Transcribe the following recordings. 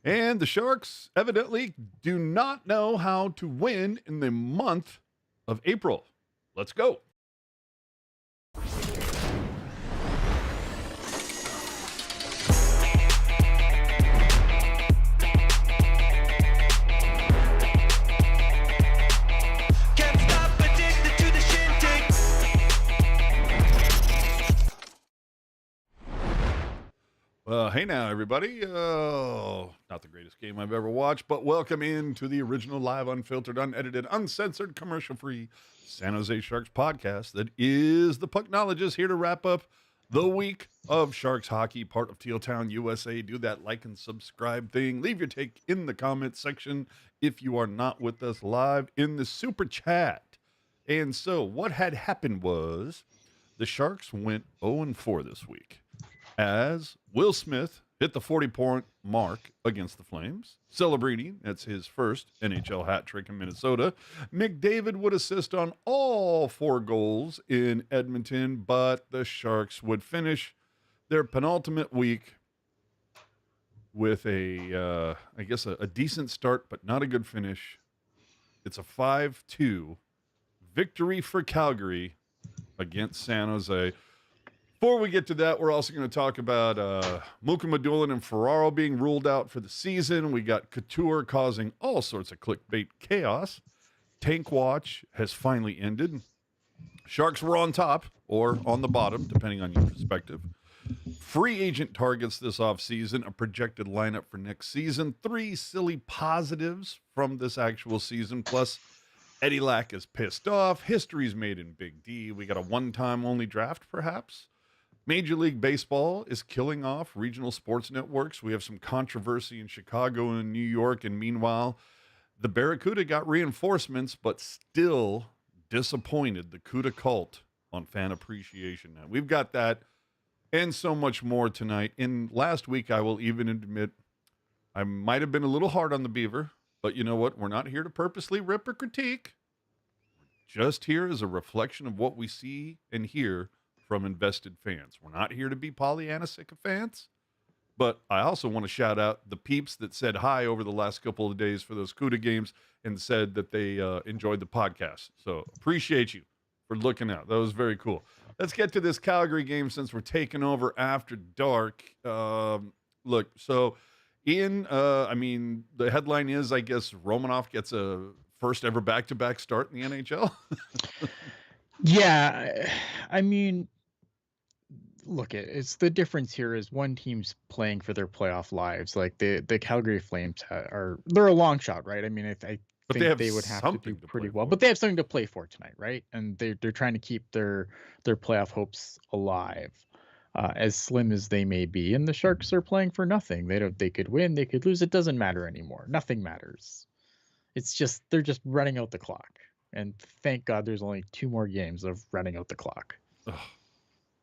And the Sharks evidently do not know how to win in the month of April. Let's go. Hey now, everybody. Not the greatest game I've ever watched, but welcome into the original, live, unfiltered, unedited, uncensored, commercial-free San Jose Sharks podcast that is the Pucknologists, here to wrap up the week of Sharks hockey, part of Teal Town, USA. Do that like and subscribe thing. Leave your take in the comments section if you are not with us live in the super chat. And so what had happened was the Sharks went 0-4 this week, as Will Smith hit the 40-point mark against the Flames. Celebrini, that's his first NHL hat trick in Minnesota. McDavid would assist on all 4 goals in Edmonton, but the Sharks would finish their penultimate week with a decent start, but not a good finish. It's a 5-2 victory for Calgary against San Jose. Before we get to that, we're also going to talk about Mukhamadullin and Ferraro being ruled out for the season. We got Couture causing all sorts of clickbait chaos. Tank Watch has finally ended. Sharks were on top or on the bottom, depending on your perspective. Free agent targets this offseason, a projected lineup for next season, 3 silly positives from this actual season, plus Eddie Lack is pissed off. History's made in Big D. We got a one-time only draft, perhaps. Major League Baseball is killing off regional sports networks. We have some controversy in Chicago and New York. And meanwhile, the Barracuda got reinforcements, but still disappointed the Cuda cult on fan appreciation. Now, we've got that and so much more tonight. And last week, I will even admit, I might have been a little hard on the Beaver, but you know what? We're not here to purposely rip or critique. We're just here as a reflection of what we see and hear from invested fans. We're not here to be Pollyanna sycophants, but I also want to shout out the peeps that said hi over the last couple of days for those Cuda games and said that they enjoyed the podcast. So appreciate you for looking out. That was very cool. Let's get to this Calgary game since we're taking over after dark. Look, so Ian, the headline is, I guess, Romanoff gets a first ever back-to-back start in the NHL. Yeah, I mean, look, it's the difference here is one team's playing for their playoff lives. Like the Calgary Flames they're a long shot, right? I mean, I think they would have to do pretty well, but they have something to play for tonight, right? And they're trying to keep their playoff hopes alive, as slim as they may be. And the Sharks are playing for nothing. They could win, they could lose. It doesn't matter anymore. Nothing matters. It's just they're just running out the clock. And thank God there's only 2 more games of running out the clock. Ugh.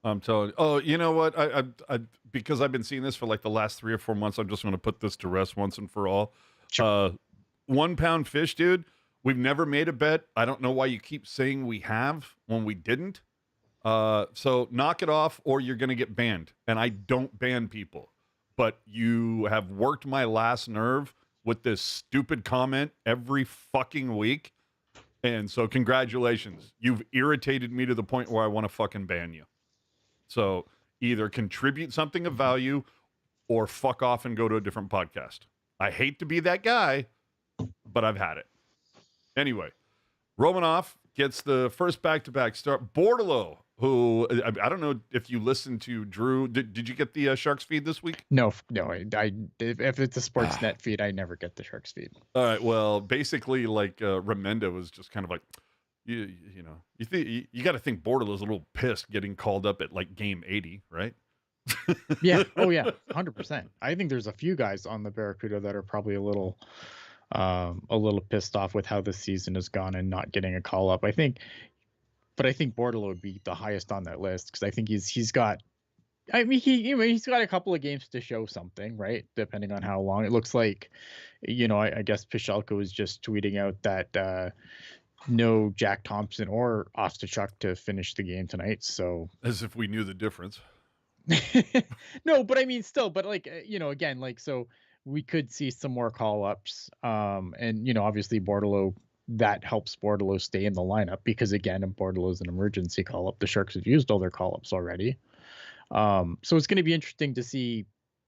I'm telling you. Oh, you know what? I because I've been seeing this for like the last 3 or 4 months, I'm just going to put this to rest once and for all. Sure. 1 pound fish, dude. We've never made a bet. I don't know why you keep saying we have when we didn't. So knock it off or you're going to get banned. And I don't ban people. But you have worked my last nerve with this stupid comment every fucking week. And so congratulations. You've irritated me to the point where I want to fucking ban you. So either contribute something of value or fuck off and go to a different podcast. I hate to be that guy, but I've had it. Anyway, Romanoff gets the first back-to-back start. Bordeleau, who I don't know if you listened to Drew. Did you get the Sharks feed this week? No. If it's a Sportsnet feed, I never get the Sharks feed. All right. Well, basically, like Remenda was just kind of like, you got to think Bordeleau's a little pissed getting called up at like game 80, right? Yeah. Oh yeah. 100%. I think there's a few guys on the Barracuda that are probably a little pissed off with how the season has gone and not getting a call up. I think Bordeleau would be the highest on that list because I think he's got a couple of games to show something, right? Depending on how long it looks like. I guess Pishalko was just tweeting out that no Jack Thompson or Ostachuk to finish the game tonight. So as if we knew the difference. No, but I mean, still, but like, again, like, so we could see some more call-ups. And, obviously Bordelot, that helps Bordelot stay in the lineup because, again, Bordelot is an emergency call-up. The Sharks have used all their call-ups already. So it's going to be interesting to see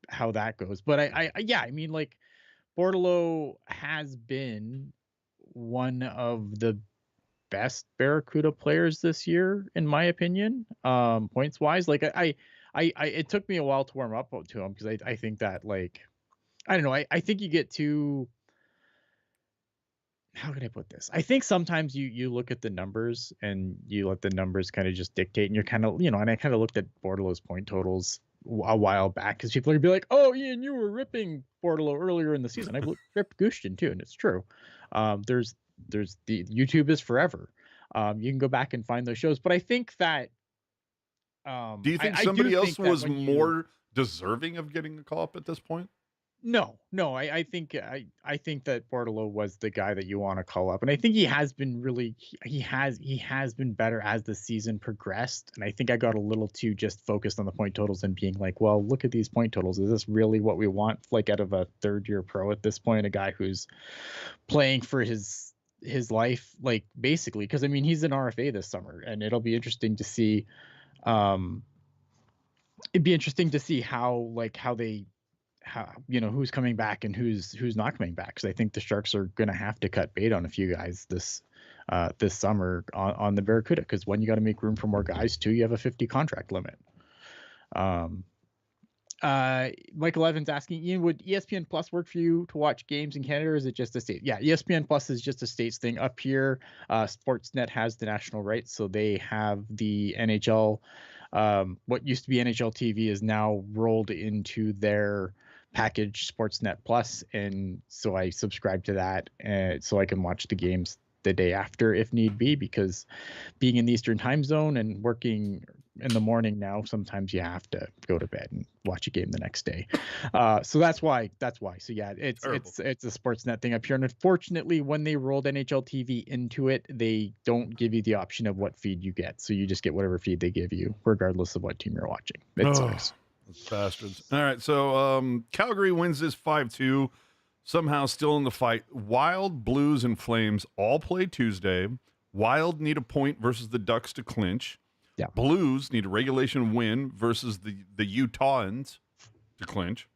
how that goes. But I mean, like, Bordelot has been one of the best Barracuda players this year, in my opinion, points wise. Like I it took me a while to warm up to him because I think that, like, I don't know. I think you get too, how can I put this? I think sometimes you look at the numbers and you let the numbers kind of just dictate, and you're kind of, and I kind of looked at Bordelot's point totals a while back because people are gonna be like, "Oh, Ian, you were ripping Bordelot earlier in the season." I ripped Gushtin too, and it's true. There's the YouTube is forever. You can go back and find those shows, but I think that. Do you think somebody else was more deserving of getting a call up at this point? No, I think that Bordelot was the guy that you want to call up, and I think he has been really, he has been better as the season progressed. And I think I got a little too just focused on the point totals and being like, well, look at these point totals. Is this really what we want? Like, out of a third-year pro at this point, a guy who's playing for his life, like, basically, because I mean he's an RFA this summer, and it'll be interesting to see. It'd be interesting to see how who's coming back and who's not coming back, because I think the Sharks are going to have to cut bait on a few guys this summer on the Barracuda, because one, you got to make room for more guys. Two, you have a 50 contract limit. Michael Evans asking, Ian, would ESPN Plus work for you to watch games in Canada, or is it just a state? Yeah, ESPN Plus is just a states thing. Up here, Sportsnet has the national rights, so they have the NHL. What used to be NHL TV is now rolled into their package, Sportsnet Plus, and so I subscribe to that, so I can watch the games the day after if need be, because being in the Eastern time zone and working in the morning now, sometimes you have to go to bed and watch a game the next day. So that's why. So yeah, it's a Sportsnet thing up here. And unfortunately, when they rolled NHL TV into it, they don't give you the option of what feed you get. So you just get whatever feed they give you, regardless of what team you're watching. It sucks. Those bastards. All right, so Calgary wins this 5-2. Somehow still in the fight. Wild, Blues, and Flames all play Tuesday. Wild need a point versus the Ducks to clinch. Yeah. Blues need a regulation win versus the Utahns to clinch.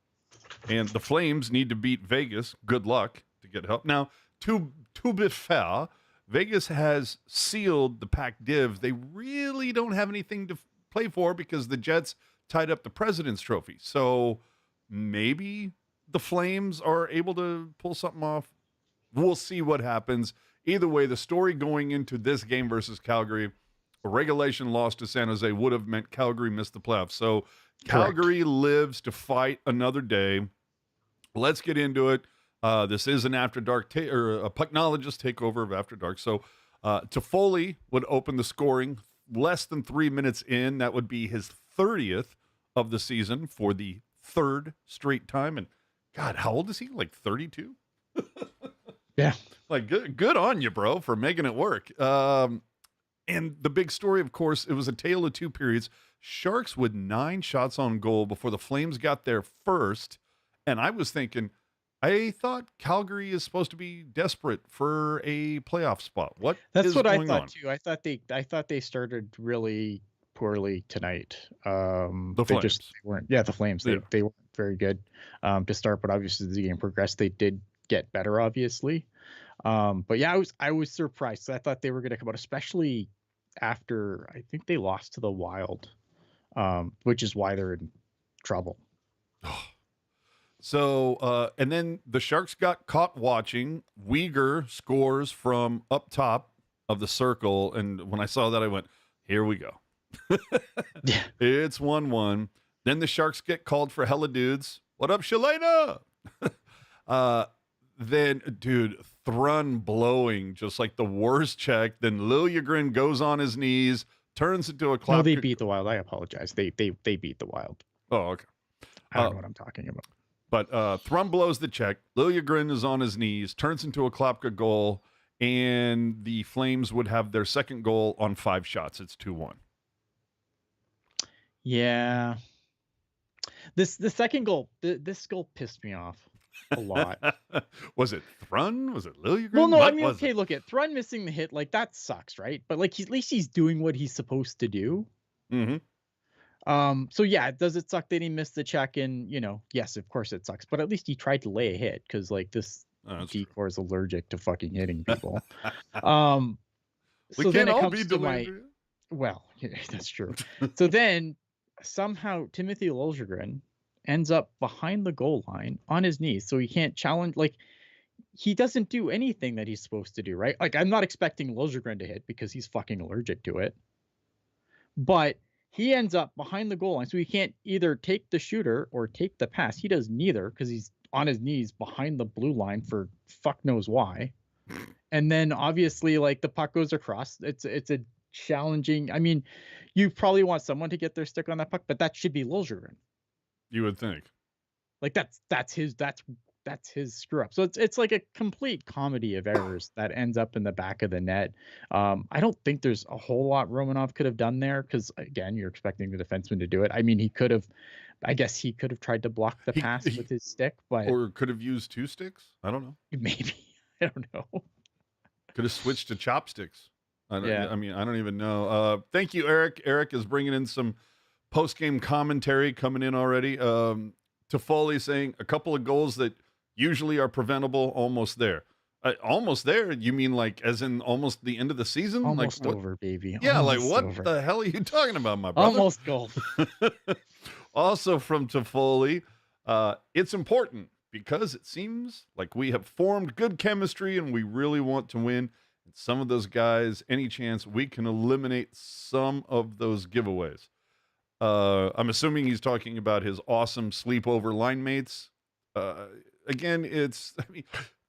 And the Flames need to beat Vegas. Good luck to get help. Now, to be fair, Vegas has sealed the Pac Div. They really don't have anything to play for because the Jets tied up the President's Trophy. So maybe the Flames are able to pull something off. We'll see what happens. Either way, the story going into this game versus Calgary, a regulation loss to San Jose would have meant Calgary missed the playoffs. So Calgary lives to fight another day. Let's get into it. This is an After Dark or a Pucknologist takeover of After Dark. So Toffoli would open the scoring less than 3 minutes in. That would be his 30th of the season for the third straight time. And God, how old is he? Like 32? Yeah. Like, good on you, bro, for making it work. And the big story, of course, it was a tale of two periods. Sharks with 9 shots on goal before the Flames got there first. And I was thinking, I thought Calgary is supposed to be desperate for a playoff spot. That's what I thought too. I thought they started really poorly tonight. The Flames. The Flames. They weren't very good to start, but obviously as the game progressed, they did get better, obviously. But yeah, I was surprised. So I thought they were going to come out, especially after I think they lost to the Wild, which is why they're in trouble. So, and then the Sharks got caught watching. Uyghur scores from up top of the circle. And when I saw that, I went, here we go. Yeah. It's 1-1. Then the Sharks get called for hella dudes. What up, Shalana? Then, dude, Thrun blowing just like the worst check. Then Liljegren goes on his knees, turns into a clap. No, they beat the Wild. I apologize. They beat the Wild. Oh, okay. I don't know what I'm talking about. But Thrun blows the check. Liljegren is on his knees, turns into a Klopka goal, and the Flames would have their second goal on 5 shots. It's 2-1. Yeah. The second goal, this goal pissed me off. a lot. Was it Thrun? Was it Liljegren? Well, no, What I mean, was okay, it? look at Thrun missing the hit, like that sucks, right? But like at least he's doing what he's supposed to do. Mm-hmm. So yeah, does it suck that he missed the check? And yes, of course it sucks. But at least he tried to lay a hit because like this decor is allergic to fucking hitting people. We So then can't it all comes be to delayed. well, that's true. So then somehow Timothy Liljegren ends up behind the goal line on his knees, so he can't challenge. Like he doesn't do anything that he's supposed to do, right? Like I'm not expecting Liljegren to hit because he's fucking allergic to it. But he ends up behind the goal line, so he can't either take the shooter or take the pass. He does neither because he's on his knees behind the blue line for fuck knows why. And then obviously, like the puck goes across. It's a challenging. I mean, you probably want someone to get their stick on that puck, but that should be Liljegren. You would think. Like that's his screw up. So it's like a complete comedy of errors that ends up in the back of the net. I don't think there's a whole lot Romanov could have done there because again, you're expecting the defenseman to do it. I mean, I guess he could have tried to block the pass with his stick, but or could have used two sticks. I don't know. Maybe I don't know. Could have switched to chopsticks. I mean, I don't even know. Thank you, Eric. Eric is bringing in some post-game commentary coming in already. Toffoli saying a couple of goals that usually are preventable, almost there. Almost there? You mean like as in almost the end of the season? Almost like, over, baby. Yeah, almost like what over. the hell are you talking about, my brother? Almost goal. Also from Toffoli, it's important because it seems like we have formed good chemistry and we really want to win. And some of those guys, any chance we can eliminate some of those giveaways. I'm assuming he's talking about his awesome sleepover line mates. Again,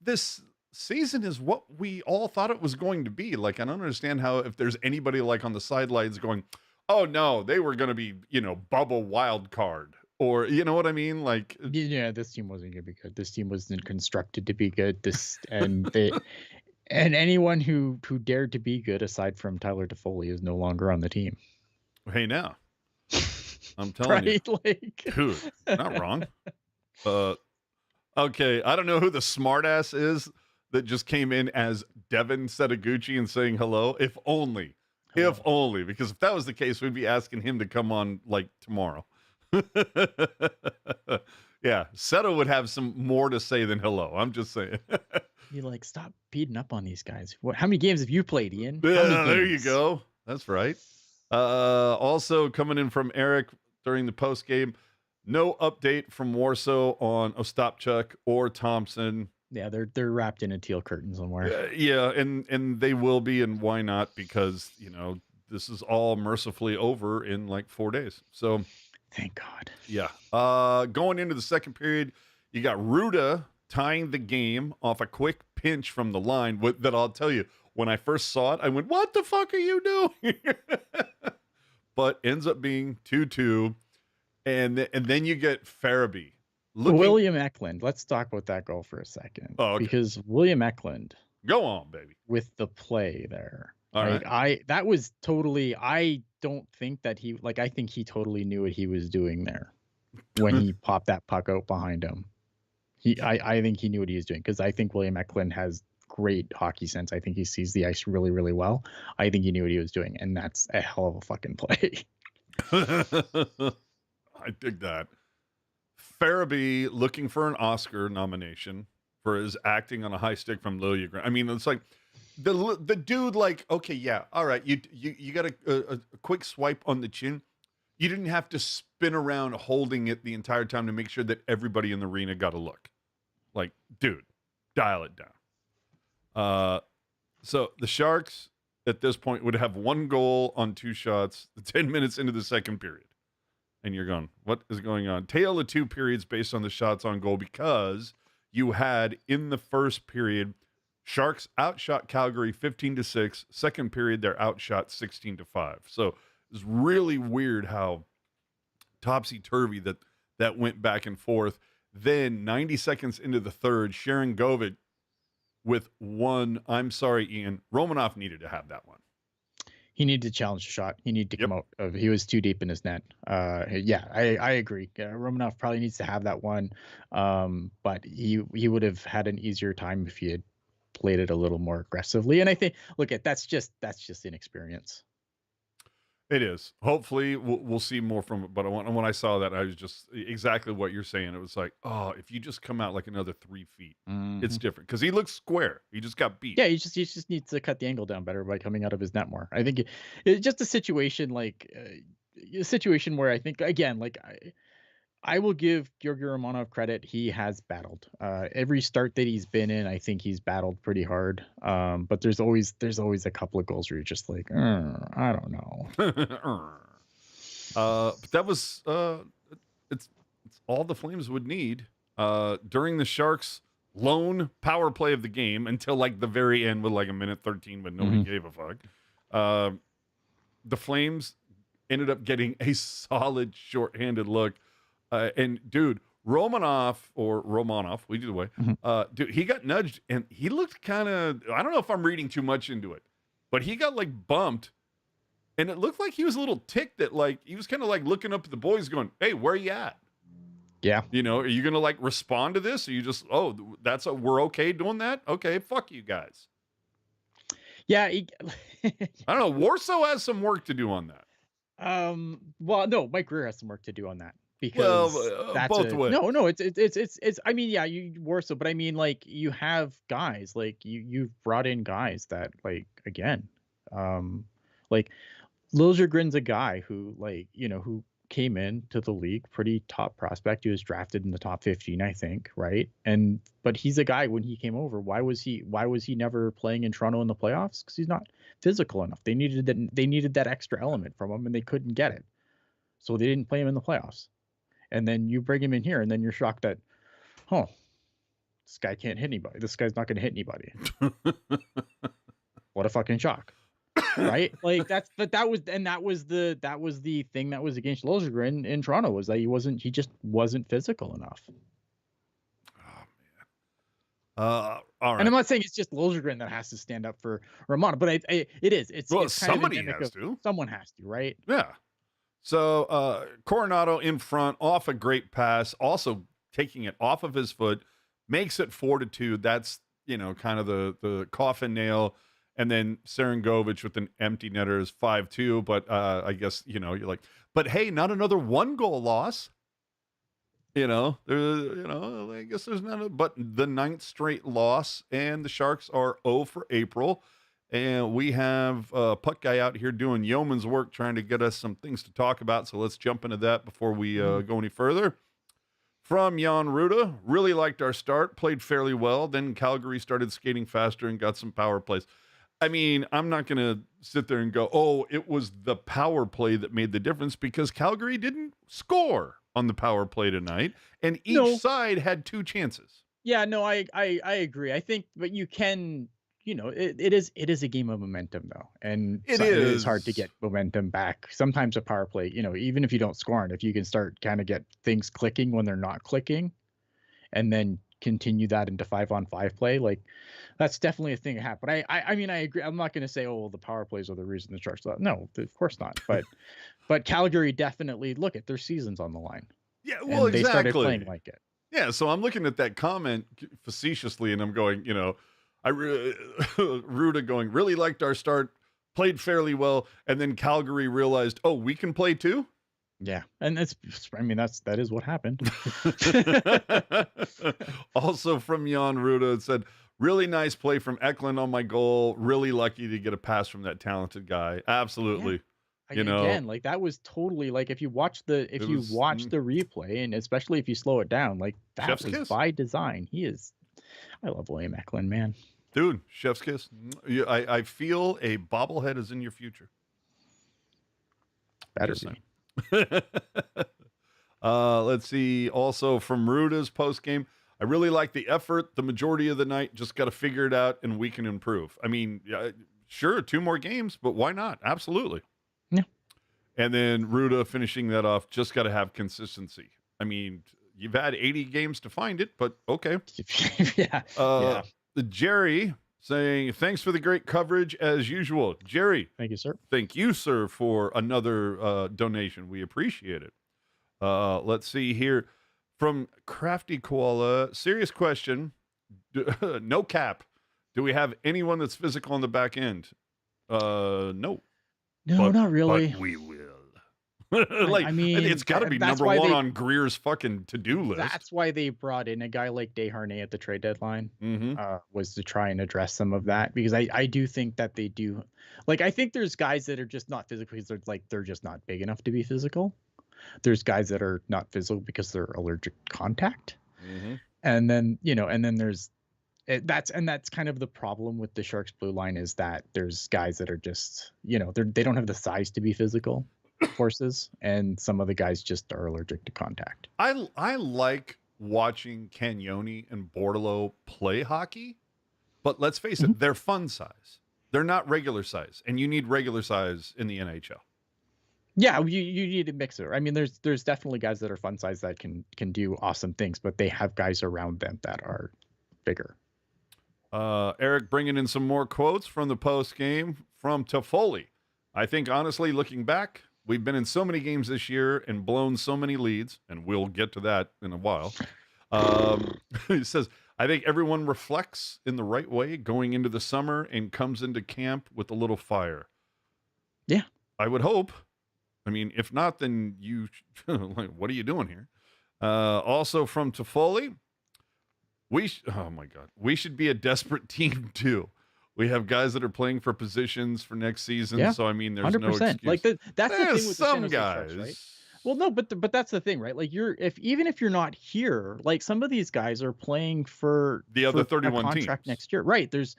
this season is what we all thought it was going to be. Like, I don't understand how, if there's anybody like on the sidelines going, oh no, they were going to be, bubble wild card, or you know what I mean? Like, yeah, this team wasn't going to be good. This team wasn't constructed to be good. And anyone who dared to be good aside from Tyler Toffoli is no longer on the team. Hey, now I'm telling you, like, dude, not wrong. Okay, I don't know who the smartass is that just came in as Devin Setaguchi and saying hello. If only, because if that was the case, we'd be asking him to come on like tomorrow. Yeah, Seta would have some more to say than hello. I'm just saying. You like stop beating up on these guys. How many games have you played, Ian? Yeah, there you go. That's right. Also coming in from Eric during the post game, no update from Warsaw on Ostapchuk or Thompson. Yeah, they're wrapped in a teal curtain somewhere. Yeah, and they will be, and why not? Because this is all mercifully over in like 4 days. So thank God. Yeah. Going into the second period, you got Ruda tying the game off a quick pinch from the line. That I'll tell you, when I first saw it, I went, "What the fuck are you doing?" But ends up being 2-2, and then you get Farabee. William Eklund. Let's talk about that goal for a second. Oh, okay. Because William Eklund. Go on, baby. With the play there. All right. That was totally. I don't think that I think he totally knew what he was doing there when he popped that puck out behind him. I think he knew what he was doing because I think William Eklund has great hockey sense. I think he sees the ice really, really well. I think he knew what he was doing, and that's a hell of a fucking play. I dig that. Farabee looking for an Oscar nomination for his acting on a high stick from Liljegren. I mean, it's like the dude, like, okay, yeah, all right, you got a quick swipe on the chin. You didn't have to spin around holding it the entire time to make sure that everybody in the arena got a look. Like, dude, dial it down. So the Sharks at this point would have one goal on two shots 10 minutes into the second period. And you're going, what is going on? Tale of two periods based on the shots on goal, because you had in the first period, Sharks outshot Calgary 15-6. Second period, they're outshot 16-5. So it's really weird how topsy-turvy that went back and forth. Then 90 seconds into the third, Sharon Govich with one. I'm sorry, Ian. Romanov needed to have that one. He needed to challenge the shot. He needed to come out of. He was too deep in his net. Yeah, I agree. Romanov probably needs to have that one, but he would have had an easier time if he had played it a little more aggressively. And I think, look, that's just inexperience. It is. Hopefully, we'll see more from it. But when I saw that, I was just exactly what you're saying. It was like, oh, if you just come out like another 3 feet, it's different because he looks square. He just got beat. Yeah, he just needs to cut the angle down better by coming out of his net more. I think it's just a situation where I think again, like I will give Georgi Romanov credit. He has battled. Every start that he's been in, I think he's battled pretty hard. But there's always a couple of goals where you're just like, I don't know. But that was it's all the Flames would need during the Sharks' lone power play of the game until like the very end with like a minute 13 when nobody gave a fuck. The Flames ended up getting a solid shorthanded look. And dude, Romanov, we do the way. Dude, he got nudged and he looked kind of, I don't know if I'm reading too much into it, but he got like bumped and it looked like he was a little ticked that like, he was kind of like looking up at the boys going, hey, where are you at? Yeah. You know, are you going to like respond to this? Or you just, we're okay doing that? Okay. Fuck you guys. Yeah. I don't know. Warsaw has some work to do on that. Well, no, Mike Greer has some work to do on that. Because that's both ways. No, it's I mean, yeah, you Warsaw, but I mean, like, you have guys, like you've brought in guys that, like, again, like Liljegren's a guy who, like, you know, who came into the league pretty top prospect. He was drafted in the top 15, I think, right? But he's a guy, when he came over, why was he never playing in Toronto in the playoffs? Because he's not physical enough. They needed that extra element from him, and they couldn't get it, so they didn't play him in the playoffs. And then you bring him in here, and then you're shocked that, this guy can't hit anybody. This guy's not going to hit anybody. What a fucking shock, right? Like that was the thing that was against Liljegren in Toronto, was that he just wasn't physical enough. Oh man. All right. And I'm not saying it's just Liljegren that has to stand up for Romanov, but it is. It's somebody has to. Someone has to, right? Yeah. So Coronado in front, off a great pass, also taking it off of his foot, makes it 4-2. That's, you know, kind of the coffin nail. And then Serengovich with an empty netter is 5-2. But I guess, you know, you're like, but hey, not another 1-goal loss. I guess there's none, but the 9th straight loss, and the Sharks are 0 for April. And we have a puck guy out here doing yeoman's work, trying to get us some things to talk about. So let's jump into that before we go any further. From Jan Ruda, really liked our start, played fairly well. Then Calgary started skating faster and got some power plays. I mean, I'm not going to sit there and go, oh, it was the power play that made the difference, because Calgary didn't score on the power play tonight, and each side had 2 chances. Yeah, no, I agree. I think, but you can... You know, it is a game of momentum, though, and it is hard to get momentum back. Sometimes a power play, you know, even if you don't score on it, if you can start kind of get things clicking when they're not clicking, and then continue that into 5-on-5 play, like, that's definitely a thing that happened. I mean, I agree. I'm not going to say, oh, the power plays are the reason the Sharks lost. No, of course not. But Calgary definitely, look at their season's on the line. Yeah, well, exactly. They started playing like it. Yeah, so I'm looking at that comment facetiously, and I'm going, you know, Ruda going, really liked our start, played fairly well, and then Calgary realized, oh, we can play too? Yeah, and that is what happened. Also from Jan Ruda, it said, really nice play from Eklund on my goal, really lucky to get a pass from that talented guy. Absolutely. Yeah. You know, again, like, that was totally, like, if you watch the replay, and especially if you slow it down, like, that was by design. I love William Eklund, man. Dude, chef's kiss. I feel a bobblehead is in your future. Better be. Let's see. Also from Ruda's post game, I really like the effort the majority of the night. Just got to figure it out, and we can improve. I mean, sure, 2 more games, but why not? Absolutely. Yeah. And then Ruda finishing that off, just got to have consistency. I mean, you've had 80 games to find it, but okay. Yeah. Jerry saying, thanks for the great coverage as usual. Jerry. Thank you, sir. Thank you, sir, for another donation. We appreciate it. Let's see here. From Crafty Koala, serious question. No cap. Do we have anyone that's physical on the back end? No. No, but, not really. But we will. I mean, it's got to be number one on Greer's fucking to-do list. That's why they brought in a guy like Desharnais at the trade deadline, was to try and address some of that, because I do think that they do. Like, I think there's guys that are just not physical because they're just not big enough to be physical. There's guys that are not physical because they're allergic to contact. And then, and then there's that's kind of the problem with the Sharks blue line, is that there's guys that are just, they don't have the size to be physical horses, and some of the guys just are allergic to contact. I like watching Cagnoni and Bordelot play hockey, but let's face it, they're fun size. They're not regular size, and you need regular size in the NHL. Yeah, you need a mixer. I mean, there's definitely guys that are fun size that can do awesome things, but they have guys around them that are bigger. Eric bringing in some more quotes from the post game from Toffoli. I think, honestly, looking back, we've been in so many games this year and blown so many leads, and we'll get to that in a while. He says, I think everyone reflects in the right way going into the summer and comes into camp with a little fire. Yeah. I would hope. I mean, if not, then you, like, what are you doing here? Also from Toffoli, oh my God, we should be a desperate team too. We have guys that are playing for positions for next season. Yeah, so, I mean, there's 100%. No excuse. Like that's the thing with some the guys, Sharks, right? Well, no, but that's the thing, right? Like even if you're not here, like some of these guys are playing for the other 31 contract teams next year, right? There's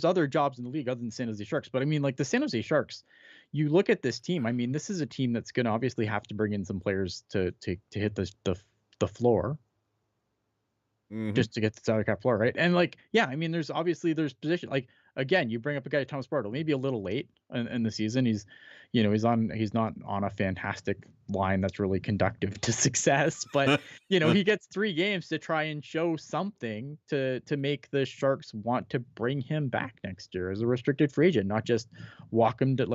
other jobs in the league other than San Jose Sharks, but I mean, like the San Jose Sharks, you look at this team. I mean, this is a team that's going to obviously have to bring in some players to hit the floor. Just to get the salary cap floor, right? And like, yeah, I mean, there's position. Like, again, you bring up a guy like Thomas Bartle, maybe a little late in the season. He's not on a fantastic line that's really conductive to success, but he gets 3 games to try and show something to make the Sharks want to bring him back next year as a restricted free agent, not just walk him to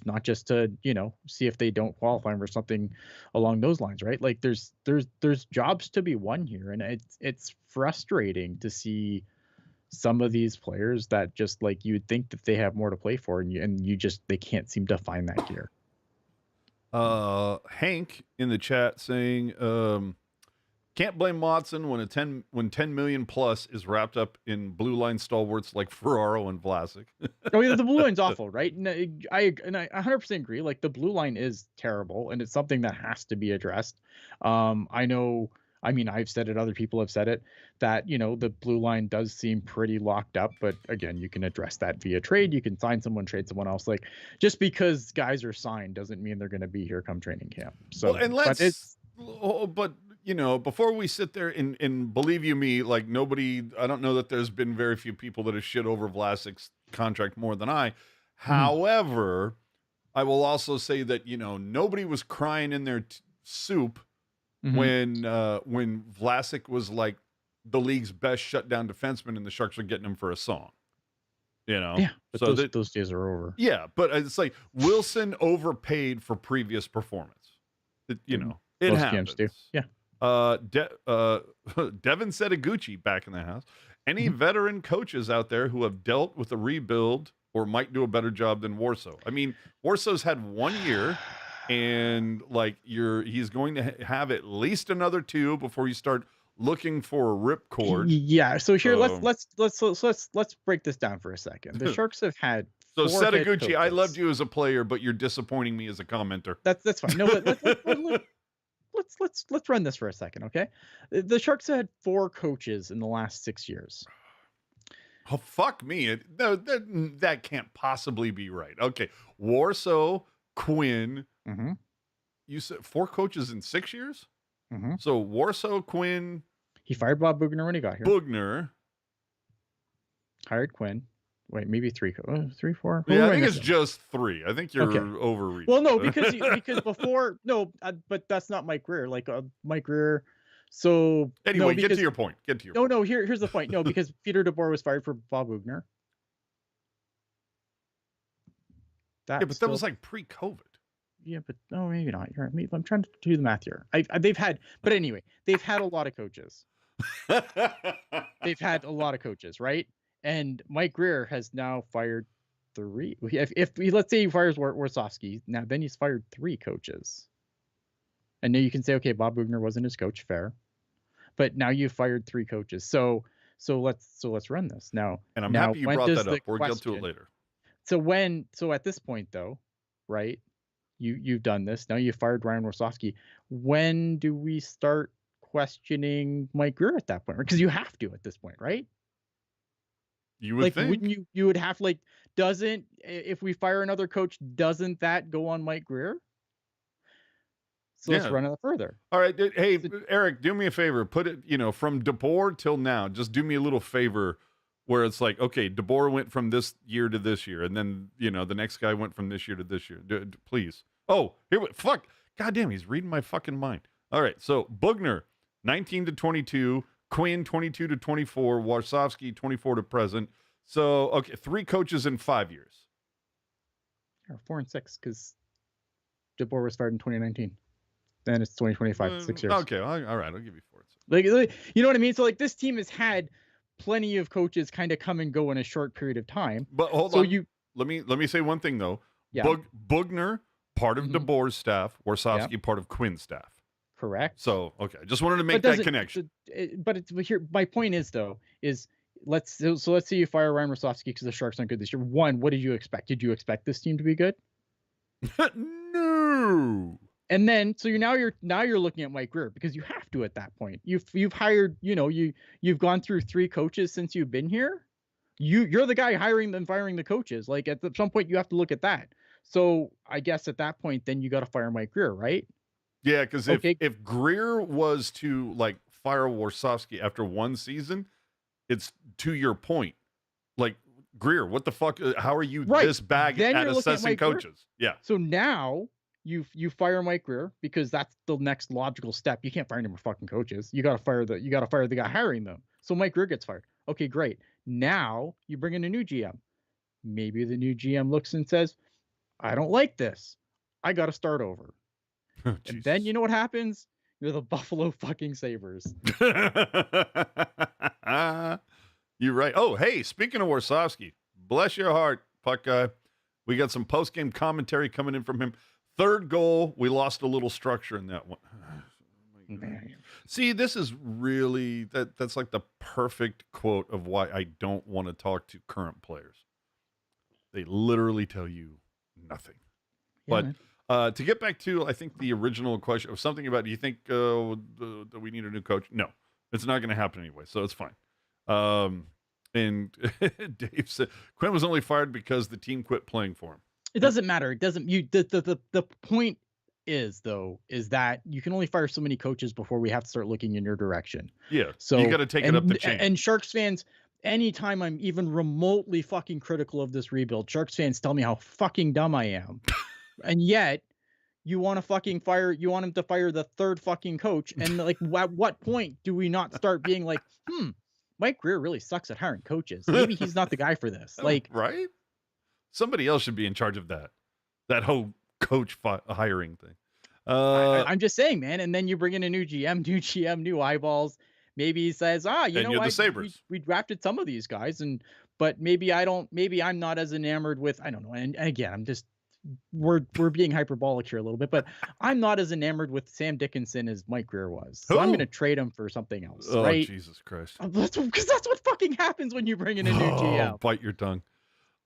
not just to see if they don't qualify for something along those lines, right? Like there's jobs to be won here, and it's frustrating to see some of these players that just, like, you would think that they have more to play for, and they can't seem to find that gear. Hank in the chat saying, can't blame Watson when 10 million plus is wrapped up in blue line stalwarts like Ferraro and Vlasic. Oh yeah, the blue line's awful, right? And I 100% agree. Like, the blue line is terrible, and it's something that has to be addressed. I know. I mean, I've said it, other people have said it, that, the blue line does seem pretty locked up. But again, you can address that via trade. You can sign someone, trade someone else. Like, just because guys are signed doesn't mean they're going to be here come training camp. So, but before we sit there and believe you me, like, I don't know that there's been very few people that have shit over Vlasic's contract more than I. However, I will also say that, nobody was crying in their soup when Vlasic was like the league's best shutdown defenseman and the Sharks were getting him for a song, Yeah, but so those days are over. Yeah, but it's like Wilson overpaid for previous performance. It happens. Too. Yeah. Devin Setaguchi back in the house. Any veteran coaches out there who have dealt with a rebuild or might do a better job than Warsaw? I mean, Warsaw's had 1 year. And like he's going to have at least another 2 before you start looking for a ripcord. Yeah. So here, let's break this down for a second. The Sharks have had. So Setaguchi, I loved you as a player, but you're disappointing me as a commenter. That's fine. No, but let's run this for a second, okay? The Sharks have had 4 coaches in the last 6 years. Oh, fuck me! That can't possibly be right. Okay, Warsaw, Quinn. You said 4 coaches in 6 years? So Warsaw, Quinn. He fired Bob Bugner when he got here. Bugner hired Quinn. Wait, maybe 3, 4. Yeah, I think it's just 3. I think you're overreaching. Well, no, because before, but that's not Mike Greer. Like Mike Greer. So anyway, get to your point. No, here's the point. No, because Peter DeBoer was fired for Bob Bugner. Yeah, but that was like pre-COVID. Yeah, but no, maybe not. You're right. I'm trying to do the math here. They've had, but anyway, they've had a lot of coaches. They've had a lot of coaches, right? And Mike Grier has now fired 3. If let's say he fires Warsofsky, now then he's fired 3 coaches. And now you can say, okay, Bob Bugner wasn't his coach, fair, but now you've fired 3 coaches. So let's run this now. And I'm happy you brought that up. We'll get to it later. So at this point though, right? You've done this. Now you've fired Ryan Warsofsky. When do we start questioning Mike Grier at that point? Because you have to at this point, right? You would think. Wouldn't you would have if we fire another coach, doesn't that go on Mike Grier? So let's run it further. All right. Hey, Eric, do me a favor. Put it, from DeBoer till now, just do me a little favor where it's like, okay, DeBoer went from this year to this year. And then, the next guy went from this year to this year. Please. Oh, fuck. God damn, he's reading my fucking mind. All right. So Bugner, 19 to 22, Quinn, 22 to 24, Warsofsky, 24 to present. So, okay, 3 coaches in 5 years. 4 and 6, because DeBoer was fired in 2019. Then it's 2025, 6 years. Okay, all right, I'll give you 4 and 6. Like, you know what I mean? So, this team has had plenty of coaches kind of come and go in a short period of time. But hold on. Let me say one thing though. Yeah. Bugner, part of DeBoer's staff, Warsofsky, part of Quinn's staff. Correct. So, okay, just wanted to make that connection. But here, my point is let's say you fire Ryan Warsofsky because the Sharks aren't good this year. One, what did you expect? Did you expect this team to be good? No. And then, so you're looking at Mike Grier because you have to at that point. You've hired, you've gone through 3 coaches since you've been here. You're the guy hiring and firing the coaches. Like at some point, you have to look at that. So I guess at that point, then you got to fire Mike Grier, right? Yeah, because if Grier was to fire Warsofsky after 1 season, it's to your point. Like Grier, what the fuck? How are you this bag at assessing coaches? Yeah. So now you fire Mike Grier because that's the next logical step. You can't fire any more fucking coaches. You got to fire the guy hiring them. So Mike Grier gets fired. Okay, great. Now you bring in a new GM. Maybe the new GM looks and says, I don't like this. I got to start over. Oh, and then you know what happens? You're the Buffalo fucking Sabres. You're right. Oh, hey, speaking of Warsofsky, bless your heart, Puck guy. We got some post-game commentary coming in from him. 3rd goal, we lost a little structure in that one. See, this is really, that's like the perfect quote of why I don't want to talk to current players. They literally tell you nothing. Yeah, but to get back to, I think, the original question of something about, do you think that we need a new coach? No, it's not going to happen anyway, so it's fine. And Dave said, Quinn was only fired because the team quit playing for him. It doesn't matter. It doesn't. The point is that you can only fire so many coaches before we have to start looking in your direction. Yeah. So you got to take it up the chain. And Sharks fans, anytime I'm even remotely fucking critical of this rebuild, Sharks fans tell me how fucking dumb I am. And yet you want to fucking fire, you want him to fire the 3rd fucking coach. And at what point do we not start being like, Mike Grier really sucks at hiring coaches. Maybe he's not the guy for this. Right? Somebody else should be in charge of that whole coach hiring thing. I'm just saying, man. And then you bring in a new GM, new eyeballs. Maybe he says, you know what? The Sabres. We drafted some of these guys, but maybe I'm not as enamored with, I don't know. And again, we're being hyperbolic here a little bit, but I'm not as enamored with Sam Dickinson as Mike Grier was. So I'm going to trade him for something else. Oh, right? Jesus Christ. Because that's what fucking happens when you bring in a new GM. Bite your tongue.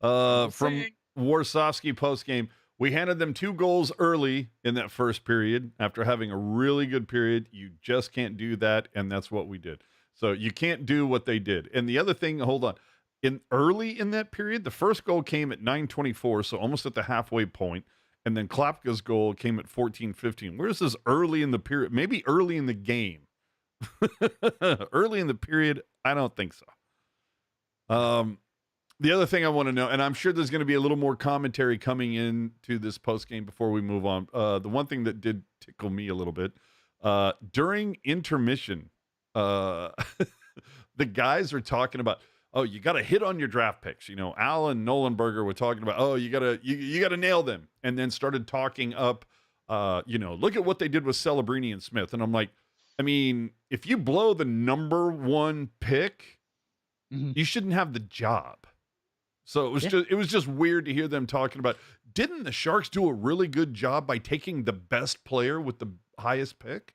From Warsofsky postgame, we handed them 2 goals early in that first period after having a really good period. You just can't do that, and that's what we did. So you can't do what they did. And the other thing, hold on. Early in that period, the first goal came at 9:24, so almost at the halfway point, and then Klapka's goal came at 14:15. Where's this early in the period? Maybe early in the game. Early in the period, I don't think so. The other thing I want to know, and I'm sure there's going to be a little more commentary coming into this postgame before we move on. The one thing that did tickle me a little bit, during intermission, the guys are talking about, oh, you got to hit on your draft picks. You know, Al and Nolenberger were talking about, oh, you gotta nail them, and then started talking up, look at what they did with Celebrini and Smith, and I'm like, I mean, if you blow the number one pick, you shouldn't have the job. So it was just weird to hear them talking about. Didn't the Sharks do a really good job by taking the best player with the highest pick?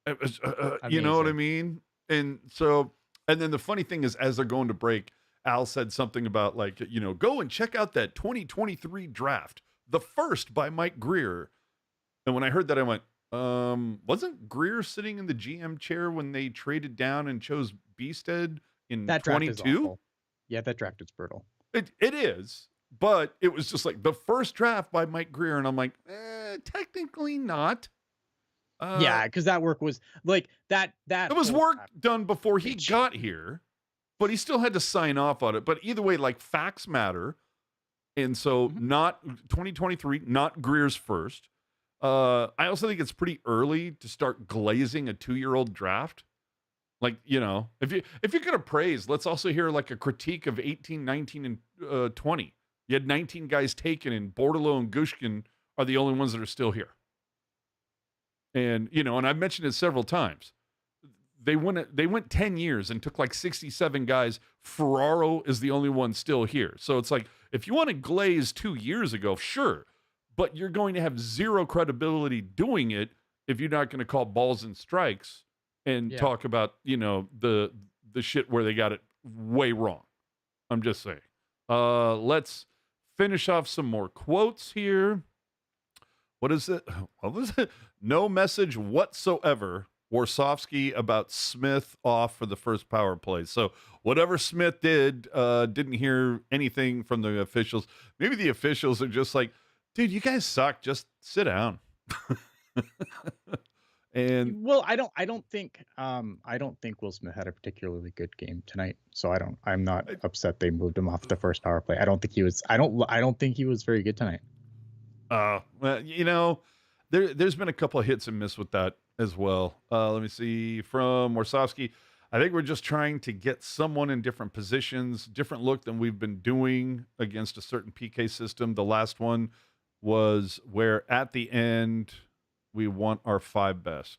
It was, you know what I mean? And so, and then the funny thing is, as they're going to break, Al said something about like, go and check out that 2023 draft, the first by Mike Greer. And when I heard that, I went, wasn't Greer sitting in the GM chair when they traded down and chose Beasted in 22? Yeah, that draft is brutal. It is, but it was just like the first draft by Mike Greer, and I'm like, technically not. Yeah, because that work was like that. It was work done before he got here, but he still had to sign off on it. But either way, like facts matter, and so not 2023, not Greer's first. I also think it's pretty early to start glazing a 2-year-old draft. Like, if you're going to praise, let's also hear like a critique of 18, 19, and 20. You had 19 guys taken, and Bordeleau and Gushkin are the only ones that are still here. And, and I've mentioned it several times. They went 10 years and took like 67 guys. Ferraro is the only one still here. So it's like, if you want to glaze 2 years ago, sure. But you're going to have zero credibility doing it if you're not going to call balls and strikes and talk about, the shit where they got it way wrong. I'm just saying. Let's finish off some more quotes here. What is it? What was it? No message whatsoever, Warsofsky, about Smith off for the first power play. So whatever Smith did, didn't hear anything from the officials. Maybe the officials are just like, dude, you guys suck. Just sit down. And well, I don't think Will Smith had a particularly good game tonight. So I'm not upset they moved him off the first power play. I don't think he was very good tonight. Well, there's been a couple of hits and miss with that as well. Let me see from Warsofsky. I think we're just trying to get someone in different positions, different look than we've been doing against a certain PK system. The last one was where at the end we want our 5 best.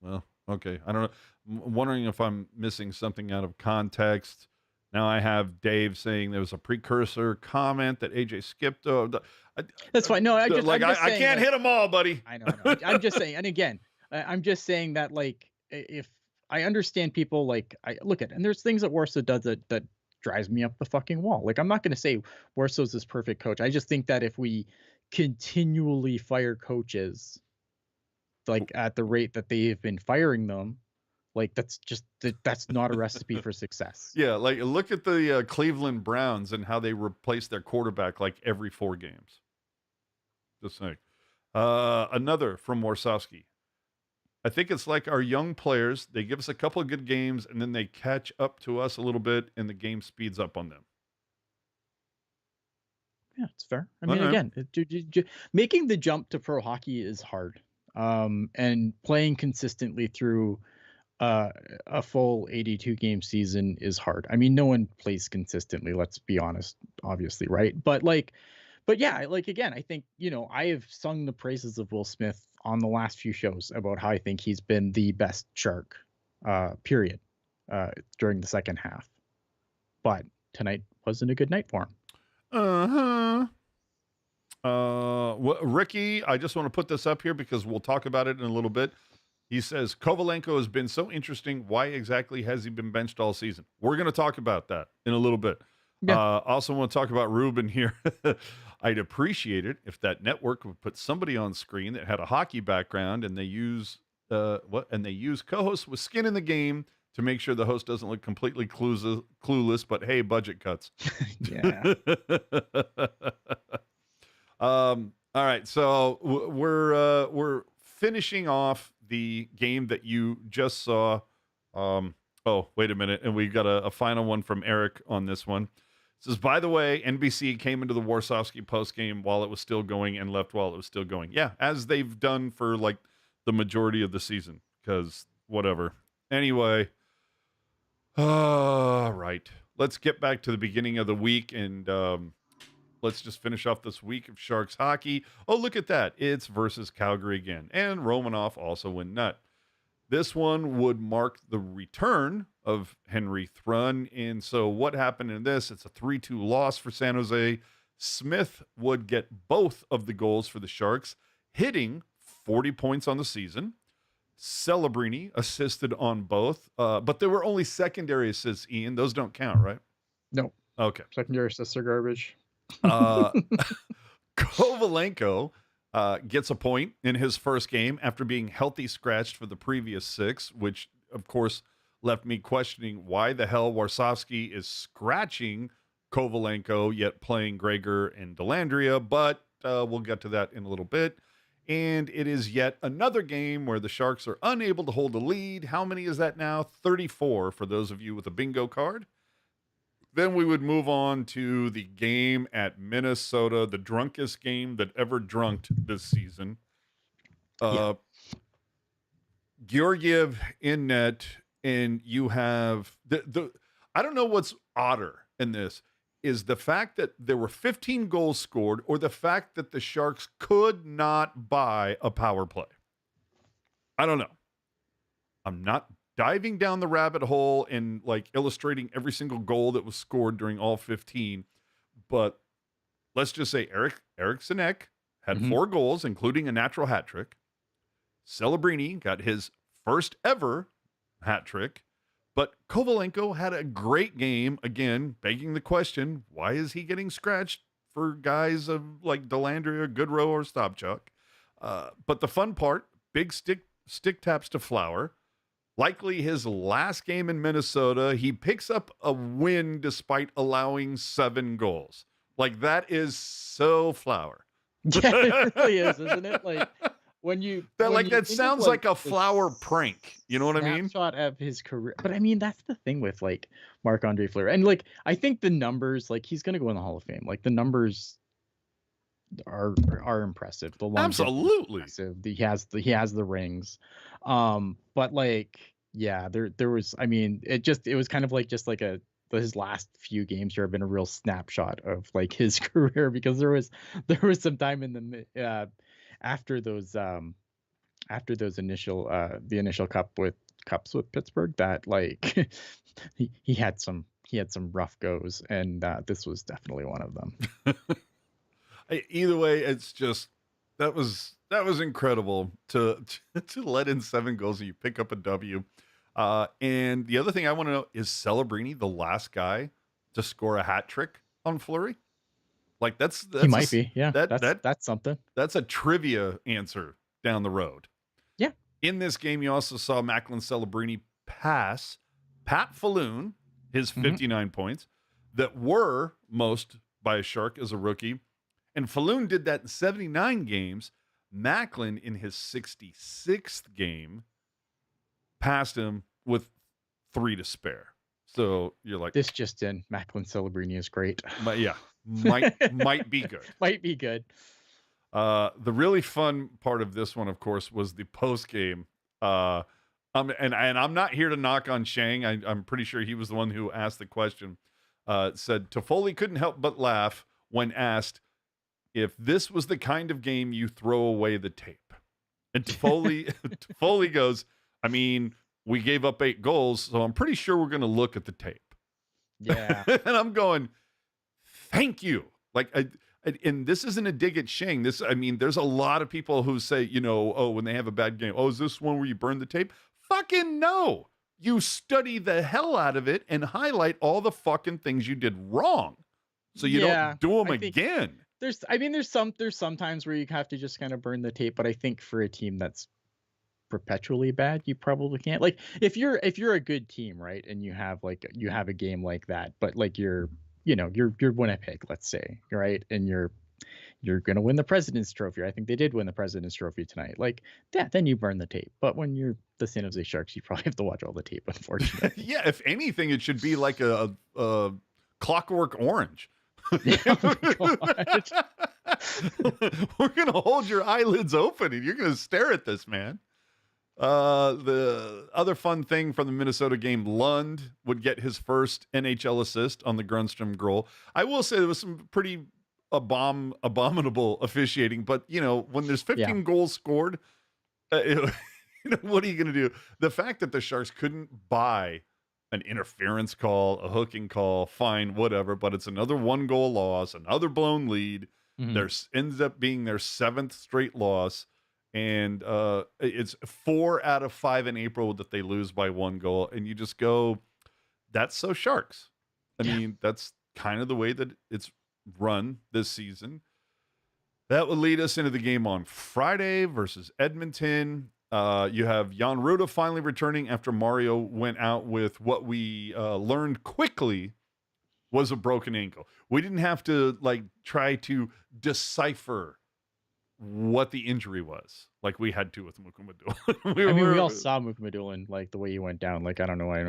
Well, okay. I don't know. I'm wondering if I'm missing something out of context. Now I have Dave saying there was a precursor comment that AJ skipped. That's fine. No, I can't hit them all, buddy. I know. I'm just saying. And again, I'm just saying that like, if I understand people, like I look at, and there's things that Warsaw does that drives me up the fucking wall. Like, I'm not going to say Warsaw's this perfect coach. I just think that if we continually fire coaches like at the rate that they've been firing them, like that's not a recipe for success. Yeah, like look at the Cleveland Browns and how they replace their quarterback like every 4 games. Just saying. Another from Warsofsky. I think it's like our young players. They give us a couple of good games, and then they catch up to us a little bit, and the game speeds up on them. Yeah, it's fair. I mean, again, making the jump to pro hockey is hard. And playing consistently through a full 82 game season is hard. I mean, no one plays consistently, let's be honest, obviously, right? But yeah, like again, I think, I have sung the praises of Will Smith on the last few shows about how I think he's been the best Shark, period, during the second half. But tonight wasn't a good night for him. Ricky, I just want to put this up here because we'll talk about it in a little bit. He says, Kovalenko has been so interesting. Why exactly has he been benched all season? We're going to talk about that in a little bit. Yeah. Also want to talk about Ruben here. I'd appreciate it if that network would put somebody on screen that had a hockey background and they use co-hosts with skin in the game to make sure the host doesn't look completely clueless, but hey, budget cuts. Yeah. All right, so we're finishing off the game that you just saw. Oh, wait a minute, and we got a final one from Eric on this one. It says, by the way, NBC came into the Warsofsky post game while it was still going and left while it was still going. Yeah, as they've done for like the majority of the season, because whatever. Anyway, right. let's get back to the beginning of the week and let's just finish off this week of Sharks hockey. Oh, look at that. It's versus Calgary again. And Romanoff also went nut. This one would mark the return of Henry Thrun. And so what happened in this? It's a 3-2 loss for San Jose. Smith would get both of the goals for the Sharks, hitting 40 points on the season. Celebrini assisted on both, but there were only secondary assists, Ian. Those don't count, right? No. Okay. Secondary assists are garbage. Kovalenko gets a point in his first game after being healthy scratched for the previous 6, which, of course, left me questioning why the hell Warsawski is scratching Kovalenko, yet playing Gregor and Dellandrea, but we'll get to that in a little bit. And it is yet another game where the Sharks are unable to hold a lead. How many is that now? 34 for those of you with a bingo card. Then we would move on to the game at Minnesota, the drunkest game that ever drunked this season. Georgiev in net, and you have the I don't know what's odder in this. Is the fact that there were 15 goals scored or the fact that the Sharks could not buy a power play? I don't know. I'm not diving down the rabbit hole and like illustrating every single goal that was scored during all 15, but let's just say Eric Sinek had 4 goals, including a natural hat trick. Celebrini got his first ever hat trick. But Kovalenko had a great game, again, begging the question, why is he getting scratched for guys of like Dellandrea, Goodrow, or Stopchuk? But the fun part, big stick taps to Flower. Likely his last game in Minnesota, he picks up a win despite allowing 7 goals. Like, that is so Flower. Yeah, it really is, isn't it? Like, that sounds like a Flower prank. You know what I mean? Snapshot of his career. But I mean, that's the thing with like Marc-Andre Fleury. And like, I think the numbers, like he's going to go in the Hall of Fame. Like the numbers are impressive. The absolutely impressive. He has the rings. But like, yeah, there was, I mean, it was kind of like just like his last few games here have been a real snapshot of like his career, because there was some time in the after those initial cups with Pittsburgh that like he had some rough goes, and this was definitely one of them. Either way, it's just that was incredible to let in 7 goals and you pick up a W. And the other thing I want to know, is Celebrini the last guy to score a hat trick on Fleury? Like that's he might be. Yeah, that's something. That's a trivia answer down the road. Yeah. In this game, you also saw Macklin Celebrini pass Pat Falloon, his 59 points that were most by a Shark as a rookie. And Falloon did that in 79 games. Macklin, in his 66th game, passed him with 3 to spare. So you're like, this just in, Macklin Celebrini is great. But yeah, might be good. Might be good. The really fun part of this one, of course, was the post game. And I'm not here to knock on Shang. I'm pretty sure he was the one who asked the question. Said Toffoli couldn't help but laugh when asked if this was the kind of game you throw away the tape. And Toffoli goes, I mean, we gave up 8 goals, so I'm pretty sure we're going to look at the tape. Yeah. And I'm going, thank you. Like, and this isn't a dig at Shang. There's a lot of people who say, when they have a bad game, is this one where you burn the tape? Fucking no. You study the hell out of it and highlight all the fucking things you did wrong, so you don't do them again. There's some times where you have to just kind of burn the tape, but I think for a team that's perpetually bad, you probably can't. Like if you're a good team, right, and you have a game like that, but like you're Winnipeg, let's say, right, and you're gonna win the President's Trophy. I think they did win the President's Trophy tonight. Like that, then you burn the tape. But when you're the San Jose Sharks, you probably have to watch all the tape, unfortunately. Yeah, if anything, it should be like a Clockwork Orange. Oh, we're gonna hold your eyelids open and you're gonna stare at this, man. The other fun thing from the Minnesota game, Lund would get his first NHL assist on the Grundstrom goal. I will say there was some pretty abominable officiating, but when there's 15 goals scored, what are you going to do? The fact that the Sharks couldn't buy an interference call, a hooking call, fine, whatever, but it's another 1-goal loss, another blown lead. There ends up being their 7th straight loss. And it's 4 out of 5 in April that they lose by 1 goal. And you just go, that's so Sharks. I mean, that's kind of the way that it's run this season. That would lead us into the game on Friday versus Edmonton. You have Jan Ruda finally returning after Mario went out with what we learned quickly was a broken ankle. We didn't have to try to decipher what the injury was like we had to with Mukhamadullin. We all saw Mukhamadullin, the way he went down. I don't know why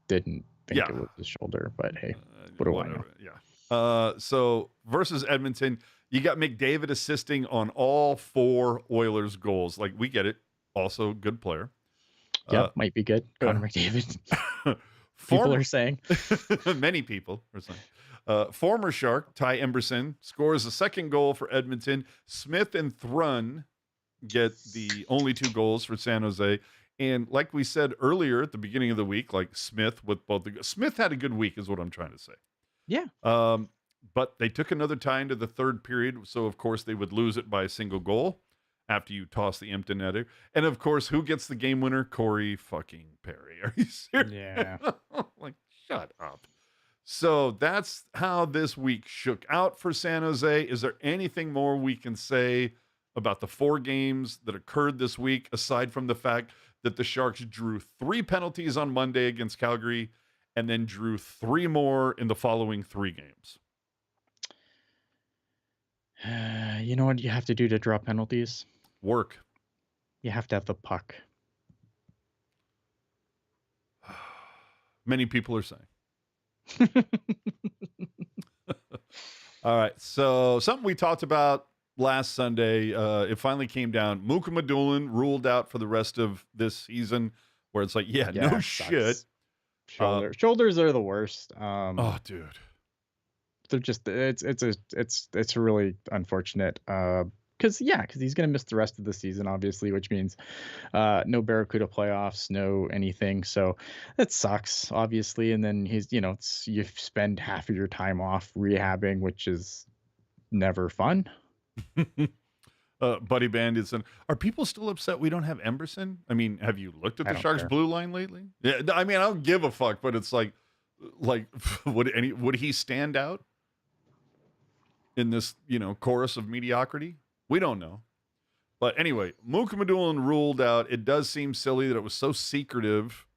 didn't think it was his shoulder, but hey, what do I know? Yeah. So versus Edmonton, you got McDavid assisting on all 4 Oilers goals. We get it. Also good player. Might be good. Connor McDavid. People are saying. Many people are saying. Former Shark, Ty Emberson, scores the 2nd goal for Edmonton. Smith and Thrun get the only 2 goals for San Jose. And like we said earlier at the beginning of the week, Smith with both Smith had a good week is what I'm trying to say. Yeah. But they took another tie into the 3rd period. So, of course, they would lose it by a single goal after you toss the empty netter. And, of course, who gets the game winner? Corey fucking Perry. Are you serious? Yeah. Shut up. So that's how this week shook out for San Jose. Is there anything more we can say about the 4 games that occurred this week, aside from the fact that the Sharks drew 3 penalties on Monday against Calgary and then drew 3 more in the following 3 games? You know what you have to do to draw penalties? Work. You have to have the puck. Many people are saying. All right. So something we talked about last Sunday, it finally came down. Mukhamadullin ruled out for the rest of this season, where it's no shit. Shoulders are the worst. Oh, dude. They're just it's really unfortunate. Because he's gonna miss the rest of the season, obviously, which means no Barracuda playoffs, no anything. So that sucks, obviously. And then you spend half of your time off rehabbing, which is never fun. Buddy Bandit said, "Are people still upset we don't have Emberson? I mean, have you looked at the Sharks' blue line lately? Yeah, I mean, I don't give a fuck, but it's would he stand out in this chorus of mediocrity? We don't know. But anyway, Mukhamadullin ruled out. It does seem silly that it was so secretive,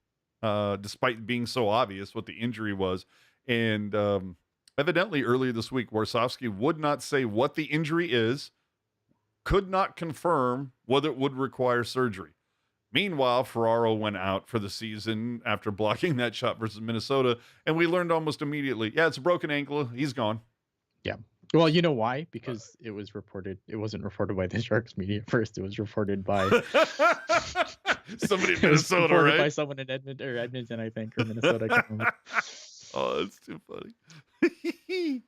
despite being so obvious what the injury was. And evidently earlier this week, Warsofsky would not say what the injury is, could not confirm whether it would require surgery. Meanwhile, Ferraro went out for the season after blocking that shot versus Minnesota, and we learned almost immediately, it's a broken ankle. He's gone. Yeah. Well, you know why? Because it was reported. It wasn't reported by the Sharks media first. It was reported by somebody in Minnesota, right? By someone in Edmonton, I think, or Minnesota. Oh, that's too funny.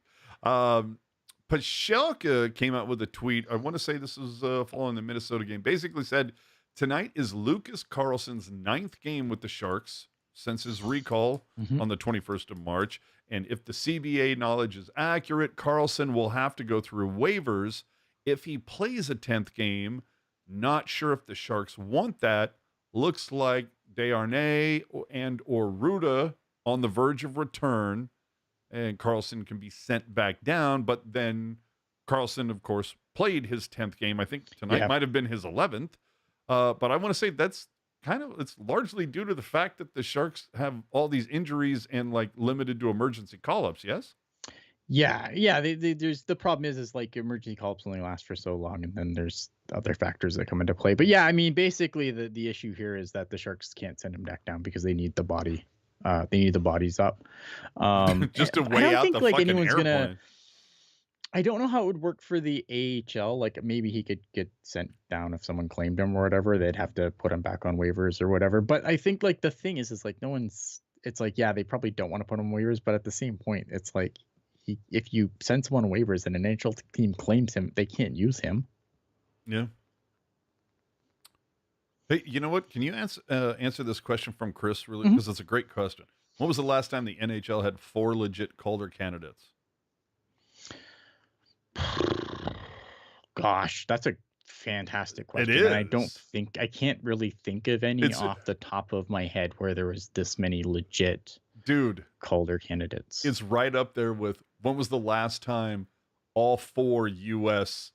Pashelka came out with a tweet. I want to say this is following the Minnesota game. Basically said, tonight is Lucas Carlson's 9th game with the Sharks since his recall on the 21st of March. And if the CBA knowledge is accurate, Carlson will have to go through waivers if he plays a 10th game. Not sure if the Sharks want that. Looks like Desharnais and or Ruda on the verge of return, and Carlson can be sent back down. But then Carlson, of course, played his 10th game. I think tonight might have been his 11th. But I want to say it's largely due to the fact that the Sharks have all these injuries and limited to emergency call-ups. Yes. Yeah. There's the problem is emergency call-ups only last for so long, and then there's other factors that come into play. But yeah, I mean, basically the issue here is that the Sharks can't send him back down because they need the body. They need the bodies up. Just to weigh out the fucking airplane. I don't know how it would work for the AHL. Like maybe he could get sent down if someone claimed him or whatever. They'd have to put him back on waivers or whatever. But I think like the thing is like no one's. It's like yeah, they probably don't want to put him on waivers, but at the same point, it's like if you send someone on waivers and an NHL team claims him, they can't use him. Yeah. Hey, you know what? Can you answer this question from Chris really? Because it's a great question. When was the last time the NHL had 4 legit Calder candidates? Gosh, that's a fantastic question. It is. And I can't really think of any off the top of my head where there was this many legit Calder candidates. It's right up there with when was the last time all 4 U.S.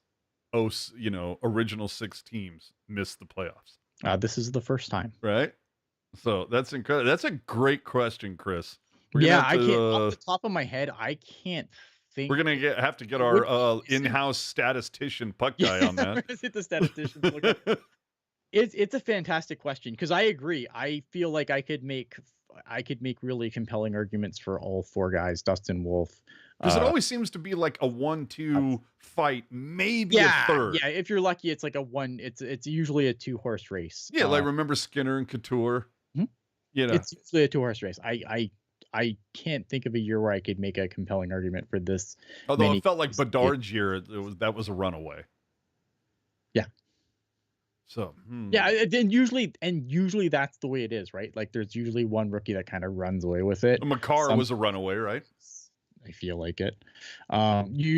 original 6 teams missed the playoffs? This is the first time. Right? So that's incredible. That's a great question, Chris. I can't off the top of my head. I can't think. We're gonna have to get our in-house statistician puck guy on that. Hit the statistician. It's a fantastic question because I agree. I feel like I could make really compelling arguments for all 4 guys. Dustin Wolf. Because it always seems to be like a 1-2 fight, maybe a third. Yeah, if you're lucky, it's like a one. It's usually a 2-horse race. Yeah, like remember Skinner and Couture. It's usually a 2-horse race. I can't think of a year where I could make a compelling argument for this. Although it felt like Bedard's year, that was a runaway. Yeah. So yeah, and usually that's the way it is, right? Like there's usually one rookie that kind of runs away with it. Makar was a runaway, right? I feel like it.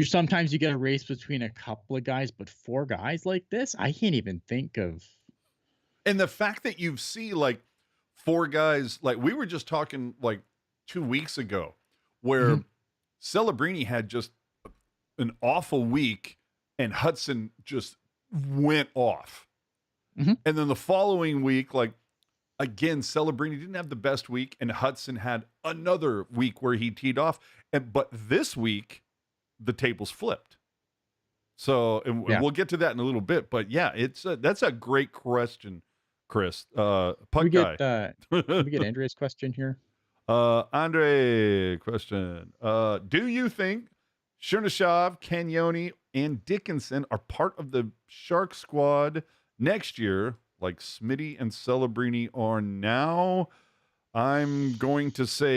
Sometimes you get a race between a couple of guys, but 4 guys like this, I can't even think of. And the fact that you see like 4 guys, like we were just talking like 2 weeks ago, where Celebrini had just an awful week and Hudson just went off. And then the following week, like again, Celebrini didn't have the best week and Hudson had another week where he teed off. But this week, the tables flipped. So we'll get to that in a little bit. But yeah, that's a great question, Chris. Puck guy. We get Andre's question here. Andre question. Do you think Chernyshov, Cagnoni, and Dickinson are part of the Shark squad next year, like Smitty and Celebrini are now? I'm going to say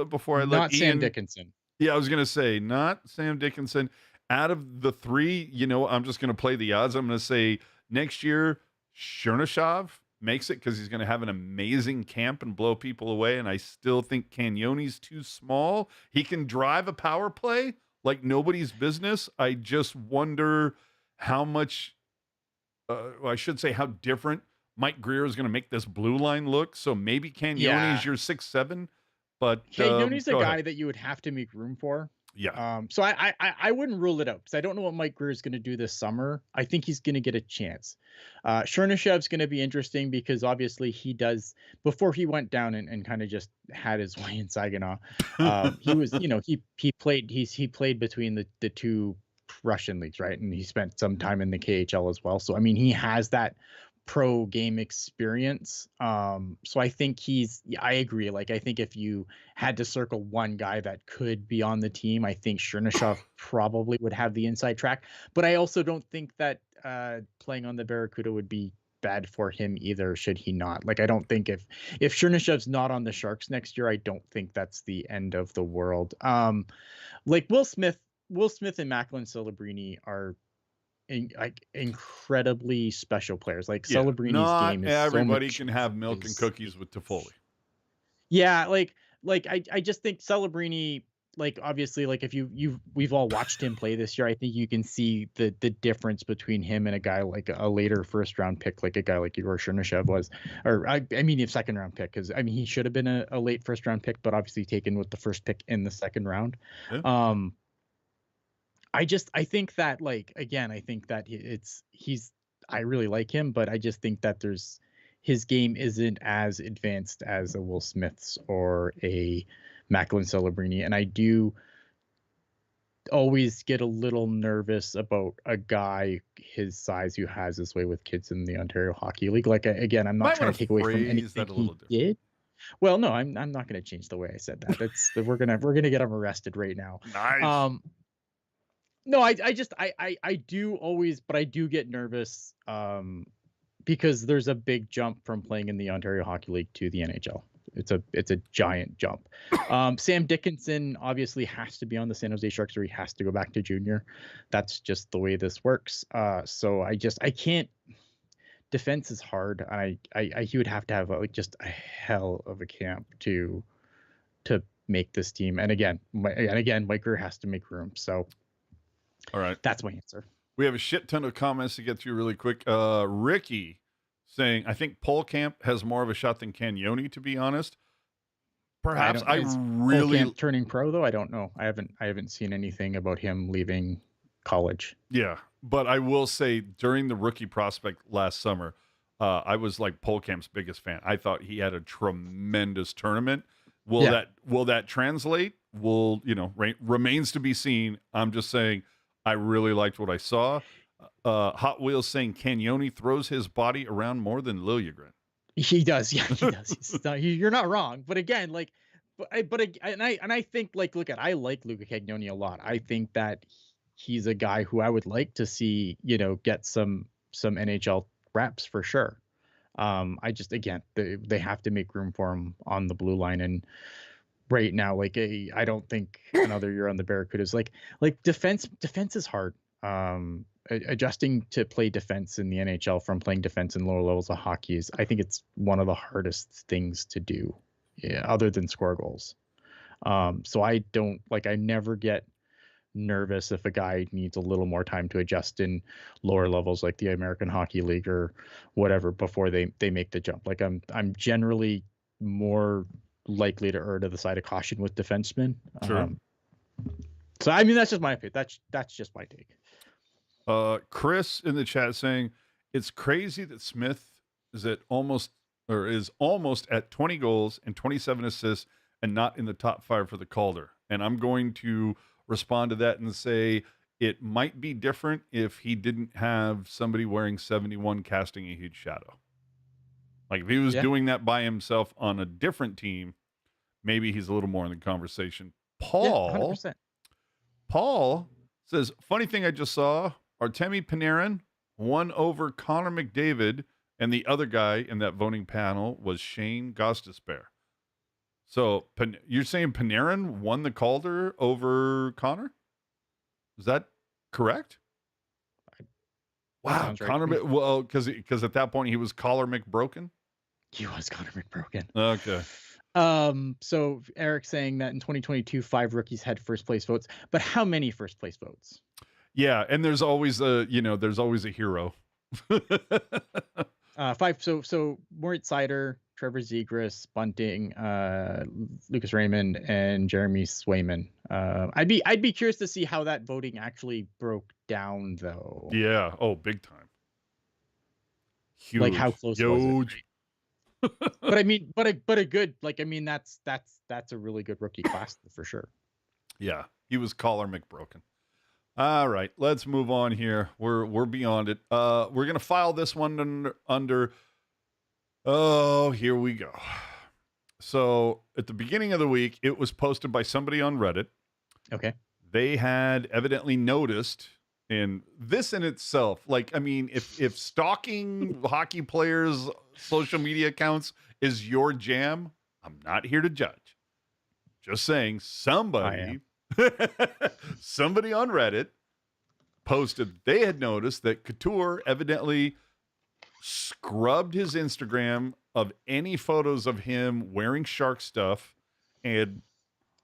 before I let not Sam Dickinson. Yeah, I was going to say not Sam Dickinson. Out of the 3, I'm just going to play the odds. I'm going to say next year Chernyshov makes it because he's going to have an amazing camp and blow people away. And I still think Cagnoni's too small. He can drive a power play like nobody's business. I just wonder how much, I should say how different Mike Greer is going to make this blue line look. So maybe Cagnoni's your 6'7", but Cagnoni's a guy that you would have to make room for. Yeah. So I wouldn't rule it out because I don't know what Mike Greer is going to do this summer. I think he's going to get a chance. Chernyshov's going to be interesting because obviously he does, before he went down and kind of just had his way in Saginaw, he was, he played between the 2 Russian leagues, right? And he spent some time in the KHL as well. So, I mean, he has that pro game experience. So I think I agree. Like, I think if you had to circle one guy that could be on the team, I think Chernyshov probably would have the inside track. But I also don't think that playing on the Barracuda would be bad for him either, should he not. Like, I don't think if Chernyshov's not on the Sharks next year, I don't think that's the end of the world. Like Will Smith and Macklin Celebrini are incredibly special players. Like Celebrini's game is everybody can have milk and cookies with Toffoli. Yeah, like I just think Celebrini, like obviously, like if we've all watched him play this year, I think you can see the difference between him and a guy like a later first round pick, like a guy like Igor Chernyshov was, or I mean a second round pick, because I mean he should have been a late first round pick, but obviously taken with the first pick in the second round. Yeah. I think that, like, again, I think that I really like him, but I just think that his game isn't as advanced as a Will Smith's or a Macklin Celebrini. And I do always get a little nervous about a guy his size who has his way with kids in the Ontario Hockey League. Like, again, I'm not trying to take away from anything he did. Well, no, I'm not going to change the way I said that. We're gonna get him arrested right now. Nice. Um, no, I just I do always, but I do get nervous because there's a big jump from playing in the Ontario Hockey League to the NHL. It's a giant jump. Sam Dickinson obviously has to be on the San Jose Sharks, or he has to go back to junior. That's just the way this works. So I can't. Defense is hard. He would have to have just a hell of a camp to make this team. And again, Mike Greer has to make room. So, all right, that's my answer. We have a shit ton of comments to get through really quick. Ricky saying, I think Polkamp has more of a shot than Cagnoni, to be honest. Perhaps I really Polkamp turning pro though. I don't know. I haven't seen anything about him leaving college. Yeah, but I will say during the rookie prospect last summer, I was like Polkamp's biggest fan. I thought he had a tremendous tournament. Will that translate? Remains to be seen. I'm just saying I really liked what I saw. Hot Wheels saying Cagnoni throws his body around more than Liljegren. He does. Yeah, he does. You're not wrong. But again, I think look at, I like Luca Cagnoni a lot. I think that he's a guy who I would like to see, get some NHL reps for sure. I just, again, they have to make room for him on the blue line. And right now, I don't think another year on the Barracudas, like defense is hard. Adjusting to play defense in the NHL from playing defense in lower levels of hockey I think it's one of the hardest things to do, other than score goals. So I never get nervous if a guy needs a little more time to adjust in lower levels like the American Hockey League or whatever before they make the jump. Like I'm generally more likely to err to the side of caution with defensemen. Sure. So I mean that's just my opinion. That's just my take. Chris in the chat saying it's crazy that Smith is almost at 20 goals and 27 assists and not in the top 5 for the Calder. And I'm going to respond to that and say it might be different if he didn't have somebody wearing 71 casting a huge shadow. Like if he was doing that by himself on a different team, maybe he's a little more in the conversation. Paul says, funny thing I just saw, Artemi Panarin won over Connor McDavid, and the other guy in that voting panel was Shane Gostisbehere. So you're saying Panarin won the Calder over Connor? Is that correct? Wow, Connor. Right. Well, because at that point he was Collar McBroken. He was Connor McBroken. Okay. So Eric saying that in 2022, 5 rookies had first place votes, but how many first place votes? Yeah, and there's always a hero. 5. So Moritz Seider, Trevor Zegras, Bunting, Lucas Raymond, and Jeremy Swayman. I'd be curious to see how that voting actually broke down, though. Yeah. Oh, big time. Huge. Like how close was it? But I mean, but a good, that's a really good rookie class for sure. Yeah, he was Collar McBroken. All right, let's move on here. We're beyond it. We're gonna file this one under. Oh, here we go. So at the beginning of the week, it was posted by somebody on Reddit. Okay. They had evidently noticed, and this in itself, if stalking hockey players' social media accounts is your jam, I'm not here to judge. Just saying, somebody on Reddit posted they had noticed that Couture evidently scrubbed his Instagram of any photos of him wearing Shark stuff and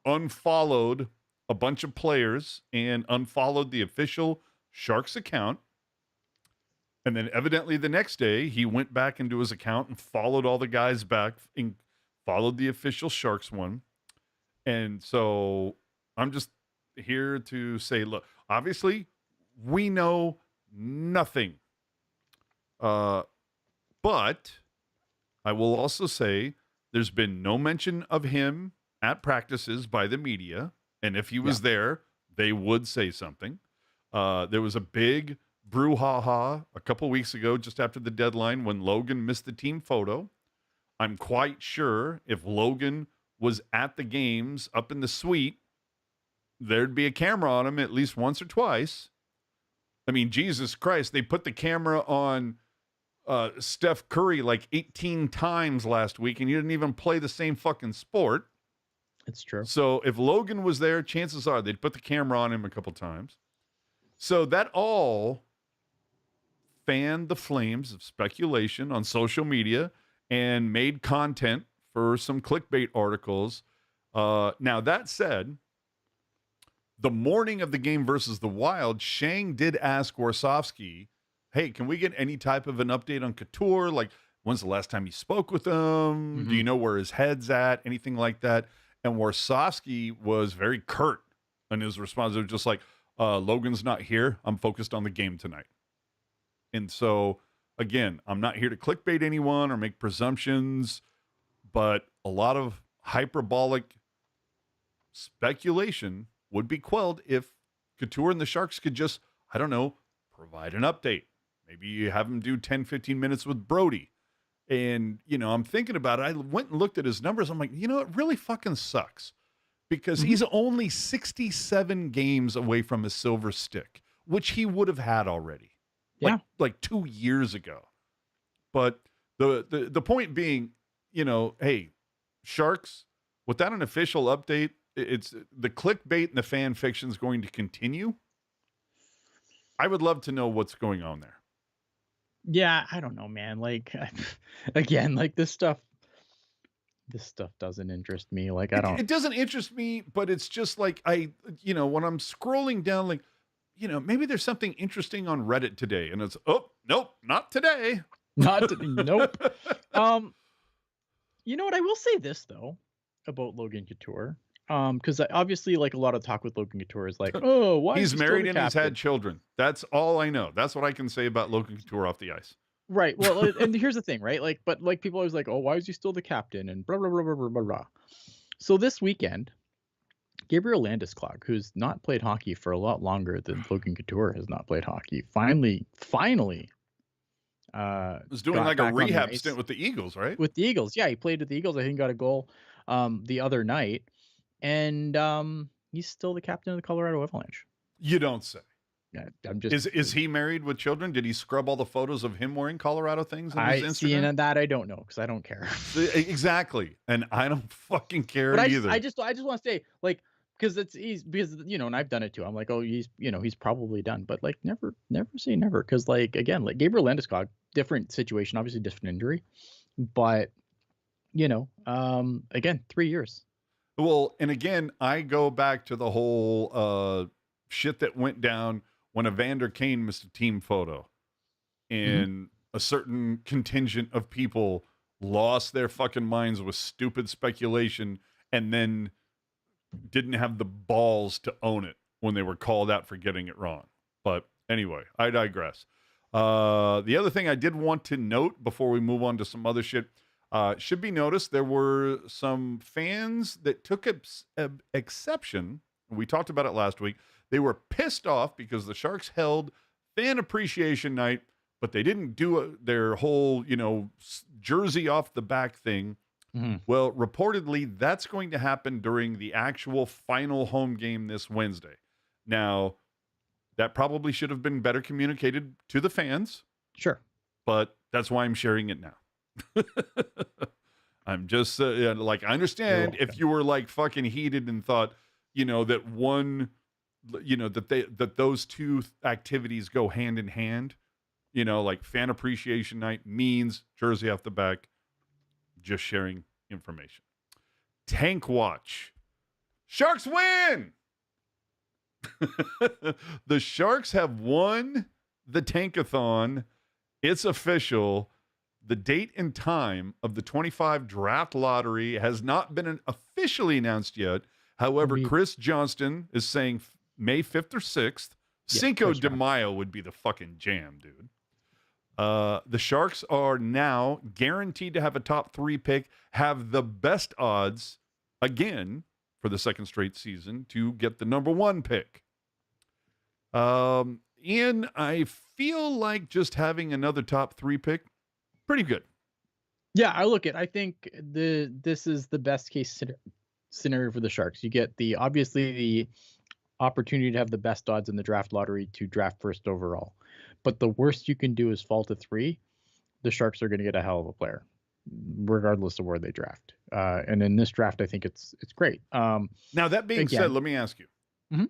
unfollowed a bunch of players and unfollowed the official Sharks account. And then evidently the next day he went back into his account and followed all the guys back and followed the official Sharks one. And so I'm just here to say, look, obviously we know nothing. But I will also say there's been no mention of him at practices by the media. And if he was there, they would say something. There was a big brouhaha a couple weeks ago, just after the deadline, when Logan missed the team photo. I'm quite sure if Logan was at the games up in the suite, there'd be a camera on him at least once or twice. I mean, Jesus Christ, they put the camera on Steph Curry like 18 times last week, and he didn't even play the same fucking sport. It's true. So if Logan was there, chances are they'd put the camera on him a couple times. So that all fanned the flames of speculation on social media and made content for some clickbait articles. Now, that said, the morning of the game versus the Wild, Shang did ask Warsofsky, hey, can we get any type of an update on Couture? Like, when's the last time you spoke with him? Mm-hmm. Do you know where his head's at? Anything like that? And Warsofsky was very curt in his response. It was just like, Logan's not here. I'm focused on the game tonight. And so, again, I'm not here to clickbait anyone or make presumptions, but a lot of hyperbolic speculation would be quelled if Couture and the Sharks could just, I don't know, provide an update. Maybe you have him do 10, 15 minutes with Brody. And, I'm thinking about it. I went and looked at his numbers. I'm like, it really fucking sucks because he's only 67 games away from his silver stick, which he would have had already. Yeah. Like 2 years ago. But the point being, hey, Sharks, without an official update, it's the clickbait and the fan fiction is going to continue. I would love to know what's going on there. Yeah, I don't know, man. Like, again, like this stuff doesn't interest me. Like, It doesn't interest me, but it's just like when I'm scrolling down, like, maybe there's something interesting on Reddit today, and it's nope, not today. Nope. You know what? I will say this though about Logan Couture. Because obviously, like a lot of talk with Logan Couture is like, oh, why he's is he married still the and he's captain? had children. That's all I know. That's what I can say about Logan Couture off the ice. Right. Well, and here's the thing, right? Like, but like people always like, oh, why is he still the captain? And blah blah blah blah blah blah blah. So this weekend, Gabriel Landeskog, who's not played hockey for a lot longer than Logan Couture has not played hockey, finally, was doing like a rehab stint with the Eagles, right? With the Eagles, yeah, he played with the Eagles. I think got a goal the other night, and he's still the captain of the Colorado Avalanche. You don't say. Yeah, I'm just. Is he married with children? Did he scrub all the photos of him wearing Colorado things on his Instagram? See, and that I don't know because I don't care. Exactly, and I don't fucking care either. I just want to say, like, because and I've done it too. I'm like, oh, he's probably done, but like, never say never, because like again, like Gabriel Landeskog, different situation, obviously different injury, but again, 3 years. Well, and again, I go back to the whole shit that went down when Evander Kane missed a team photo and a certain contingent of people lost their fucking minds with stupid speculation and then didn't have the balls to own it when they were called out for getting it wrong. But anyway, I digress. The other thing I did want to note before we move on to some other shit, should be noticed, there were some fans that took exception. We talked about it last week. They were pissed off because the Sharks held fan appreciation night, but they didn't do their whole, jersey off the back thing. Mm-hmm. Well, reportedly, that's going to happen during the actual final home game this Wednesday. Now, that probably should have been better communicated to the fans. Sure. But that's why I'm sharing it now. I'm just I understand if you were like fucking heated and thought, that one, that those two activities go hand in hand, like fan appreciation night means jersey off the back. Just sharing information. Tank watch. Sharks win. The Sharks have won the Tankathon. It's official. The date and time of the 25 draft lottery has not been officially announced yet. However, Chris Johnston is saying May 5th or 6th. Yeah, Cinco de Mayo would be the fucking jam, dude. The Sharks are now guaranteed to have a top 3 pick, have the best odds, again, for the second straight season, to get the number 1 pick. Ian, I feel like just having another top 3 pick, pretty good. Yeah, I think this is the best case scenario for the Sharks. You get obviously the opportunity to have the best odds in the draft lottery to draft first overall. But the worst you can do is fall to 3. The Sharks are going to get a hell of a player, regardless of where they draft. And in this draft, I think it's great. Now, that being said, let me ask you,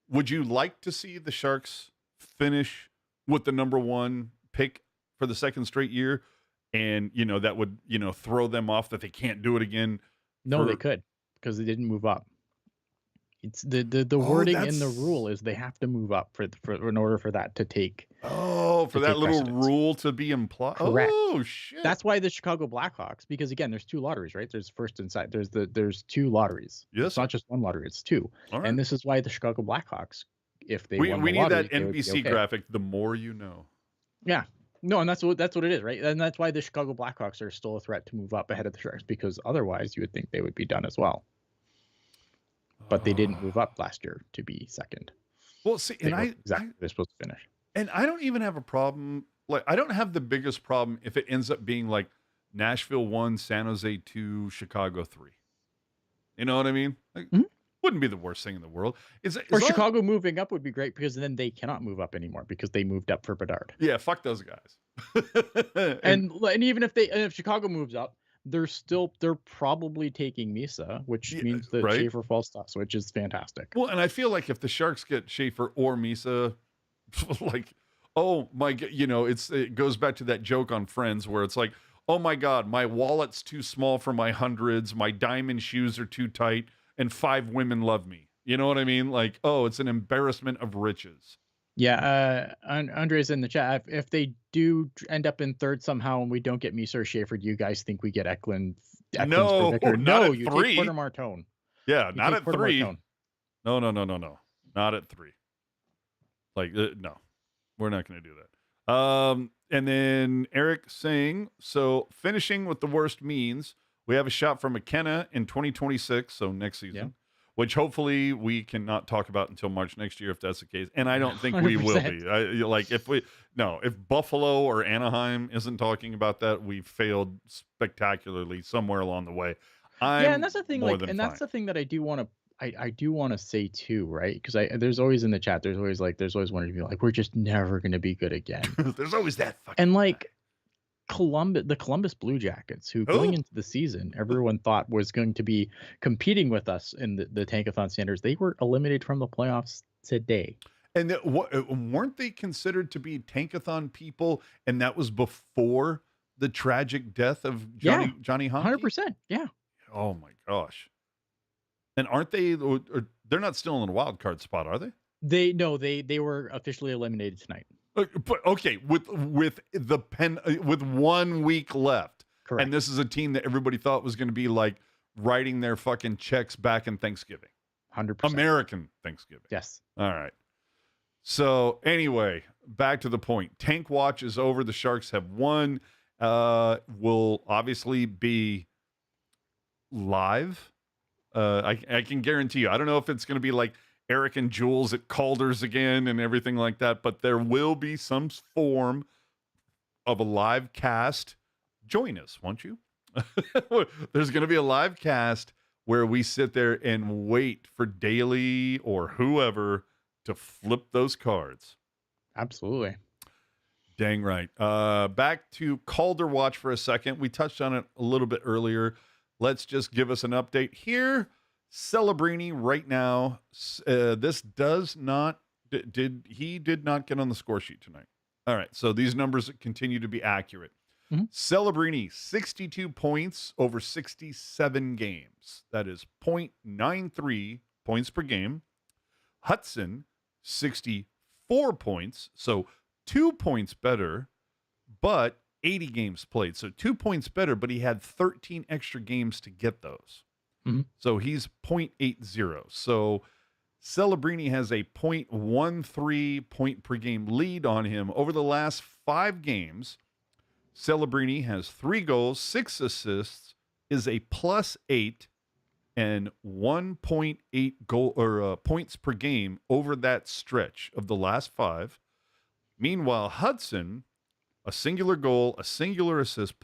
would you like to see the Sharks finish with the number 1 pick for the second straight year? And, that would, throw them off that they can't do it again. No, they could, because they didn't move up. It's the wording in the rule is they have to move up for in order for that to take. Oh, for that little rule to be implied. Correct. Oh shit. That's why the Chicago Blackhawks, because again, there's 2 lotteries, right? There's first and second. There's 2 lotteries. Yes. It's not just 1 lottery, it's 2. Right. And this is why the Chicago Blackhawks, if they we won the need lottery, that NBC graphic, the more you know. Yeah. No, and that's what it is, right? And that's why the Chicago Blackhawks are still a threat to move up ahead of the Sharks, because otherwise you would think they would be done as well. But they didn't move up last year to be second. Well, see, they're supposed to finish. And I don't even have a problem. Like, I don't have the biggest problem if it ends up being like Nashville 1, San Jose 2, Chicago 3. You know what I mean? Like, wouldn't be the worst thing in the world. Chicago moving up would be great, because then they cannot move up anymore because they moved up for Bedard. Yeah, fuck those guys. and even if Chicago moves up, they're probably taking Misa, which means that Schaefer falls to us, which is fantastic. Well, and I feel like if the Sharks get Schaefer or Misa, like, oh my God, it goes back to that joke on Friends where it's like, oh my God, my wallet's too small for my hundreds, my diamond shoes are too tight, and 5 women love me. You know what I mean? Like, oh, it's an embarrassment of riches. Yeah, Andre's in the chat. If they do end up in third somehow and we don't get Misa or Schaefer, do you guys think we get Eklund? No, no, you take Porter Martone. Yeah, not at 3. No. Not at 3. Like, no, we're not going to do that. And then Eric saying, so finishing with the worst means we have a shot for McKenna in 2026, so next season, which hopefully we cannot talk about until March next year if that's the case. And I don't think 100%. We will be. If Buffalo or Anaheim isn't talking about that, we failed spectacularly somewhere along the way. And that's the thing. That's the thing that I do want to. I do want to say too, right? Because there's always in the chat, there's always one to be like, we're just never going to be good again. There's always that fucking and like the Columbus Blue Jackets, who going into the season, everyone thought was going to be competing with us in the Tankathon standards. They were eliminated from the playoffs today. And weren't they considered to be Tankathon people? And that was before the tragic death of Johnny Hockey? 100%. Yeah. Oh my gosh. And aren't they? Or they're not still in the wild card spot, are they? They were officially eliminated tonight. But okay, with 1 week left, correct. And this is a team that everybody thought was going to be like writing their fucking checks back in Thanksgiving, 100% American Thanksgiving. Yes. All right. So anyway, back to the point. Tank Watch is over. The Sharks have won. Will obviously be live. I can guarantee you. I don't know if it's going to be like Eric and Jules at Calder's again and everything like that, but there will be some form of a live cast. Join us, won't you? There's going to be a live cast where we sit there and wait for Daly or whoever to flip those cards. Absolutely. Dang right. Back to Calder Watch for a second. We touched on it a little bit earlier. Let's just give us an update here. Celebrini right now, this does not, did not get on the score sheet tonight. All right, so these numbers continue to be accurate. Mm-hmm. Celebrini, 62 points over 67 games. That is 0.93 points per game. Hudson, 64 points, so 2 points better, but 80 games played. So 2 points better, but he had 13 extra games to get those. Mm-hmm. So he's 0.80. So Celebrini has a 0.13 point per game lead on him. Over the last 5 games, Celebrini has 3 goals, 6 assists, is a +8, and 1.8 goal or points per game over that stretch of the last 5. Meanwhile, Hudson, a singular goal, a singular assist,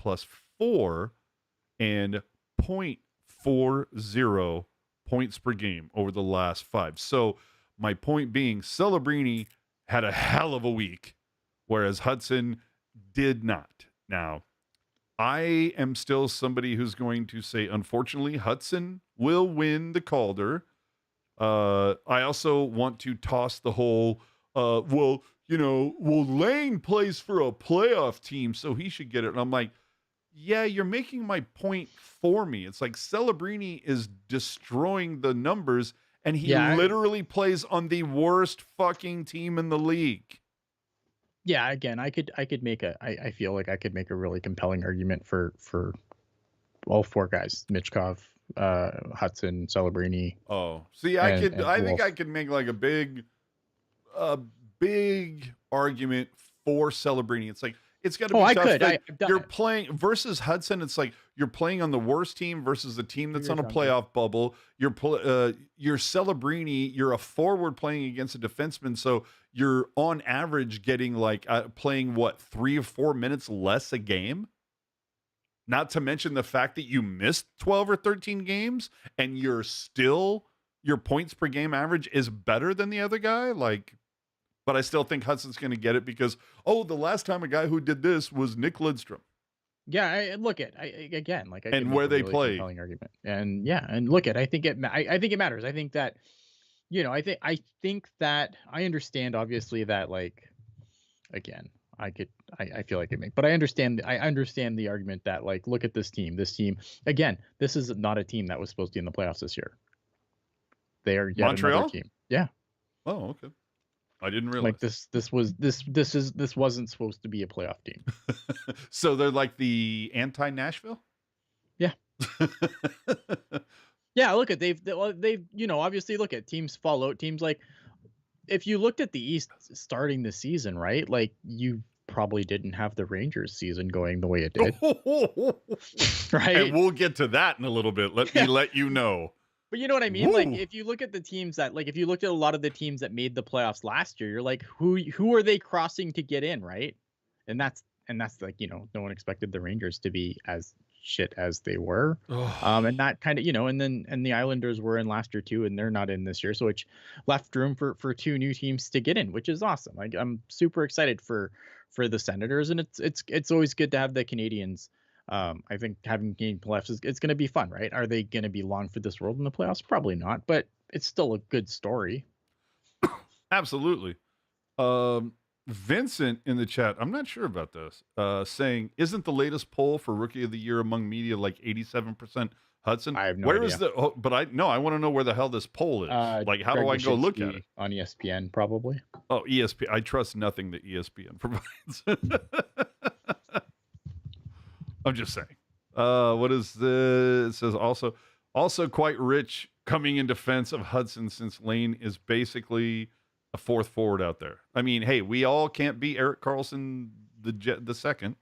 4 and 0.40 points per game over the last 5. So my point being, Celebrini had a hell of a week, whereas Hudson did not. Now, I am still somebody who's going to say, unfortunately, Hudson will win the Calder. I also want to toss the whole, Lane plays for a playoff team, so he should get it. And I'm like, yeah, you're making my point for me. It's like Celebrini is destroying the numbers, and he literally plays on the worst fucking team in the league. Yeah, again, I could make I feel like I could make a really compelling argument for all 4 guys: Michkov, Hudson, Celebrini. Oh, see, I think I could make like a big argument for Celebrini. It's like, it's got to be tough. You're playing versus Hudson. It's like you're playing on the worst team versus the team that's on a playoff bubble. You're Celebrini. You're a forward playing against a defenseman, so you're on average getting like playing 3 or 4 minutes less a game. Not to mention the fact that you missed 12 or 13 games, and your points per game average is better than the other guy. Like, but I still think Hudson's going to get it because, the last time a guy who did this was Nick Lidstrom. Yeah, I and where they play. Compelling argument, and I think it matters. I think that, I think that I understand obviously that, like, again, I feel like but I understand the argument that, like, look at this team again. This is not a team that was supposed to be in the playoffs this year. They are yet Montreal another team. Yeah. Oh, okay. I didn't realize. Like this wasn't supposed to be a playoff team. So they're like the anti-Nashville? Yeah. Yeah, look at they've obviously look at teams fall out. Teams, like, if you looked at the East starting the season, right? Like, you probably didn't have the Rangers season going the way it did. Right? And we'll get to that in a little bit. Let me let you know. But you know what I mean? Woo. Like, if you look at the teams that, like, if you looked at a lot of the teams that made the playoffs last year, you're like, who are they crossing to get in, right? And that's like, no one expected the Rangers to be as shit as they were. And that kind of, and the Islanders were in last year too, and they're not in this year, so which left room for 2 new teams to get in, which is awesome. Like, I'm super excited for the Senators, and it's always good to have the Canadians. I think having Canadian playoffs it's going to be fun, right? Are they going to be long for this world in the playoffs? Probably not, but it's still a good story. Absolutely. Vincent in the chat, I'm not sure about this, saying, isn't the latest poll for Rookie of the Year among media like 87% Hudson? I have no idea. I want to know where the hell this poll is. Like, how do I go look at it? On ESPN, probably. Oh, ESPN. I trust nothing that ESPN provides. I'm just saying. What is this? It says also quite rich coming in defense of Hudson, since Lane is basically a 4th forward out there. I mean, hey, we all can't be Erik Karlsson the second.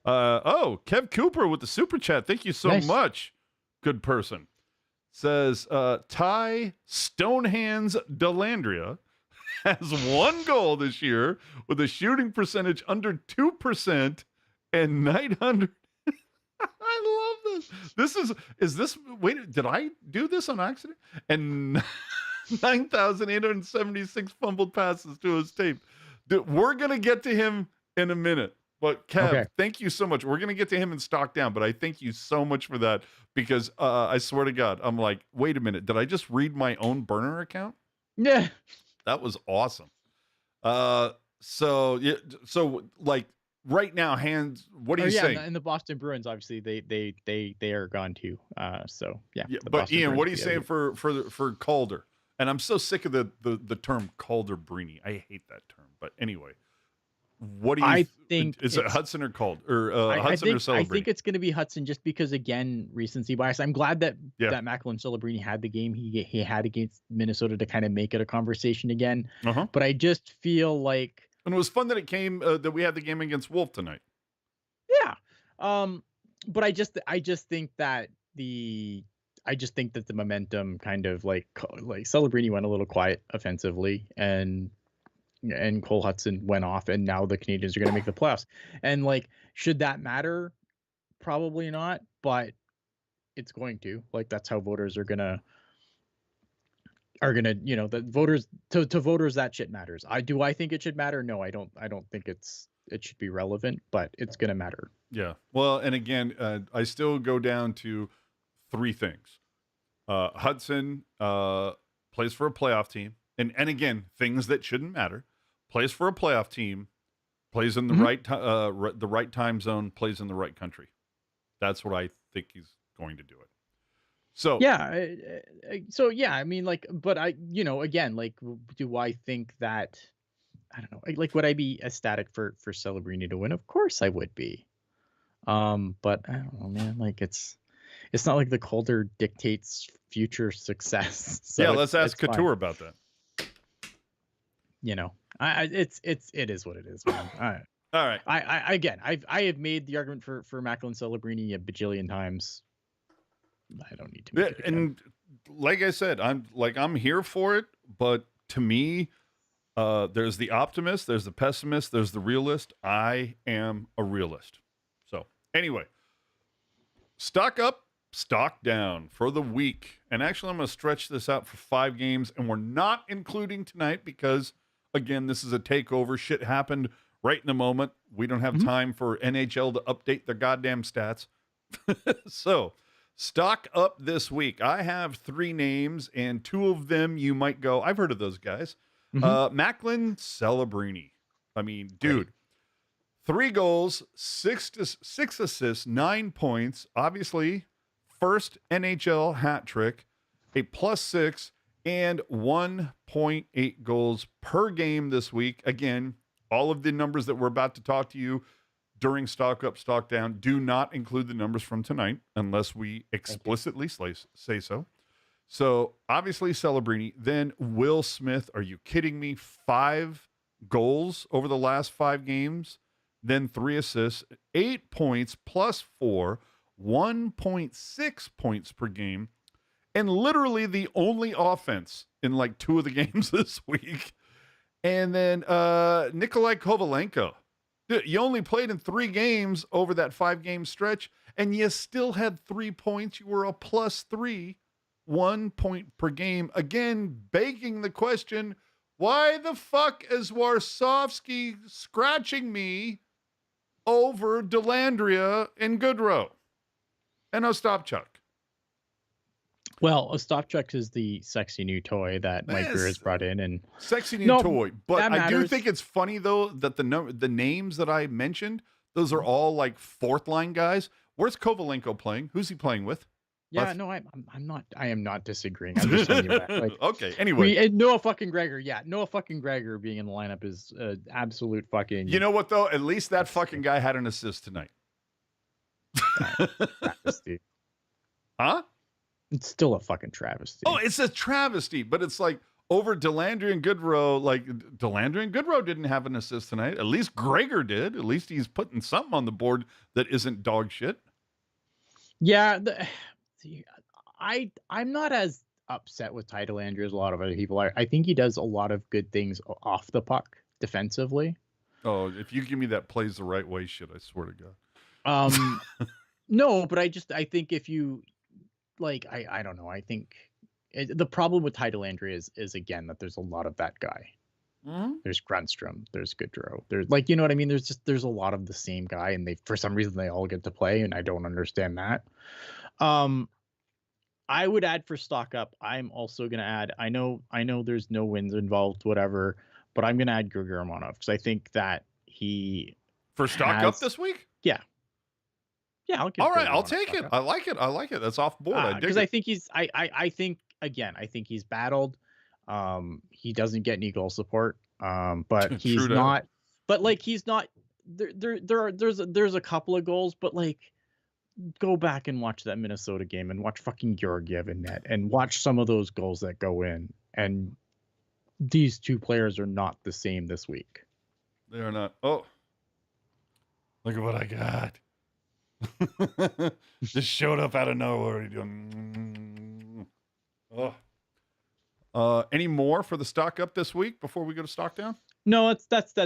Kev Cooper with the super chat. Thank you so much. Good person. Says Ty Stonehands Delandria has 1 goal this year with a shooting percentage under 2% and 900. I love this. Wait, did I do this on accident? And 9,876 fumbled passes to his tape. We're going to get to him in a minute. But Kev, Thank you so much. We're going to get to him in Stock Down, but I thank you so much for that, because I swear to God, I'm like, wait a minute. Did I just read my own burner account? Yeah. That was awesome. So like right now, what are you saying? And the Boston Bruins, obviously, they are gone too. So yeah. But Ian, Bruins, what are you saying for Calder? And I'm so sick of the term Calder-Brini. I hate that term. But anyway, what do you think? Is it Hudson or Calder, or Hudson or Celebrini? I think it's going to be Hudson, just because, again, recency bias. I'm glad that Mukhamadullin Celebrini had the game he had against Minnesota to kind of make it a conversation again. But I just feel like, and it was fun that it came that we had the game against Wolf tonight. Yeah. But I just think that the momentum kind of like Celebrini went a little quiet offensively, and and Cole Hudson went off, and now the Canadians are going to make the playoffs. And like, should that matter? Probably not, but it's going to. Like, that's how voters are gonna the voters to voters, that shit matters. I think it should matter? No, I don't think it should be relevant, but it's gonna matter. Yeah. Well, and again, I still go down to three things. Hudson plays for a playoff team, and again, things that shouldn't matter. Plays for a playoff team, plays in the the right time zone, plays in the right country. That's what I think he's going to do it. So yeah, I mean, like, but again, like, do I think that, I don't know, like, would I be ecstatic for Celebrini to win? Of course I would be. But I don't know, man. Like, it's not like the Calder dictates future success. So yeah, let's ask Couture about that. It is what it is, man. All right. I have made the argument for Macklin Celebrini a bajillion times. I don't need to make it again. And like I said, I'm here for it, but to me, there's the optimist, there's the pessimist, there's the realist. I am a realist. So anyway, stock up, stock down for the week. And actually, I'm going to stretch this out for 5 games, and we're not including tonight because, again, this is a takeover. Shit happened right in the moment. We don't have time for NHL to update their goddamn stats. So stock up this week. I have 3 names, and 2 of them you might go, I've heard of those guys. Macklin Celebrini. I mean, dude, 3 goals, 6 assists, 9 points. Obviously, first NHL hat trick, a +6, and 1.8 goals per game this week. Again, all of the numbers that we're about to talk to you during stock up, stock down do not include the numbers from tonight unless we explicitly say so. So obviously Celebrini, then Will Smith. Are you kidding me? 5 goals over the last 5 games, then 3 assists, 8 points +4, 1.6 points per game, and literally the only offense in like 2 of the games this week. And then Nikolai Kovalenko. Dude, you only played in 3 games over that 5-game stretch, and you still had 3 points. You were a +3, 1 point per game. Again, begging the question, why the fuck is Warsofsky scratching me over Dellandrea and Goodrow and Ostapchuk? Well, Ostapchuk is the sexy new toy that Mike Greer has brought in, and sexy new toy. But I do think it's funny though that the names that I mentioned, those are all like 4th line guys. Where's Kovalenko playing? Who's he playing with? Yeah, no, I'm not. I am not disagreeing. I'm just telling you that. Like, okay. Anyway, Noah fucking Gregor. Yeah, Noah fucking Gregor being in the lineup is absolute fucking. You know what though? At least that fucking guy had an assist tonight. Travesty. Huh? It's still a fucking travesty. Oh, it's a travesty, but it's like over Dellandrea and Goodrow. Like Dellandrea and Goodrow didn't have an assist tonight. At least Gregor did. At least he's putting something on the board that isn't dog shit. Yeah, I'm not as upset with Ty Dellandrea as a lot of other people are. I think he does a lot of good things off the puck defensively. Oh, if you give me that plays the right way shit, I swear to God. No, but I think if you like, I don't know. I think the problem with Ty Dellandrea is again that there's a lot of that guy. There's Grundstrom, there's Goodrow, there's like, you know what I mean? There's a lot of the same guy, and they for some reason they all get to play, and I don't understand that. I would add for stock up. I'm also gonna add. I know there's no wins involved, whatever, but I'm gonna add Grigor Romanov because I think that he for stock up this week. Yeah. All right, I'll take it. I like it. That's off board. Because I think he's. I think he's battled. He doesn't get any goal support. But he's not. But like he's not. There's a couple of goals, but like, go back and watch that Minnesota game and watch fucking Georgiev in net and watch some of those goals that go in. And these 2 players are not the same this week. They are not. Oh, look at what I got. Just showed up out of nowhere. Any more for the stock up this week before we go to stock down? No,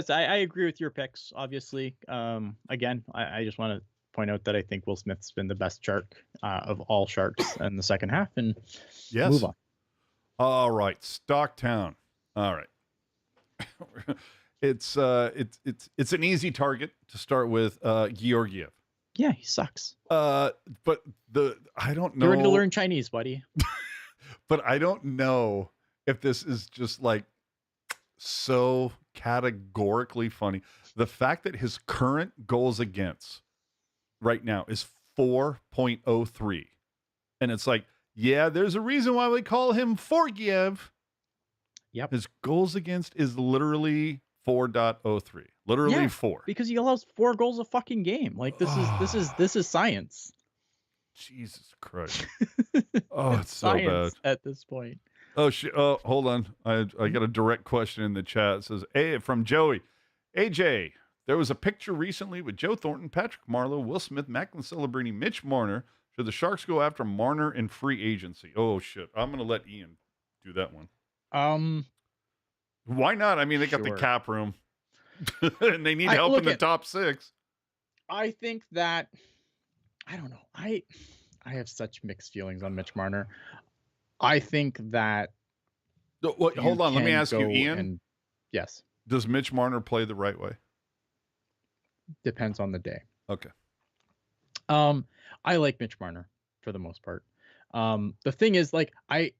I agree with your picks, obviously. Again, I just want to point out that I think Will Smith's been the best shark of all sharks in the second half, and move on. All right, Stocktown. All right. It's an easy target to start with. Georgiev. Yeah, he sucks. But I don't know. You're ready to learn Chinese, buddy. But I don't know if this is just like so categorically funny. The fact that his current goals against right now is 4.03. And it's like, yeah, there's a reason why we call him Forgiev. Yep. His goals against is literally 4.03. Literally 4. Because he allows 4 goals a fucking game. Like this is science. Jesus Christ. Oh, it's so bad at this point. Oh shit. Oh, hold on. I got a direct question in the chat. It says, "Hey, from Joey. AJ, there was a picture recently with Joe Thornton, Patrick Marleau, Will Smith, Macklin Celebrini, Mitch Marner. Should the Sharks go after Marner in free agency?" Oh shit. I'm gonna let Ian do that one. Why not? I mean, they got the cap room. And they need help in the top 6. I think that I don't know. I have such mixed feelings on Mitch Marner. I think that. Hold on. Let me ask you, Ian. Yes. Does Mitch Marner play the right way? Depends on the day. Okay. I like Mitch Marner for the most part. The thing is, I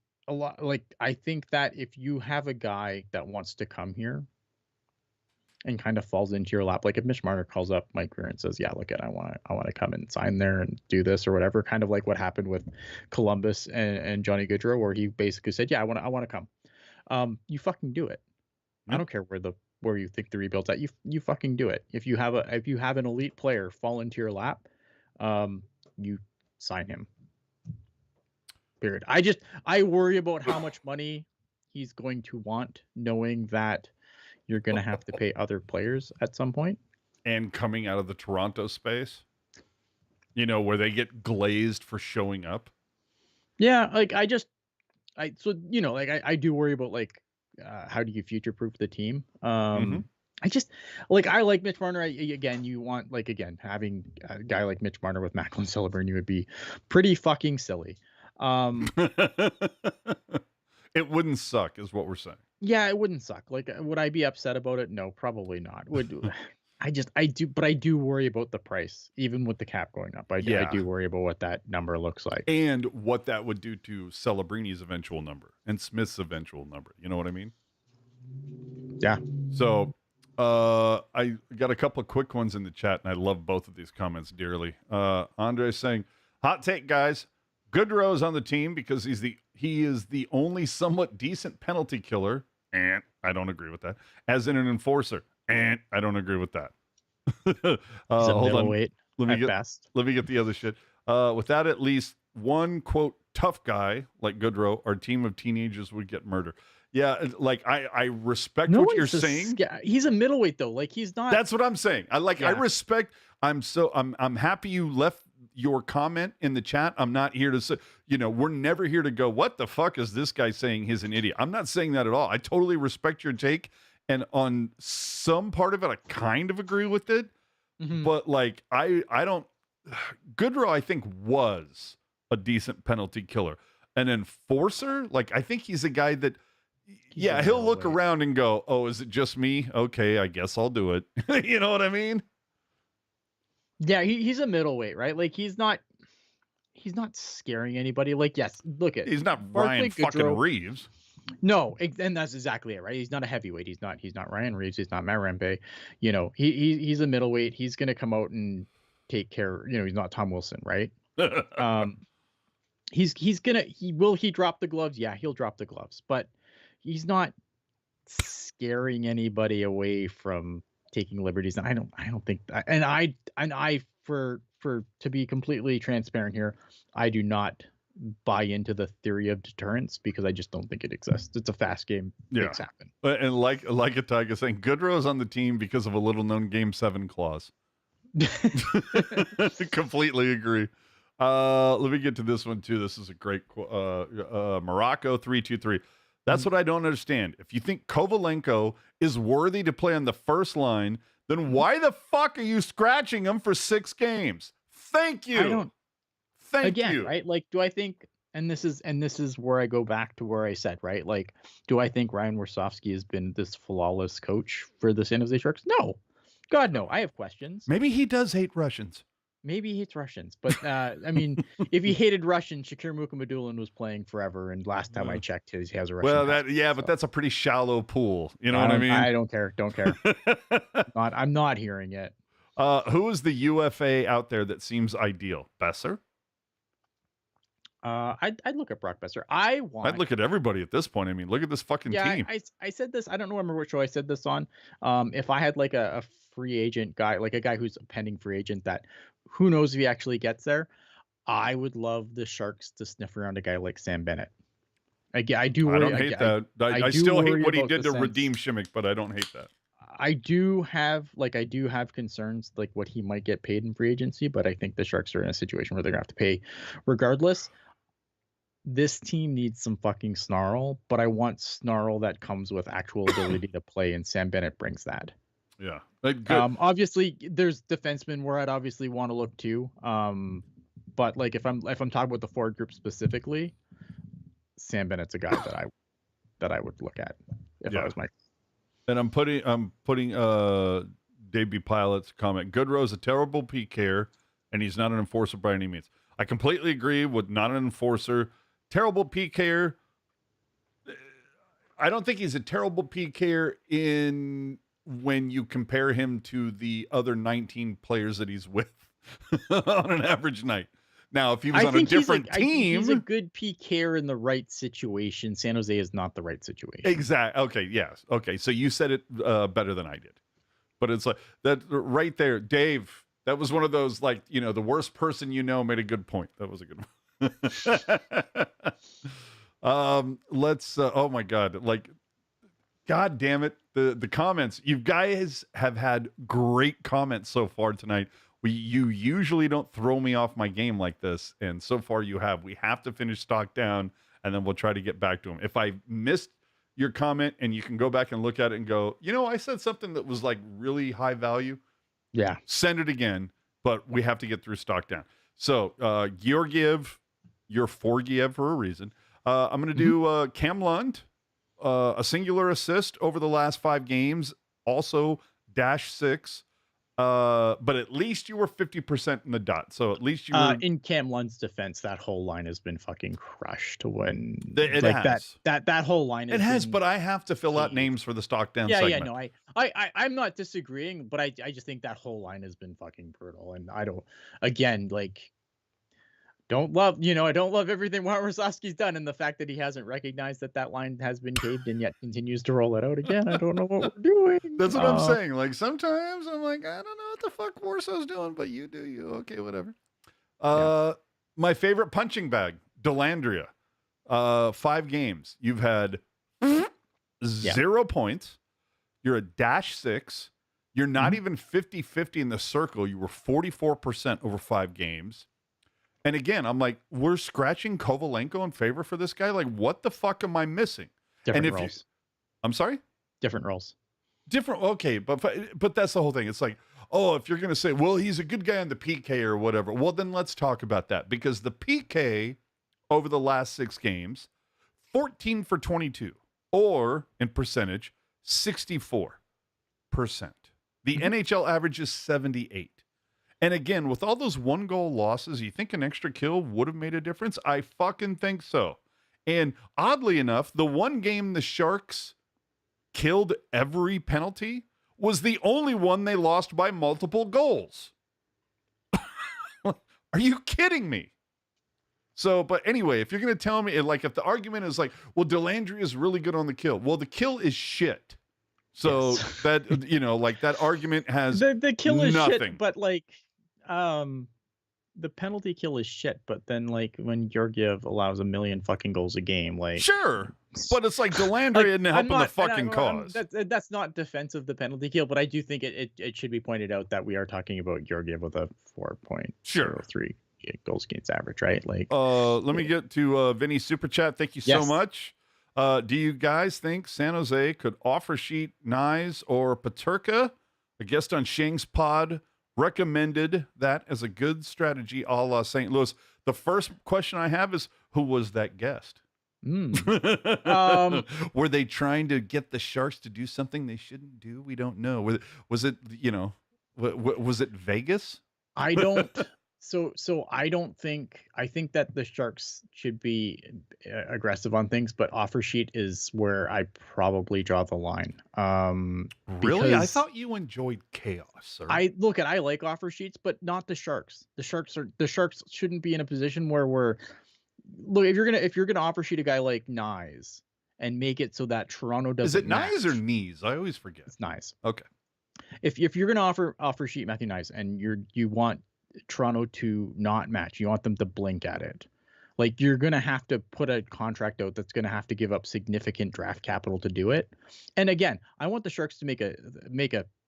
think that if you have a guy that wants to come here and kind of falls into your lap, like if Mitch Marner calls up Mike Greer and says, "Yeah, look, I want to come and sign there and do this or whatever," kind of like what happened with Columbus and Johnny Gaudreau, where he basically said, "Yeah, I want to come." You fucking do it. Yep. I don't care where you think the rebuild's at. You fucking do it. If you have an elite player fall into your lap, you sign him. Period. I worry about how much money he's going to want, knowing that you're going to have to pay other players at some point. And coming out of the Toronto space, where they get glazed for showing up. Yeah, I do worry about how do you future-proof the team? I like Mitch Marner. You want having a guy like Mitch Marner with Macklin Celebrini would be pretty fucking silly. It wouldn't suck, is what we're saying. Yeah, it wouldn't suck. Would I be upset about it? No, probably not. I do worry about the price, even with the cap going up. I do worry about what that number looks like. And what that would do to Celebrini's eventual number and Smith's eventual number. You know what I mean? Yeah. So I got a couple of quick ones in the chat, and I love both of these comments dearly. Andre saying, "Hot take, guys. Gaudreau's on the team because he is the only somewhat decent penalty killer." And I don't agree with that. As in an enforcer. And I don't agree with that. Hold on. Let me get the other shit. Without at least one, quote, tough guy like Gaudreau, our team of teenagers would get murdered. Yeah, I respect what you're saying. He's a middleweight though. He's not. That's what I'm saying. I respect. I'm happy you left your comment in the chat. I'm not here to say, we're never here to go, what the fuck is this guy saying? He's an idiot. I'm not saying that at all. I totally respect your take. And on some part of it, I kind of agree with it. Mm-hmm. But I don't, Gaudreau, I think, was a decent penalty killer. An enforcer, I think he's a guy that, he'll look around and go, "Oh, is it just me? Okay, I guess I'll do it." You know what I mean? Yeah, he's a middleweight, right? He's not scaring anybody. Yes, look at he's not Ryan fucking Reeves. No, and that's exactly it, right? He's not a heavyweight. He's not Ryan Reeves. He's not Matt Rempe. He's a middleweight. He's gonna come out and take care. He's not Tom Wilson, right? Will he drop the gloves? Yeah, he'll drop the gloves, but he's not scaring anybody away from taking liberties. And I don't think that, and I to be completely transparent here, I do not buy into the theory of deterrence because I just don't think it exists. It's a fast game. Things happen. And like a tiger saying, Gaudreau is on the team because of a little known Game 7 clause. Completely agree. Let me get to this one too. This is a great Morocco 323. That's what I don't understand. If you think Kovalenko is worthy to play on the first line, then why the fuck are you scratching him for 6 games? Thank you. I don't. Thank Again, you. right? Like, do I think? And this is where I go back to where I said, right? Like, do I think Ryan Warsofsky has been this flawless coach for the San Jose Sharks? No, God, no. I have questions. Maybe he does hate Russians. Maybe he hates Russians, but I mean, if he hated Russians, Shakir Mukhamadullin was playing forever, and last time I checked, he has a Russian. Well, but that's a pretty shallow pool. You know what I mean? I don't care. Don't care. I'm not hearing it. Who is the UFA out there that seems ideal? Besser? I'd look at Brock Besser. I'd look at everybody at this point. I mean, look at this fucking team. I said this. I don't remember which show I said this on. If I had like a free agent guy, like a guy who's a pending free agent that who knows if he actually gets there, I would love the Sharks to sniff around a guy like Sam Bennett. I do worry. I don't hate that. I still hate what he did to redeem Shimmick, but I don't hate that. I do have concerns like what he might get paid in free agency, but I think the Sharks are in a situation where they're gonna have to pay regardless. This team needs some fucking snarl, but I want snarl that comes with actual ability to play, and Sam Bennett brings that. Yeah. Obviously, there's defensemen where I'd obviously want to look too. But like if I'm talking about the forward group specifically, Sam Bennett's a guy that I would look at if I was Mike. And I'm putting Dave B. Pilot's comment. Goodrow's a terrible PKer, and he's not an enforcer by any means. I completely agree with not an enforcer. Terrible PKer. I don't think he's a terrible PKer when you compare him to the other 19 players that he's with on an average night. Now, if he was on a different team, he's a good PKer in the right situation. San Jose is not the right situation. Exactly. Okay. Yes. Okay. So you said it better than I did, but it's like that right there, Dave. That was one of those, like, you know, the worst person you know made a good point. That was a good one. Oh my God. Like, God damn it. The comments. You guys have had great comments so far tonight. You usually don't throw me off my game like this. And so far you have. We have to finish stock down, and then we'll try to get back to them. If I missed your comment, and you can go back and look at it and go, you know, I said something that was like really high value. Yeah. Send it again, but we have to get through stock down. So, Georgiev, you're Forgiev for a reason. I'm going to do Cam Lund, a singular assist over the last 5 games, also -6. But at least you were 50% in the dot. So at least you were in Cam Lund's defense. That whole line has been fucking crushed. When it has. That whole line. Has but I have to fill out names for the stock down. segment. No, I'm not disagreeing, but I just think that whole line has been fucking brutal, and I don't. Again, like, I don't love everything Warsofsky's done, and the fact that he hasn't recognized that line has been caved and yet continues to roll it out again. I don't know what we're doing. That's what I'm saying. Like, sometimes I'm like, I don't know what the fuck Warsaw's doing, but you do you. Okay, whatever. My favorite punching bag, Delandria. 5 games. You've had 0 points. You're a -6. You're not even 50-50 in the circle. You were 44% over 5 games. And again, I'm like, we're scratching Kovalenko in favor for this guy? Like, what the fuck am I missing? Different roles. I'm sorry? Different roles. Okay, but that's the whole thing. It's like, oh, if you're going to say, well, he's a good guy on the PK or whatever, well, then let's talk about that. Because the PK over the last 6 games, 14 for 22, or in percentage, 64%. The NHL average is 78. And again, with all those 1-goal losses, you think an extra kill would have made a difference? I fucking think so. And oddly enough, the one game the Sharks killed every penalty was the only one they lost by multiple goals. Are you kidding me? So, but anyway, if you're going to tell me, like, if the argument is like, well, Delandria is really good on the kill. Well, the kill is shit. So that, like, that argument has the kill is nothing. Shit, but like, the penalty kill is shit, but then like when Georgiev allows 1 million fucking goals a game, like, sure, but it's like Delandria isn't helping the fucking cause. That's not defensive, the penalty kill, but I do think it should be pointed out that we are talking about Georgiev with a 4.03 goals against average, right? Like, let me get to Vinny's super chat. Thank you so much. Do you guys think San Jose could offer sheet Nyes or Paterka? A guest on Shang's pod recommended that as a good strategy a la St. Louis. The first question I have is, who was that guest? Were they trying to get the Sharks to do something they shouldn't do? We don't know. Was it, was it Vegas? I don't. So I don't think. I think that the Sharks should be aggressive on things, but offer sheet is where I probably draw the line. Really, I thought you enjoyed chaos, sir. I like offer sheets, but not the Sharks. The Sharks shouldn't be in a position where we're. Look, if you're gonna offer sheet a guy like Nyes and make it so that Toronto doesn't. Is it Nyes or Knees? I always forget. It's Nyes. Okay. If you're gonna offer sheet Matthew Nyes and you want Toronto to not match, you want them to blink at it, like you're gonna have to put a contract out that's gonna have to give up significant draft capital to do it. And again, I want the Sharks to make a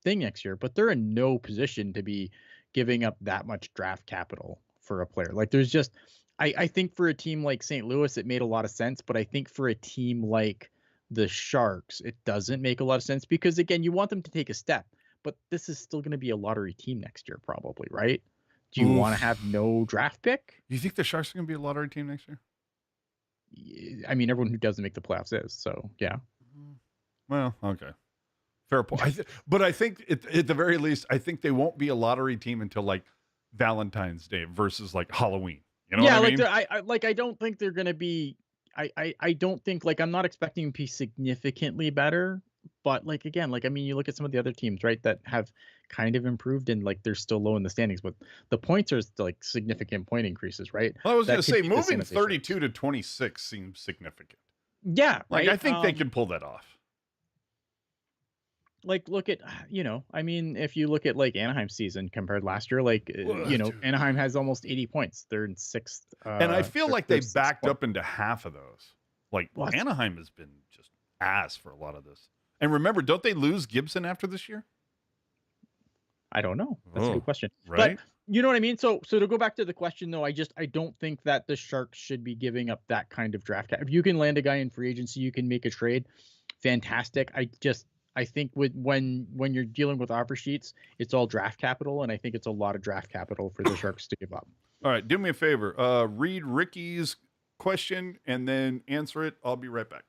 thing next year, but they're in no position to be giving up that much draft capital for a player. Like there's just. I think for a team like St. Louis, it made a lot of sense, but I think for a team like the Sharks, it doesn't make a lot of sense because, again, you want them to take a step, but this is still going to be a lottery team next year, probably, right? Do you want to have no draft pick? You think the Sharks are going to be a lottery team next year? I mean, everyone who doesn't make the playoffs is, so yeah. Well, okay. Fair point. But I think at the very least, I think they won't be a lottery team until like Valentine's Day versus like Halloween. You know what I mean? I don't think they're going to be. I don't think I'm not expecting them to be significantly better, but again, I mean, you look at some of the other teams, right, that have kind of improved and they're still low in the standings, but the points are significant point increases, right? Well, I was going to say moving 32 to 26 seems significant. Yeah, right. I think they can pull that off. Look at, I mean, if you look at Anaheim's season compared last year, Anaheim has almost 80 points. They're in sixth. And I feel like they backed up into half of those. Anaheim has been just ass for a lot of this. And remember, don't they lose Gibson after this year? I don't know. That's a good question. Right? But you know what I mean? So to go back to the question, though, I don't think that the Sharks should be giving up that kind of draft cap. If you can land a guy in free agency, you can make a trade. Fantastic. I think when you're dealing with offer sheets, it's all draft capital, and I think it's a lot of draft capital for the Sharks to give up. All right, do me a favor. Read Ricky's question and then answer it. I'll be right back.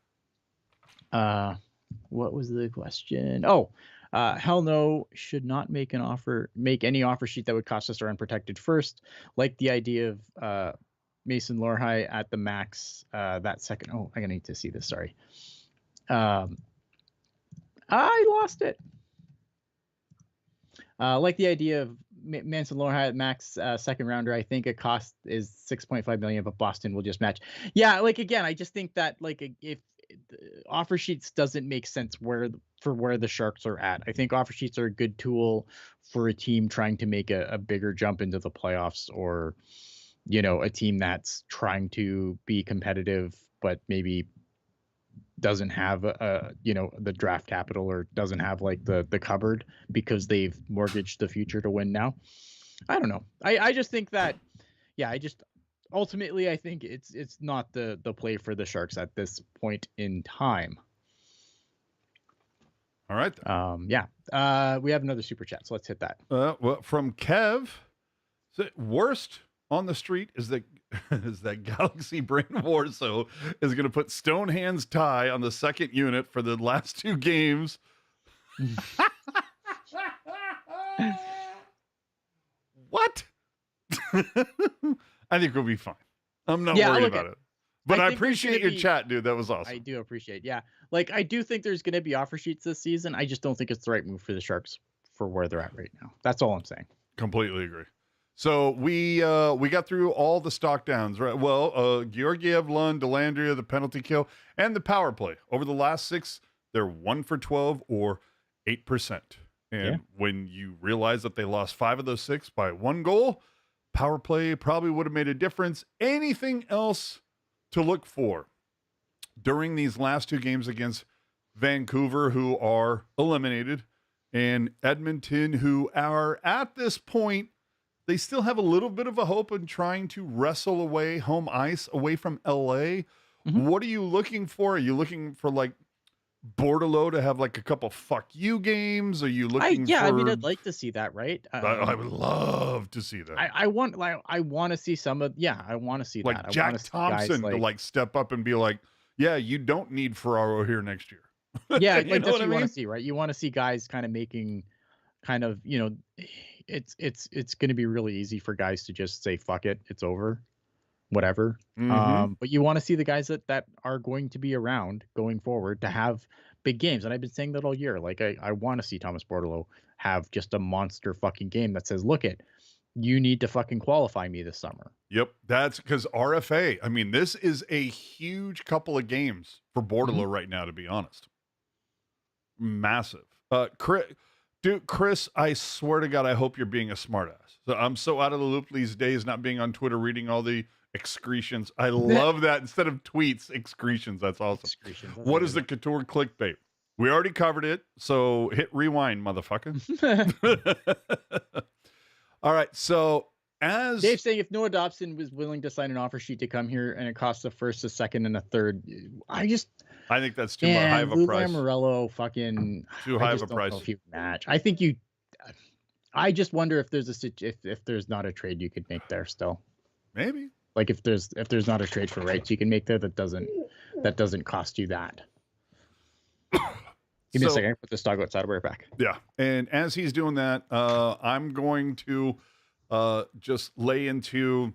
What was the question? Oh, hell no, should not make any offer sheet that would cost us our unprotected first. Like the idea of Mason Lohrei at the max that second. Oh, I need to see this. Sorry. I lost it. Like the idea of Mason Lohrei at max second rounder. I think a cost is $6.5 million, but Boston will just match. Yeah, again, I just think that if offer sheets doesn't make sense for where the Sharks are at. I think offer sheets are a good tool for a team trying to make a bigger jump into the playoffs, or a team that's trying to be competitive but maybe doesn't have the draft capital, or doesn't have the cupboard because they've mortgaged the future to win now. I don't know. I just think that, ultimately I think it's not the play for the Sharks at this point in time. All right. We have another super chat, so let's hit that. Well, from Kev, worst on the street is that Galaxy Brain Warso is going to put Stonehand's tie on the second unit for the last two games. What? I think we'll be fine. I'm not worried about it. But I appreciate your chat, dude. That was awesome. I do appreciate. Yeah. I do think there's going to be offer sheets this season. I just don't think it's the right move for the Sharks for where they're at right now. That's all I'm saying. Completely agree. So we got through all the stock downs, right? Well, Georgiev, Lund, Delandria, the penalty kill, and the power play. Over the last 6, they're 1 for 12 or 8%. And when you realize that they lost 5 of those 6 by 1 goal, power play probably would have made a difference. Anything else to look for during these last 2 games against Vancouver, who are eliminated, and Edmonton, who are at this point, they still have a little bit of a hope in trying to wrestle away home ice away from LA? Mhm. What are you looking for? Are you looking for like Bordelot to have like a couple fuck you games? Are you looking I mean, for? I'd like to see that, right? I would love to see that. I want like I want to see some of I want to see Like that. I want Jack to see guys Thompson to like like step up and be like, yeah, you don't need Ferraro here next year. You like know that's what what I you want mean? to see, right? You want to see guys kind of making kind of, it's going to be really easy for guys to just say fuck it, it's over, whatever. Mm-hmm. But you want to see the guys that are going to be around going forward to have big games. And I've been saying that all year. Like I want to see Thomas Bordelot have just a monster fucking game that says, look it, you need to fucking qualify me this summer. Yep, that's because RFA. I mean, this is a huge couple of games for Bordelot right now, to be honest. Massive. Chris, I swear to God, I hope you're being a smartass. So I'm so out of the loop these days, not being on Twitter, reading all the excretions. I love that instead of tweets, excretions. That's awesome. Excretions, What is the Couture clickbait? We already covered it, so hit rewind, motherfucker. All right, so as Dave saying if Noah Dobson was willing to sign an offer sheet to come here and it costs a first, a second, and a third, I think that's too high of a price. Morello fucking too high of a price. Know if you match. I just wonder if there's if there's not a trade you could make there still. Maybe. Like if there's not a trade for rights you can make there that doesn't cost you that. Give me a second. I put this dog outside. I'll be right back. Yeah, and as he's doing that, I'm going to just lay into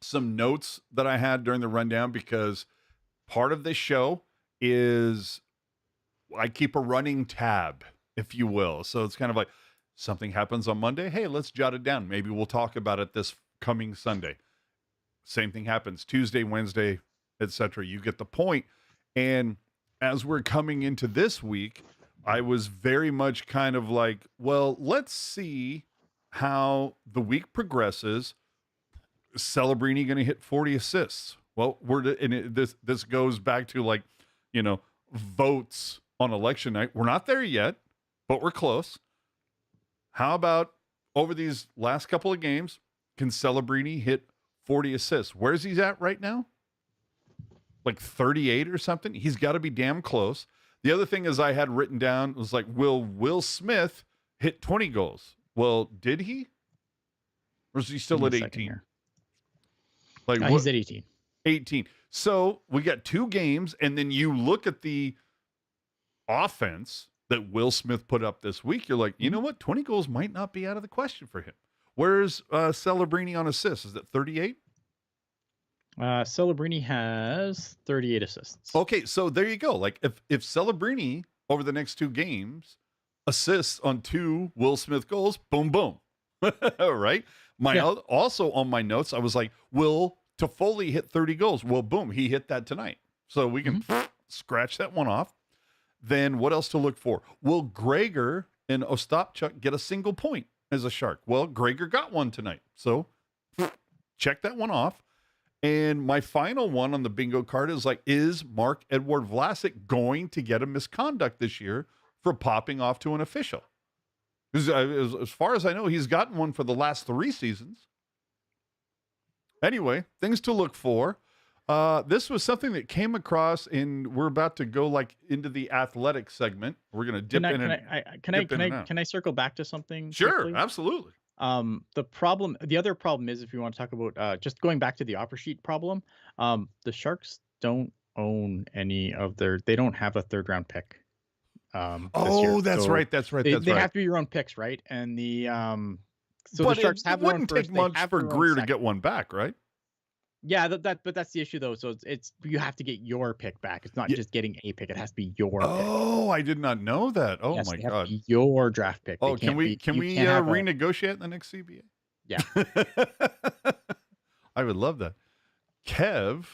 some notes that I had during the rundown, because part of this show is I keep a running tab, if you will. So it's kind of like something happens on Monday. Hey, let's jot it down. Maybe we'll talk about it this coming Sunday. Same thing happens Tuesday, Wednesday, etc. You get the point. And as we're coming into this week, I was very much kind of like, well, let's see how the week progresses. Celebrini going to hit 40 assists. Well, this goes back to like, votes on election night. We're not there yet, but we're close. How about over these last couple of games, can Celebrini hit 40 assists? Where's he at right now? Like 38 or something. He's got to be damn close. The other thing is I had written down was like, will Will Smith hit 20 goals? Well, did he? Or is he still at 18? Like he's at 18. 18. So we got 2 games, and then you look at the offense that Will Smith put up this week. You're like, you know what? 20 goals might not be out of the question for him. Where's Celebrini on assists? Is it 38? Celebrini has 38 assists. Okay, so there you go. Like if Celebrini over the next 2 games assists on 2 Will Smith goals, boom, boom. Right? Also on my notes, I was like, will Toffoli hit 30 goals? Well, boom, he hit that tonight. So we can scratch that one off. Then what else to look for? Will Gregor and Ostapchuk get a single point as a Shark? Well, Gregor got one tonight. So check that one off. And my final one on the bingo card is like, is Mark-Edouard Vlasic going to get a misconduct this year for popping off to an official? Because as far as I know, he's gotten one for the last 3 seasons. Anyway, things to look for. This was something that came across, and we're about to go like into the athletic segment. We're going to dip in. Can I circle back to something? Sure, quickly? Absolutely. The other problem is, if you want to talk about just going back to the offer sheet problem, the Sharks don't own any of they don't have a 3rd round pick. This year. That's right. They have to be your own picks, right? And the the Sharks have their own first. It wouldn't take much for Greer to get one back, right? Yeah, but that's the issue though. So it's you have to get your pick back. It's not just getting a pick. It has to be your pick. Oh, I did not know that. Oh yes, my God. Your draft pick. Oh, can we renegotiate the next CBA? Yeah. I would love that. Kev,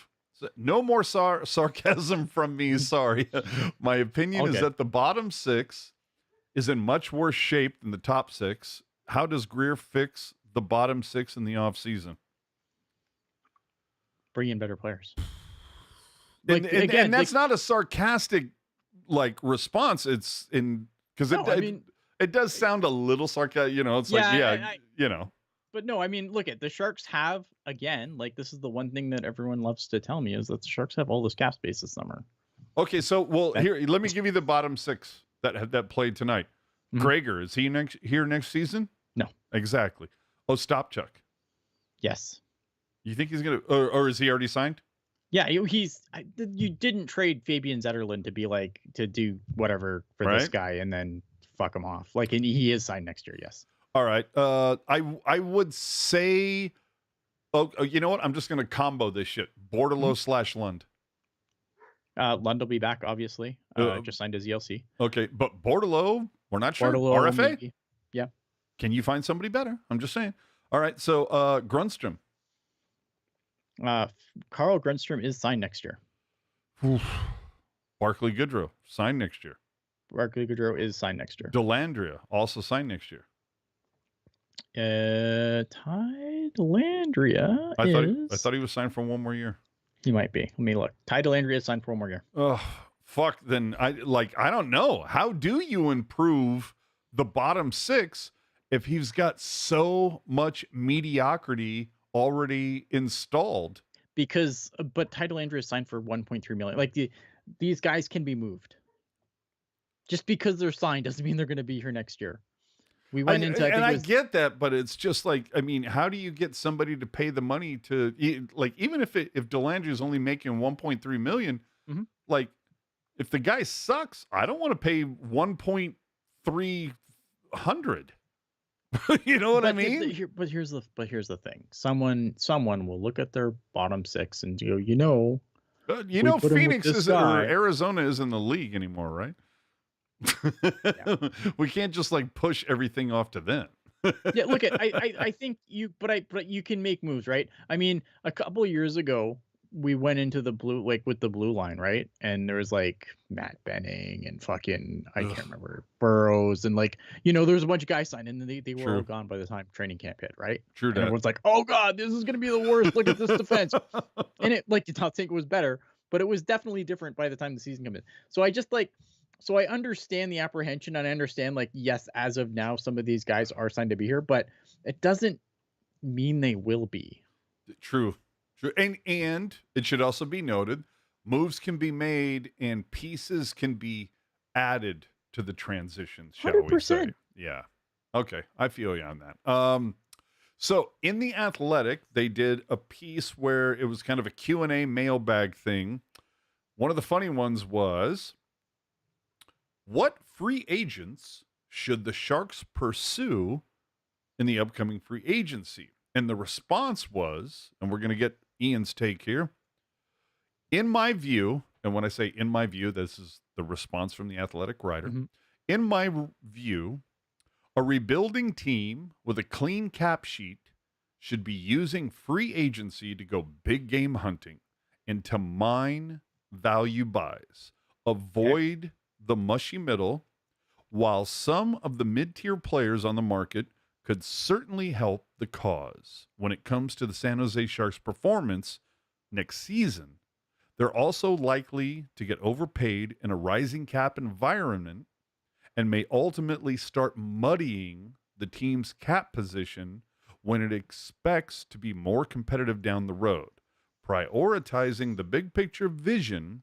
no more sarcasm from me. Sorry. My opinion is that the bottom 6 is in much worse shape than the top 6. How does Greer fix the bottom 6 in the offseason? Bring in better players. And that's not a sarcastic response. It's in because it does sound a little sarcastic. It's but no, I mean, look at the Sharks have, again, like this is the one thing that everyone loves to tell me is that the Sharks have all this cap space this summer. Okay, so here, let me give you the bottom six that played tonight. Mhm. Gregor, is he here next season? No. Exactly. Ostapchuk. Yes. You think he's gonna, or is he already signed? Yeah, you didn't trade Fabian Zetterlund to be like to do whatever for this guy and then fuck him off. Like, and he is signed next year. Yes. All right. I would say, you know what? I'm just gonna combo this shit. Bordeleau / Lund. Lund will be back, obviously. Just signed his ELC. Okay, but Bordeleau, we're not sure. Bordeleau, RFA? maybe. Yeah. Can you find somebody better? I'm just saying. All right, so Grundstrom. Carl Grundstrom is signed next year. Barclay Goodrow, signed next year. Barclay Goodrow is signed next year. Dellandrea, also signed next year. Ty Dellandrea I thought he was signed for one more year. He might be. Let me look. Ty Dellandrea is signed for one more year. Oh, fuck. Then I don't know. How do you improve the bottom six if he's got so much mediocrity already installed? But Ty Dellandrea is signed for $1.3 million. Like these guys can be moved. Just because they're signed doesn't mean they're going to be here next year. We went into, I get that, but it's just like, I mean, how do you get somebody to pay the money to, like, even if Dellandrea is only making 1.3 million, like, if the guy sucks, I don't want to pay 1.300. You know what I mean? Here's the thing. Someone will look at their bottom six and go, Phoenix is or Arizona is in the league anymore, right? We can't just like push everything off to them. Yeah, look at I think but you can make moves, right? I mean, a couple of years ago we went into the blue, like with the blue line, right? And there was like Matt Benning and fucking I can't remember Burrows and like there's a bunch of guys signed and then they were all gone by the time training camp hit, right? True. And everyone's like, oh god, this is gonna be the worst. Look at this defense. And it like did not think it was better, but it was definitely different by the time the season came in. So I understand the apprehension and I understand, like, yes, as of now, some of these guys are signed to be here, but it doesn't mean they will be. True. And it should also be noted, moves can be made and pieces can be added to the transition, shall 100%. We say? Yeah. Okay. I feel you on that. So in The Athletic, they did a piece where it was kind of a Q&A mailbag thing. One of the funny ones was, what free agents should the Sharks pursue in the upcoming free agency? And the response was, and we're going to get Ian's take here. In my view, and when I say in my view, this is the response from the Athletic writer. In my view, a rebuilding team with a clean cap sheet should be using free agency to go big game hunting and to mine value buys. Avoid the mushy middle, while some of the mid-tier players on the market could certainly help the cause when it comes to the San Jose Sharks' performance next season. They're also likely to get overpaid in a rising cap environment and may ultimately start muddying the team's cap position when it expects to be more competitive down the road. Prioritizing the big picture vision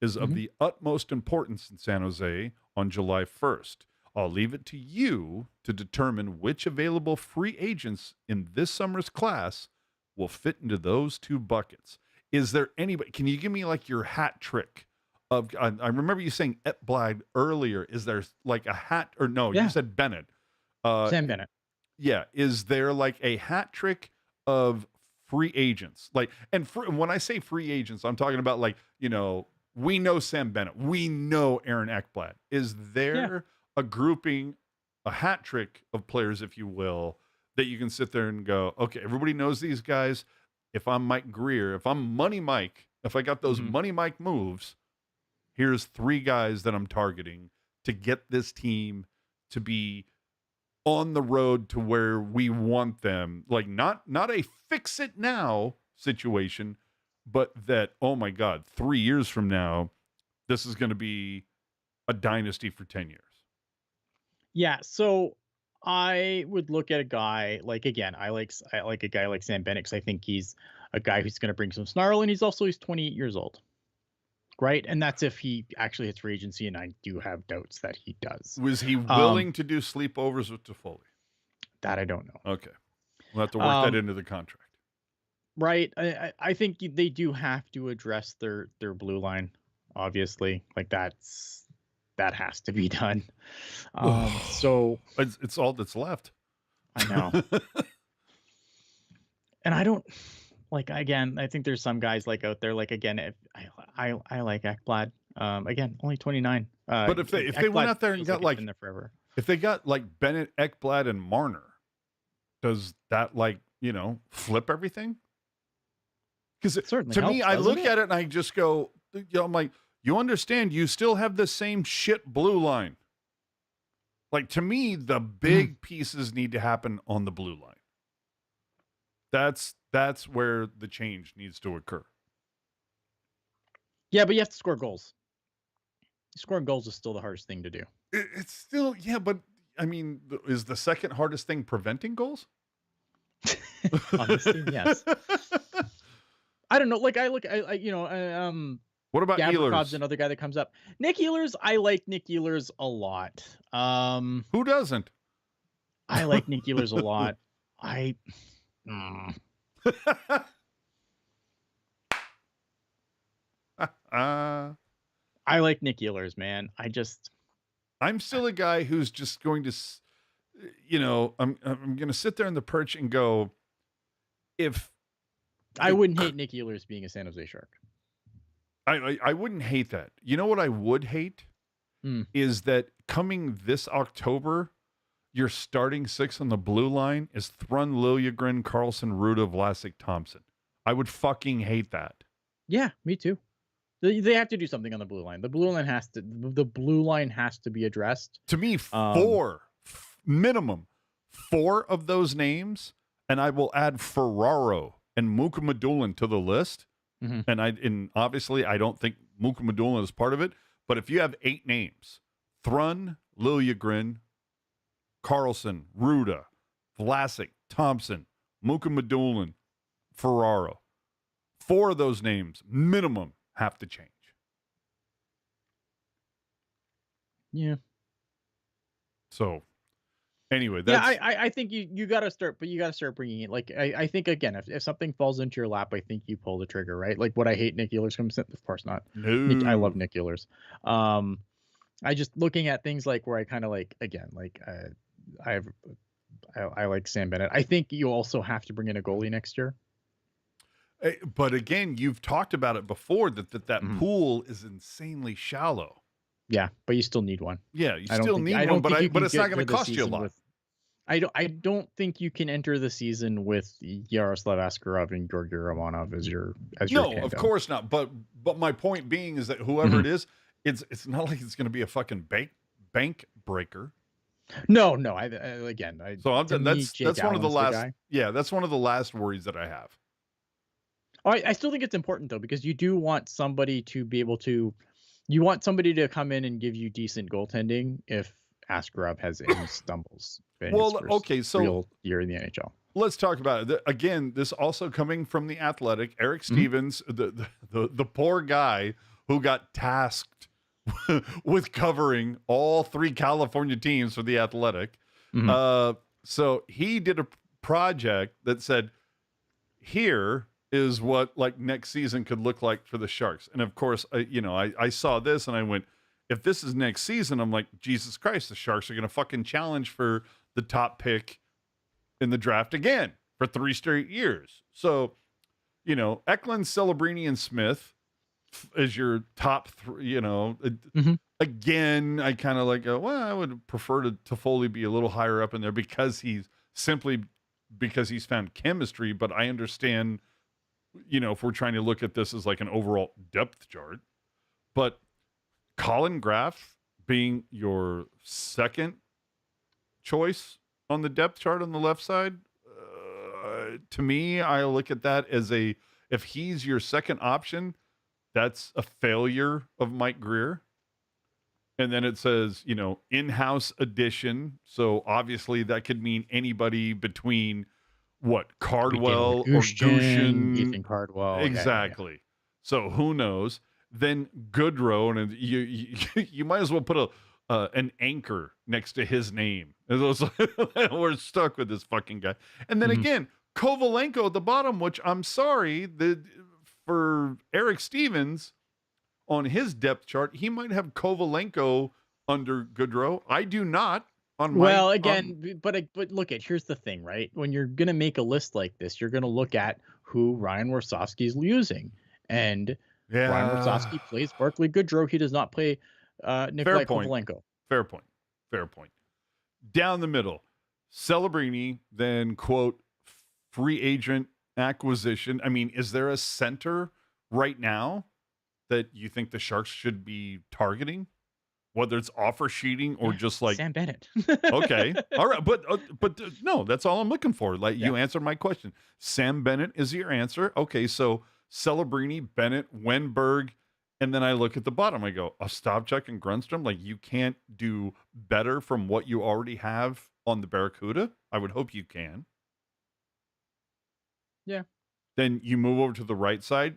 is of the utmost importance in San Jose on July 1st. I'll leave it to you to determine which available free agents in this summer's class will fit into those two buckets. Is there anybody, can you give me like your hat trick of, I remember you saying Ekblad earlier. Is there like a hat, or no, you said Bennett. Sam Bennett. Yeah. Is there like a hat trick of free agents? Like, and when I say free agents, I'm talking about like, we know Sam Bennett. We know Aaron Ekblad. Is there a grouping, a hat trick of players, if you will, that you can sit there and go, okay, everybody knows these guys. If I'm Mike Greer, if I'm Money Mike, if I got those Money Mike moves, here's three guys that I'm targeting to get this team to be on the road to where we want them. Like not a fix it now situation, but that, oh my God, 3 years from now, this is going to be a dynasty for 10 years. Yeah. So I would look at a guy like, again, I like a guy like Sam Bennett because I think he's a guy who's going to bring some snarl, and he's 28 years old, right? And that's if he actually hits free agency, and I do have doubts that he does. Was he willing to do sleepovers with Toffoli? That I don't know. Okay, we'll have to work that into the contract. Right. I think they do have to address their blue line, obviously. Like that has to be done. So it's all that's left. I know. And I don't like, again, I think there's some guys like out there, like, again, if I like Ekblad. Again, only 29. But if they went out there and got like, been there forever. If they got like Bennett, Ekblad, and Marner, does that flip everything? Because to me, I look at it and I just go, I'm like, you understand, you still have the same shit blue line. Like, to me, the big pieces need to happen on the blue line. That's where the change needs to occur. Yeah, but you have to score goals. Scoring goals is still the hardest thing to do. It's still, yeah, but I mean, is the second hardest thing preventing goals? Honestly, yes. I don't know. Like, what about Ehlers? Another guy that comes up. Nick Ehlers, I like Nick Ehlers a lot. Who doesn't? I like Nick Ehlers a lot. I like Nick Ehlers, man. I'm still a guy who's just going to, I'm going to sit there in the perch and go, if I wouldn't hate Nick Ehlers being a San Jose Shark. I wouldn't hate that. You know what I would hate is that coming this October, your starting six on the blue line is Thrun, Liljegren, Karlsson, Ruda, Vlasic, Thompson. I would fucking hate that. Yeah, me too. They have to do something on the blue line. The blue line has to be addressed. To me, minimum four of those names, and I will add Ferraro and Mukhamadullin to the list. Mm-hmm. And obviously I don't think Mukhamadullin is part of it, but if you have 8 names, Thrun, Liljegren, Karlsson, Ruda, Vlasic, Thompson, Mukhamadullin, Ferraro, 4 of those names minimum have to change. Yeah. So anyway, I think you got to start, but you got to start bringing it. Like, I think, again, if something falls into your lap, I think you pull the trigger, right? Like, would I hate Nick Ehlers comes in? Of course not. No. I love Nick Ehlers. I just looking at things like where I kind of like, again, like, I like Sam Bennett. I think you also have to bring in a goalie next year. But again, you've talked about it before that pool is insanely shallow. Yeah, but you still need one. Yeah, you still need one, but it's not going to cost you a lot. I don't think you can enter the season with Yaroslav Askarov and Georgi Romanov as your no, tandem. Of course not. But my point being is that whoever it is, it's not like it's going to be a fucking bank breaker. No. That's one of the last. Yeah, that's one of the last worries that I have. I still think it's important though, because you do want somebody to be able to. You want somebody to come in and give you decent goaltending if Askarov has any stumbles. Well, okay, so real year in the NHL. Let's talk about it. Again, this also coming from The Athletic. Eric Stevens, the poor guy who got tasked with covering all 3 California teams for The Athletic. So he did a project that said, here is what like next season could look like for the Sharks. And of course, I saw this and I went, if this is next season, I'm like, Jesus Christ, the Sharks are going to fucking challenge for the top pick in the draft again for 3 straight years. So, Eklund, Celebrini, and Smith is your top 3, Again, I kind of like, I would prefer to Toffoli be a little higher up in there because he's found chemistry, but I understand, if we're trying to look at this as like an overall depth chart, but Colin Graff being your second choice on the depth chart on the left side, to me, I look at that as if he's your second option, that's a failure of Mike Greer. And then it says, in-house edition. So obviously that could mean anybody between Cardwell or Gushin. Ethan Cardwell. Exactly. Yeah. So who knows? Then Goodrow, and you might as well put an anchor next to his name. We're stuck with this fucking guy. And then again, Kovalenko at the bottom, which I'm sorry, for Eric Stevens on his depth chart, he might have Kovalenko under Goodrow. I do not. But look here's the thing, right? When you're gonna make a list like this, you're gonna look at who Ryan Warsofsky's using, and Ryan Warsofsky plays Barclay Goodrow. He does not play Nikolai Kovalenko. Fair point. Down the middle, Celebrini, then quote free agent acquisition. I mean, is there a center right now that you think the Sharks should be targeting? Whether it's offer sheeting or just like Sam Bennett. Okay. All right. But no, that's all I'm looking for. Like you answered my question. Sam Bennett is your answer. Okay. So Celebrini, Bennett, Wenberg. And then I look at the bottom. I go, Ostapchuk and Grundstrom. Like you can't do better from what you already have on the Barracuda. I would hope you can. Yeah. Then you move over to the right side.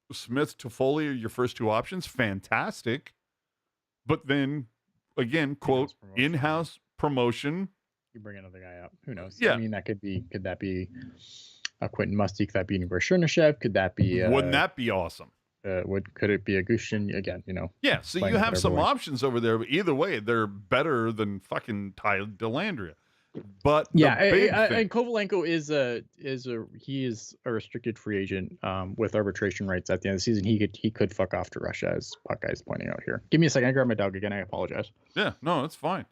Smith, Toffoli are your first two options. Fantastic. But then, again, quote, in-house promotion. You bring another guy up. Who knows? Yeah. I mean, could that be a Quentin Musty? Could that be Igor Chernyshев? Could that be... Wouldn't that be awesome? Could it be a Gushin? Again, Yeah, so you have some options over there, but either way, they're better than fucking Ty Dellandrea. But and Kovalenko is a restricted free agent with arbitration rights at the end of the season. He could fuck off to Russia, as Puckeye is pointing out here. Give me a second. I grab my dog again. I apologize. Yeah, no, it's fine.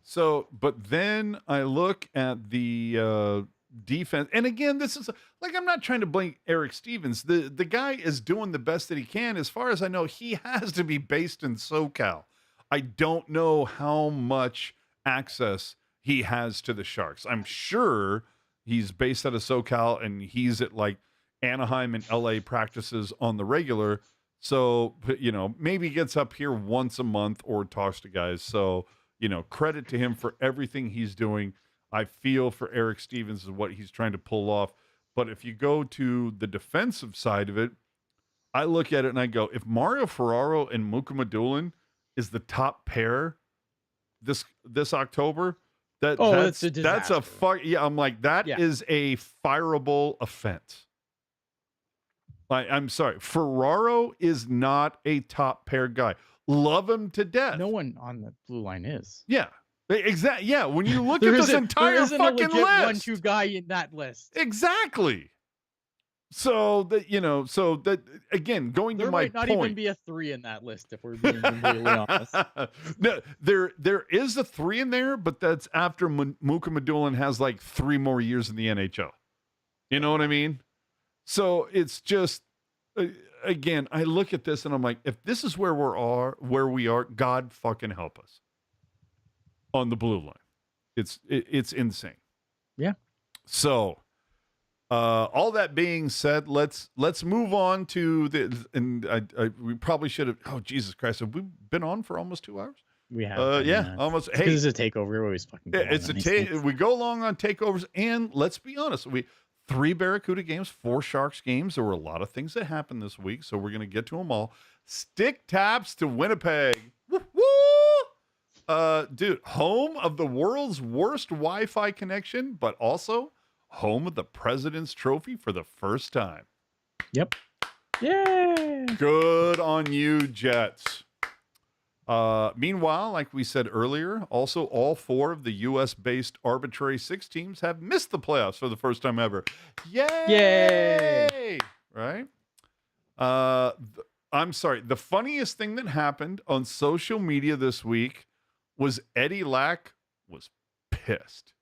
So, but then I look at the defense, and again, this is I'm not trying to blame Eric Stevens. The guy is doing the best that he can. As far as I know, he has to be based in SoCal. I don't know how much access he has to the Sharks. I'm sure he's based out of SoCal and he's at like Anaheim and LA practices on the regular. So, maybe he gets up here once a month or talks to guys. So, credit to him for everything he's doing. I feel for Eric Stevens and what he's trying to pull off. But if you go to the defensive side of it, I look at it and I go, if Mario Ferraro and Mukhamadullin is the top pair this October, that's a fuck. Yeah, I'm like, that is a fireable offense. I'm sorry. Ferraro is not a top pair guy. Love him to death. No one on the blue line is. Yeah. Exactly. Yeah. When you look at this entire fucking list, 1-2 guy in that list. Exactly. So that again, going to my point, there might not even be a 3 in that list if we're being completely honest. No, there is a 3 in there, but that's after Mukhamadullin has like 3 more years in the NHL. You know what I mean? So it's just again, I look at this and I'm like, if this is where we are, God fucking help us on the blue line. It's insane. Yeah. So. All that being said, let's move on to we probably should have. Oh, Jesus Christ! Have we been on for almost 2 hours? We have. Almost. Hey, this is a takeover. We always fucking. It's a we go long on takeovers, and let's be honest, 3 Barracuda games, 4 Sharks games. There were a lot of things that happened this week, so we're gonna get to them all. Stick taps to Winnipeg. Woo! Dude, home of the world's worst Wi-Fi connection, but also home of the President's Trophy for the first time. Yep. Yay! Good on you, Jets. Meanwhile, like we said earlier, also all 4 of the U.S.-based arbitrary 6 teams have missed the playoffs for the first time ever. Yay! Right? I'm sorry. The funniest thing that happened on social media this week was Eddie Lack was pissed.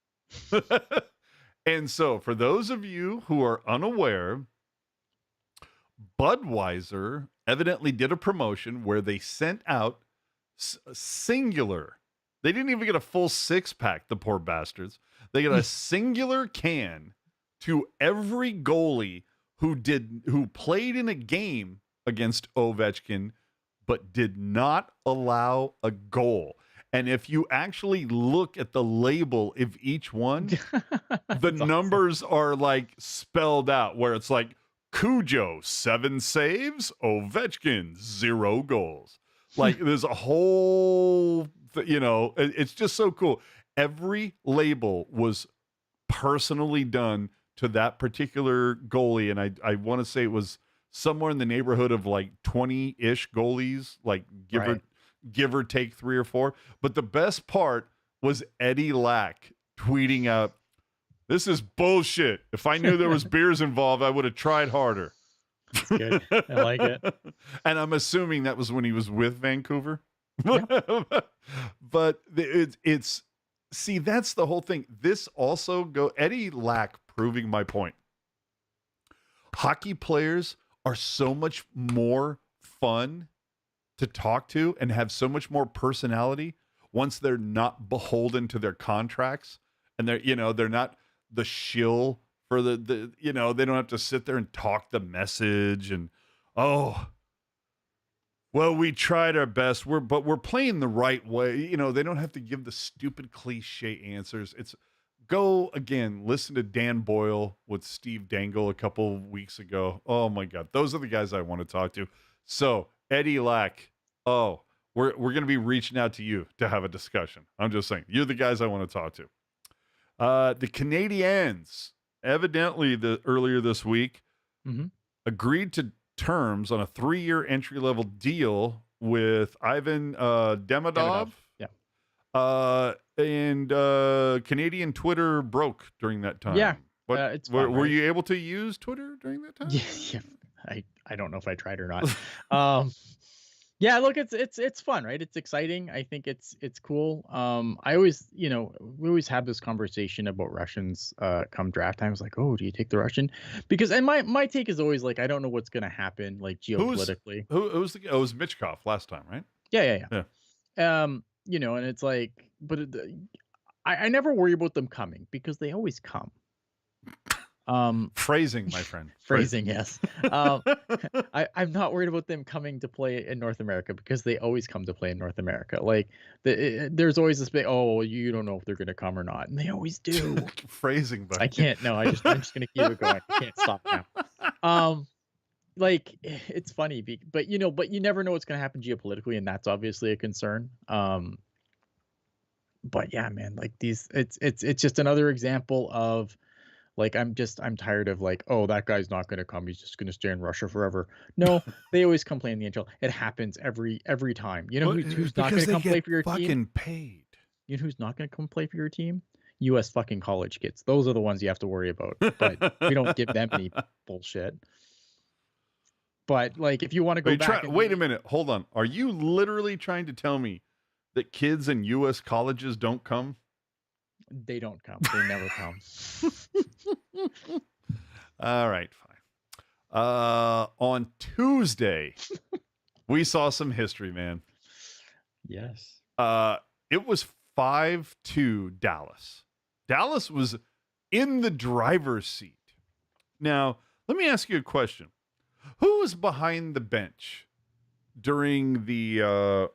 And so, for those of you who are unaware, Budweiser evidently did a promotion where they sent out singular. They didn't even get a full 6-pack, the poor bastards. They got a singular can to every goalie who played in a game against Ovechkin but did not allow a goal. And if you actually look at the label of each one, the numbers are like spelled out where it's like Cujo, 7 saves, Ovechkin, 0 goals. Like there's a whole, it's just so cool. Every label was personally done to that particular goalie. And I want to say it was somewhere in the neighborhood of like 20-ish goalies, like give or take 3 or 4. But the best part was Eddie Lack tweeting out, "This is bullshit. If I knew there was beers involved, I would have tried harder." That's good. I like it. And I'm assuming that was when he was with Vancouver. Yep. But it's see, that's the whole thing. This also Eddie Lack proving my point. Hockey players are so much more fun to talk to and have so much more personality once they're not beholden to their contracts, and they're not the shill for the they don't have to sit there and talk the message and, oh, well, we tried our best. But we're playing the right way. They don't have to give the stupid cliche answers. It's go again, listen to Dan Boyle with Steve Dangle a couple of weeks ago. Oh my God. Those are the guys I want to talk to. So Eddie Lack, we're going to be reaching out to you to have a discussion. I'm just saying, you're the guys I want to talk to. The Canadiens, evidently earlier this week, agreed to terms on a 3-year entry-level deal with Ivan Demidov. Yeah. And Canadian Twitter broke during that time. Yeah. It's fun, were you able to use Twitter during that time? Yeah. I don't know if I tried or not. Yeah, look, it's fun, right? It's exciting. I think it's cool. I always, we always have this conversation about Russians come draft time. It's like, oh, do you take the Russian? Because, and my take is always like, I don't know what's going to happen, like geopolitically. It was Michkov last time, right? Yeah. And it's like, but I never worry about them coming because they always come. Phrasing, my friend. Phrasing, yes. I'm not worried about them coming to play in North America because they always come to play in North America. Like there's always this big, oh, you don't know if they're going to come or not, and they always do. Phrasing, but I can't. No, I'm just going to keep it going. I can't stop now. Like it's funny, but you never know what's going to happen geopolitically, and that's obviously a concern. But yeah, man, like it's just another example of. Like, I'm tired of like, oh, that guy's not going to come. He's just going to stay in Russia forever. No, they always come play in the NHL. It happens every time. You know who's not going to come play for your team? Fucking paid. You know who's not going to come play for your team? U.S. fucking college kids. Those are the ones you have to worry about. But we don't give them any bullshit. But like, if you want to go back, wait a minute, hold on. Are you literally trying to tell me that kids in U.S. colleges don't come? They don't come. They never come. All right, fine. On Tuesday, we saw some history, man. Yes. It was 5-2 Dallas. Dallas was in the driver's seat. Now, let me ask you a question. Who was behind the bench during the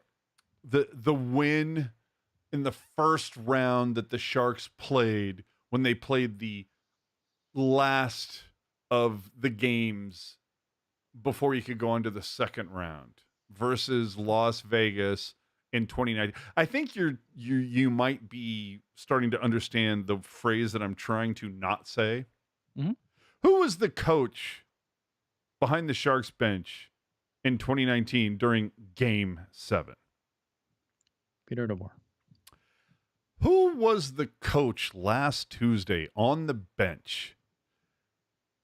win in the first round that the Sharks played when they played the last of the games before you could go on to the second round versus Las Vegas in 2019? I think you might be starting to understand the phrase that I'm trying to not say. Mm-hmm. Who was the coach behind the Sharks bench in 2019 during Game 7? Peter DeBoer. Who was the coach last Tuesday on the bench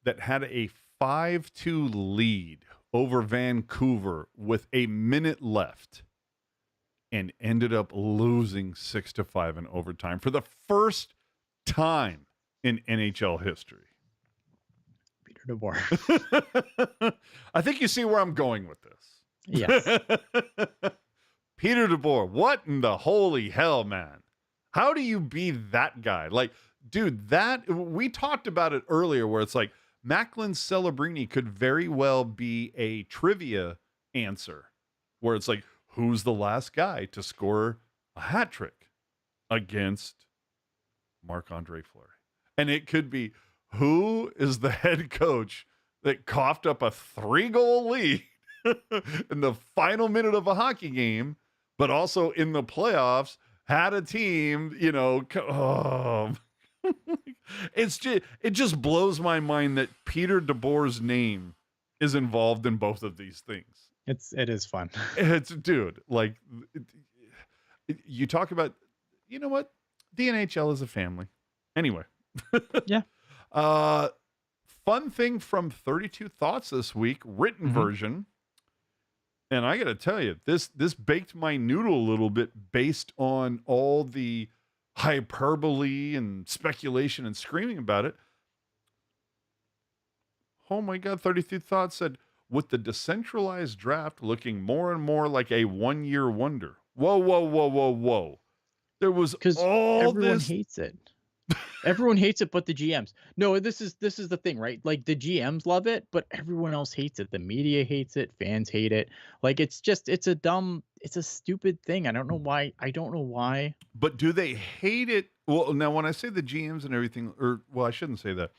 that had a 5-2 lead over Vancouver with a minute left and ended up losing 6-5 in overtime for the first time in NHL history? Peter DeBoer. I think you see where I'm going with this. Yes. Peter DeBoer, what in the holy hell, man? How do you be that guy? Like, dude, we talked about it earlier where it's like Macklin Celebrini could very well be a trivia answer where it's like, who's the last guy to score a hat trick against Marc-Andre Fleury? And it could be, who is the head coach that coughed up a 3-goal lead in the final minute of a hockey game, but also in the playoffs had a team, it just blows my mind that Peter DeBoer's name is involved in both of these things. It is fun. It's, dude, like, you talk about, you know what? The NHL is a family. Anyway. Yeah. Fun thing from 32 Thoughts this week, written version. And I got to tell you, this baked my noodle a little bit based on all the hyperbole and speculation and screaming about it. Oh my God, 32 Thoughts said, with the decentralized draft looking more and more like a one-year wonder. Whoa. There was all everyone this. hates it. Everyone hates it but the GMs. No, this is the thing, right? Like, the GMs love it, but everyone else hates it. The media hates it, fans hate it. Like, it's a stupid thing. I don't know why. But do they hate it? Well, now when I say the GMs and everything, I shouldn't say that.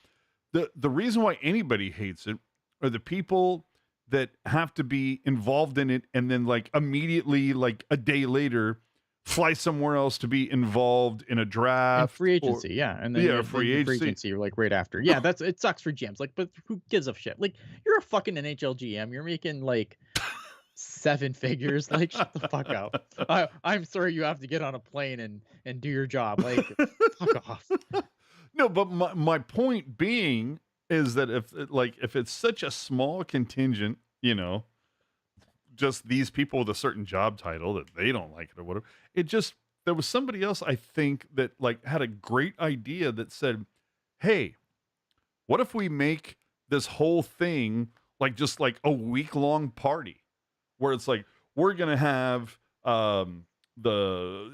The reason why anybody hates it are the people that have to be involved in it and then, like, immediately, like a day later, fly somewhere else to be involved in a draft. And free agency, and then free agency, like right after. Yeah, it sucks for GMs. Like, but who gives a shit? Like, you're a fucking NHL GM. You're making like 7 figures. Like, shut the fuck up. I'm sorry you have to get on a plane and do your job. Like, fuck off. No, but my point being is that if it's such a small contingent, just these people with a certain job title that they don't like it or whatever, there was somebody else, I think, that like had a great idea that said, hey, what if we make this whole thing like just like a week-long party where it's like, we're going to have the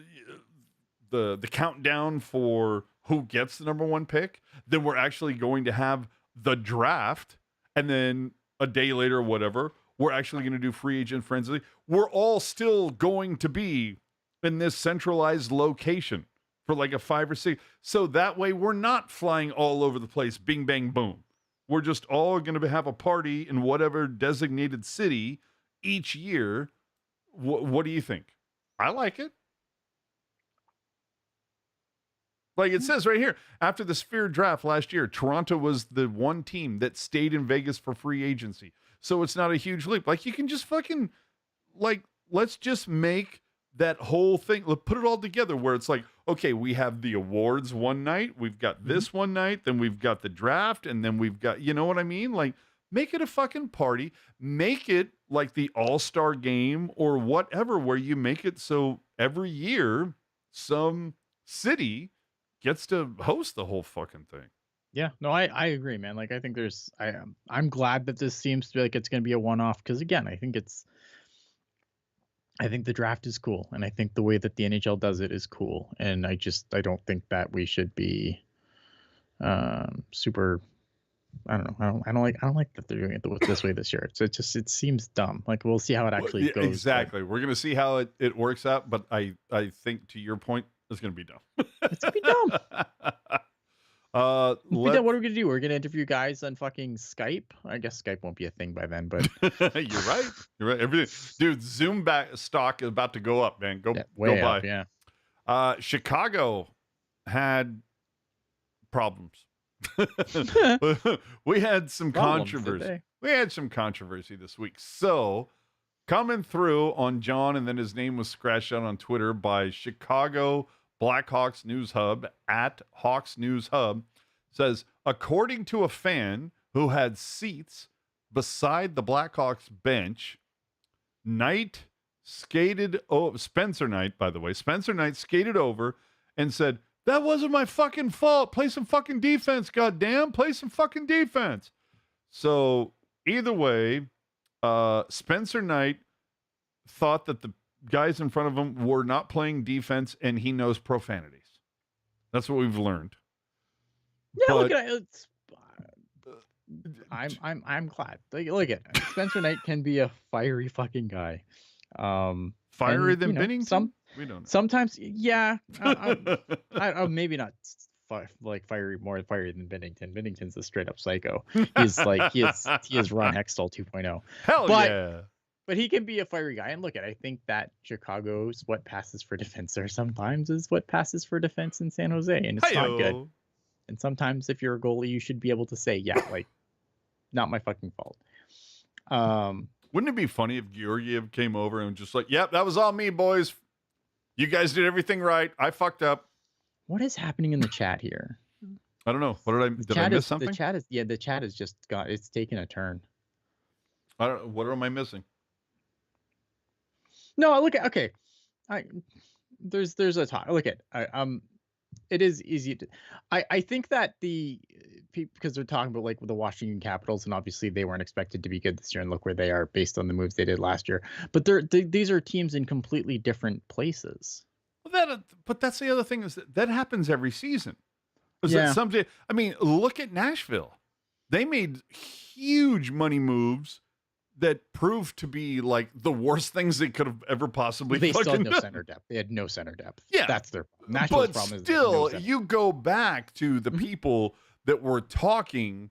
countdown for who gets the number 1 pick. Then we're actually going to have the draft. And then a day later or whatever, we're actually going to do free agent frenzy. We're all still going to be in this centralized location for like a 5 or 6. So that way we're not flying all over the place. Bing, bang, boom. We're just all going to have a party in whatever designated city each year. What do you think? I like it. Like it says right here, after the Sphere draft last year, Toronto was the one team that stayed in Vegas for free agency. So it's not a huge leap. Like, you can just fucking, like, let's just make that whole thing, put it all together where it's like, okay, we have the awards one night, we've got this one night, then we've got the draft, and then we've got, you know what I mean? Like, make it a fucking party. Make it like the All-Star game or whatever, where you make it so every year some city gets to host the whole fucking thing. Yeah, no, I agree, man. Like, I think I'm glad that this seems to be like it's going to be a one-off, because again, I think the draft is cool, and I think the way that the NHL does it is cool, and I don't think that we should be super. I don't know. I don't like that they're doing it this way this year. It seems dumb. Like, we'll see how it actually goes. Exactly. We're gonna see how it works out, but I think, to your point, it's gonna be dumb. It's gonna be dumb. What are we gonna do? We're gonna interview guys on fucking Skype. I guess Skype won't be a thing by then, but you're right. Everything, dude. Zoom stock is about to go up, man. Go buy. Up, yeah. Chicago had problems. We had some controversy. We had some controversy this week. So, coming through on John, and then his name was scratched out on Twitter by Chicago Blackhawks News Hub at Hawks News Hub, says, according to a fan who had seats beside the Blackhawks bench, Spencer Knight, by the way, Spencer Knight skated over and said, that wasn't my fucking fault. Play some fucking defense, goddamn. Play some fucking defense. So either way, Spencer Knight thought that the guys in front of him were not playing defense, and he knows profanities. That's what we've learned. Yeah, look at it. I'm glad. Look at it. Spencer Knight can be a fiery fucking guy. Fiery than you know, Bennington? We don't know. Sometimes, yeah. Maybe not more fiery than Bennington. Bennington's a straight up psycho. He's like he is Ron Hextall 2.0. Hell yeah. But he can be a fiery guy. And look, I think that Chicago's what passes for defense there sometimes is what passes for defense in San Jose, and it's not good. And sometimes if you're a goalie, you should be able to say, yeah, like, not my fucking fault. Wouldn't it be funny if Georgiev came over and just like, yep, that was all me, boys. You guys did everything right. I fucked up. What is happening in the chat here? I don't know. Did I miss something? The chat is just it's taken a turn. What am I missing? No, look at, okay. There's a talk. Look at, it is easy to, I think that because they're talking about like the Washington Capitals, and obviously they weren't expected to be good this year, and look where they are based on the moves they did last year. But these are teams in completely different places. Well, but that's the other thing, is that happens every season. Yeah. I mean, look at Nashville. They made huge money moves that proved to be like the worst things they could have ever possibly They still had no done. center depth. They had no center depth. Yeah. That's their problem. Nashville's But problem is still, no you go back to the people that were talking,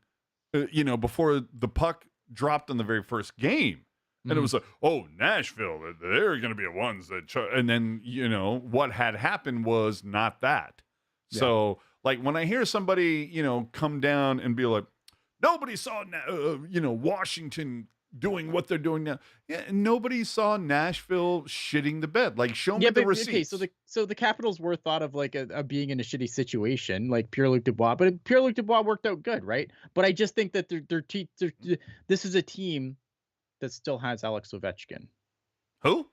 before the puck dropped in the very first game. And it was like, oh, Nashville, they're going to be the ones that... And then, what had happened was not that. Yeah. So, like, when I hear somebody, come down and be like, nobody saw, Washington doing what they're doing now. Yeah, and nobody saw Nashville shitting the bed. Like, show me the receipts. Okay, so the Capitals were thought of like a being in a shitty situation, like Pierre-Luc Dubois, but Pierre-Luc Dubois worked out good, right? But I just think that this is a team that still has Alex Ovechkin. Who?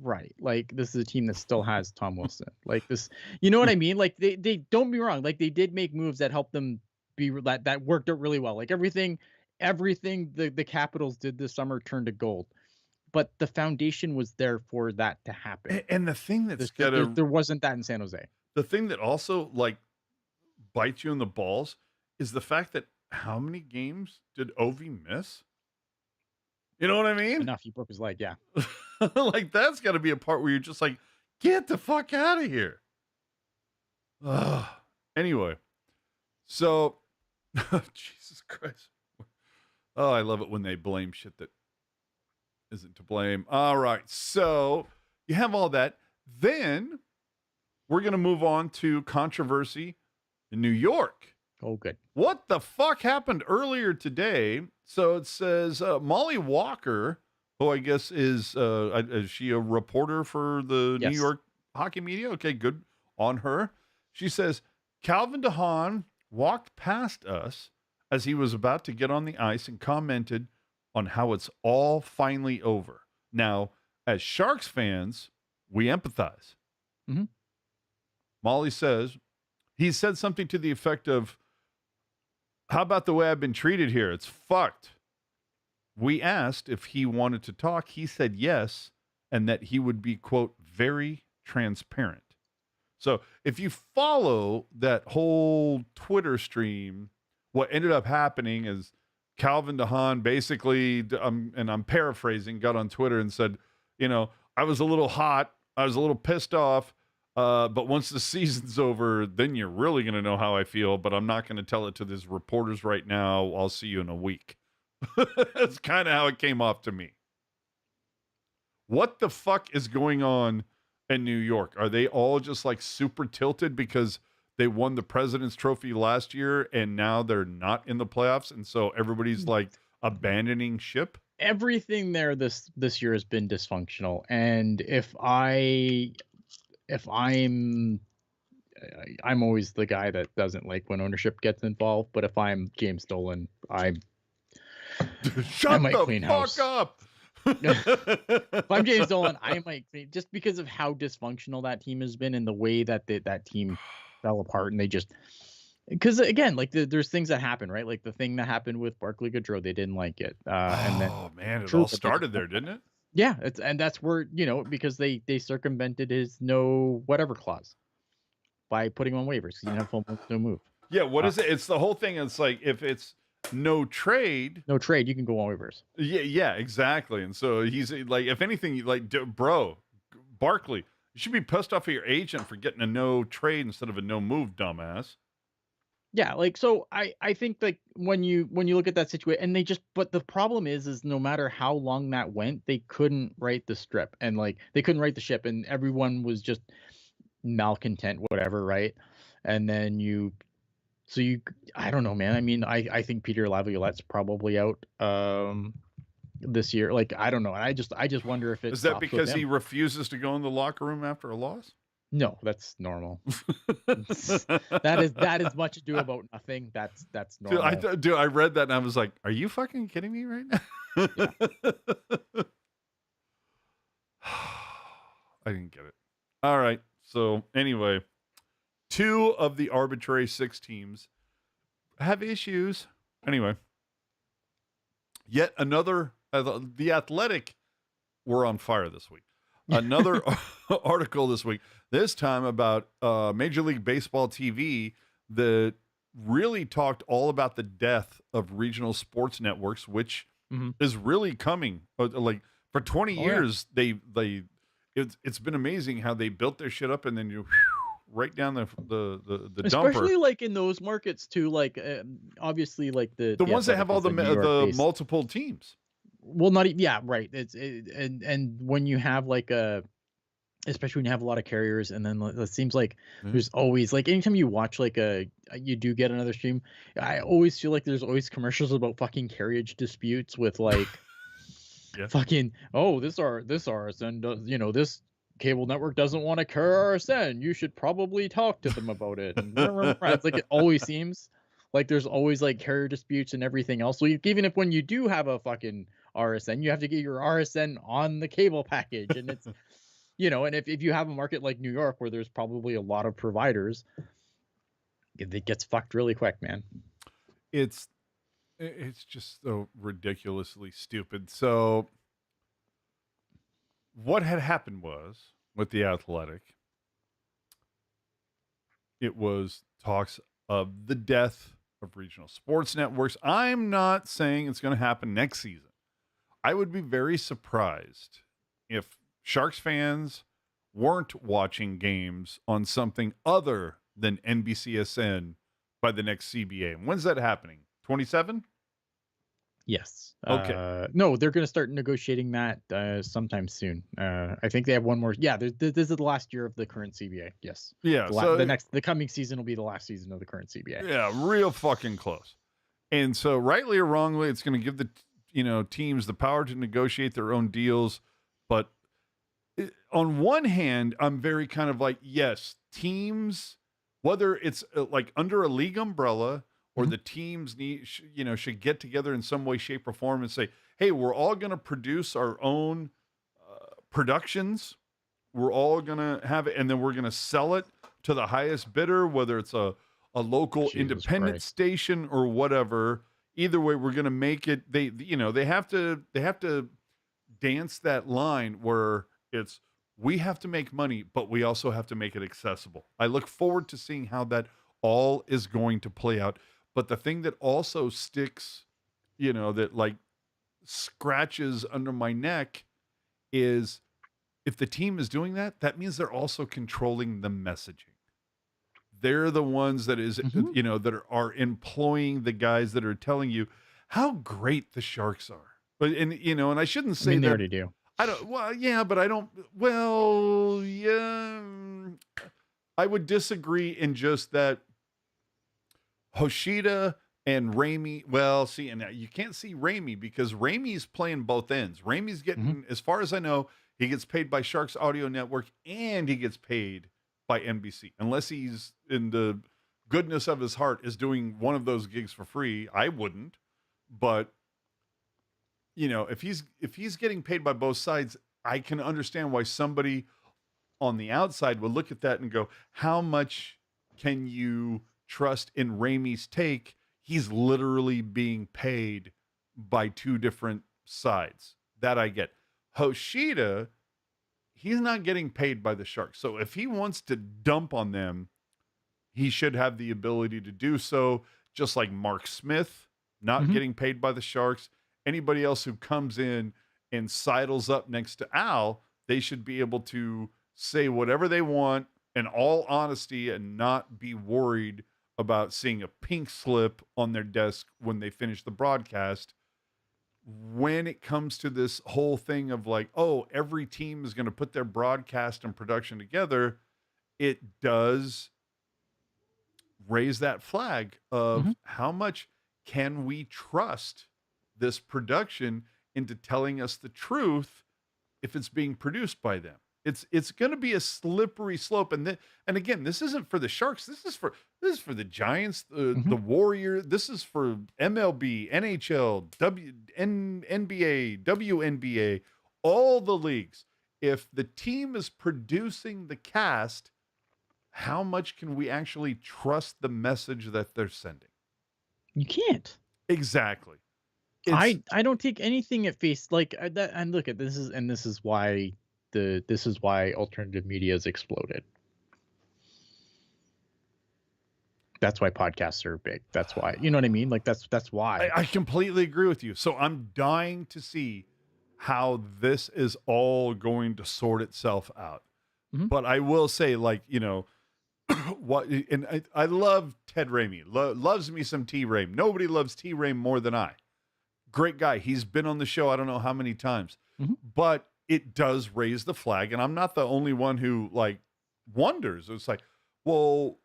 Right. Like, this is a team that still has Tom Wilson. Like, this, you know what I mean? Like, they don't be wrong. Like, they did make moves that helped them be that worked out really well. Like, everything the Capitals did this summer turned to gold. But the foundation was there for that to happen. And the thing that's there wasn't that in San Jose. The thing that also like bites you in the balls is the fact that how many games did Ovi miss? You know what I mean? Enough. He broke his leg. Yeah. Like, that's got to be a part where you're just like, get the fuck out of here. Anyway, so Jesus Christ. Oh, I love it when they blame shit that isn't to blame. All right. So you have all that. Then we're going to move on to controversy in New York. Oh, good. What the fuck happened earlier today? So it says Molly Walker, who I guess is she a reporter for the New York hockey media? Okay, good on her. She says, Calvin DeHaan walked past us as he was about to get on the ice and commented on how it's all finally over. Now, as Sharks fans, we empathize. Mm-hmm. Molly says, he said something to the effect of, how about the way I've been treated here? It's fucked. We asked if he wanted to talk. He said yes, and that he would be, quote, very transparent. So if you follow that whole Twitter stream, what ended up happening is Calvin DeHaan basically, and I'm paraphrasing, got on Twitter and said, I was a little hot. I was a little pissed off. But once the season's over, then you're really going to know how I feel, but I'm not going to tell it to these reporters right now. I'll see you in a week. That's kind of how it came off to me. What the fuck is going on in New York? Are they all just like super tilted because they won the President's Trophy last year and now they're not in the playoffs? And so everybody's like abandoning ship? Everything there this year has been dysfunctional. And I'm always the guy that doesn't like when ownership gets involved, but if I'm James Dolan, I might clean house. Up. If I'm James Dolan, I might clean, just because of how dysfunctional that team has been and the way that that team fell apart, and they just, because again, like there's things that happen, right? Like the thing that happened with Barclay Goodrow, they didn't like it, and then it all started there, didn't it? Yeah, and that's where, because they circumvented his no whatever clause by putting him on waivers. He didn't have full no move. Yeah, what is it? It's the whole thing. It's like if it's no trade. No trade. You can go on waivers. Yeah, exactly. And so he's like, if anything, like, bro, Barkley, you should be pissed off at your agent for getting a no trade instead of a no move, dumbass. Yeah, like, so I think, like, when you look at that situation, and but the problem is no matter how long that went, they couldn't right the strip, and like they couldn't right the ship, and everyone was just malcontent, whatever, right? And then I don't know, man. I mean, I think Peter Laviolette's probably out this year. Like, I don't know. I just wonder if it Is that stops with because him. he refuses to go in the locker room after a loss? No, that's normal. that is much ado about nothing. That's normal. Dude, I read that and I was like, are you fucking kidding me right now? Yeah. I didn't get it. All right. So anyway, 2 of the arbitrary 6 teams have issues. Anyway, yet another, the Athletic were on fire this week. Another article this week, this time about Major League Baseball TV, that really talked all about the death of regional sports networks, which is really coming. Like, for 20 years, yeah. It's been amazing how they built their shit up and then right down the especially dumper. Especially like in those markets too, like obviously like the ones that have all the multiple teams. Well, not even, yeah, right. And when you have like especially when you have a lot of carriers, and then it seems like there's always, like, anytime you watch like you do get another stream, I always feel like there's always commercials about fucking carriage disputes with like fucking, oh, this RSN does, this cable network doesn't want to carry RSN. You should probably talk to them about it. And it's like, it always seems like there's always like carrier disputes and everything else. So even if when you do have a fucking RSN, you have to get your RSN on the cable package, and it's and if you have a market like New York where there's probably a lot of providers, it gets fucked really quick, man. It's just so ridiculously stupid. So what had happened was, with the Athletic, it was talks of the death of regional sports networks. I'm not saying it's going to happen next season. I would be very surprised if Sharks fans weren't watching games on something other than NBCSN by the next CBA. And when's that happening? 27? Yes. Okay. No, they're going to start negotiating that sometime soon. I think they have one more. Yeah, this is the last year of the current CBA. Yes. Yeah. The coming season will be the last season of the current CBA. Yeah, real fucking close. And so, rightly or wrongly, it's going to give the teams the power to negotiate their own deals. But on one hand, I'm very kind of like, yes, teams, whether it's like under a league umbrella, or the teams should get together in some way, shape, or form and say, hey, we're all going to produce our own productions. We're all going to have it, and then we're going to sell it to the highest bidder, whether it's a local independent station or whatever. Either way, we're going to make it. They have to dance that line where it's, we have to make money, but we also have to make it accessible. I look forward to seeing how that all is going to play out. But the thing that also sticks, that like scratches under my neck is, if the team is doing that, that means they're also controlling the messaging. They're the ones that that are employing the guys that are telling you how great the Sharks are. But and I shouldn't say that. They already do. I don't. Well, yeah, but I don't. Well, yeah, I would disagree in just that. Hoshida and Ramey, well, see, and you can't see Ramey because Ramey's playing both ends. Ramey's getting, as far as I know, he gets paid by Sharks Audio Network and he gets paid by NBC. Unless he's, in the goodness of his heart, is doing one of those gigs for free. I wouldn't. But, if he's getting paid by both sides, I can understand why somebody on the outside would look at that and go, how much can you trust in Ramey's take? He's literally being paid by two different sides. That I get. Hoshida, he's not getting paid by the Sharks. So if he wants to dump on them, he should have the ability to do so, just like Mark Smith not getting paid by the Sharks. Anybody else who comes in and sidles up next to Al, they should be able to say whatever they want in all honesty and not be worried about seeing a pink slip on their desk when they finish the broadcast. When it comes to this whole thing of like, oh, every team is going to put their broadcast and production together, it does raise that flag of how much can we trust this production into telling us the truth if it's being produced by them. It's going to be a slippery slope, and again, this isn't for the Sharks. This is for the Giants, the Warriors. This is for MLB, NHL, NBA, WNBA, all the leagues. If the team is producing the cast, how much can we actually trust the message that they're sending? You can't. Exactly. I don't take anything at face like that. And look at this is why alternative media has exploded. That's why podcasts are big. That's why, you know what I mean? Like that's why. I completely agree with you. So I'm dying to see how this is all going to sort itself out. But I will say, like, you know, I love Ted Ramey. Loves me some T Rame. Nobody loves T Rame more than I. Great guy. He's been on the show I don't know how many times. But it does raise the flag, and I'm not the only one who like wonders. It's like, well,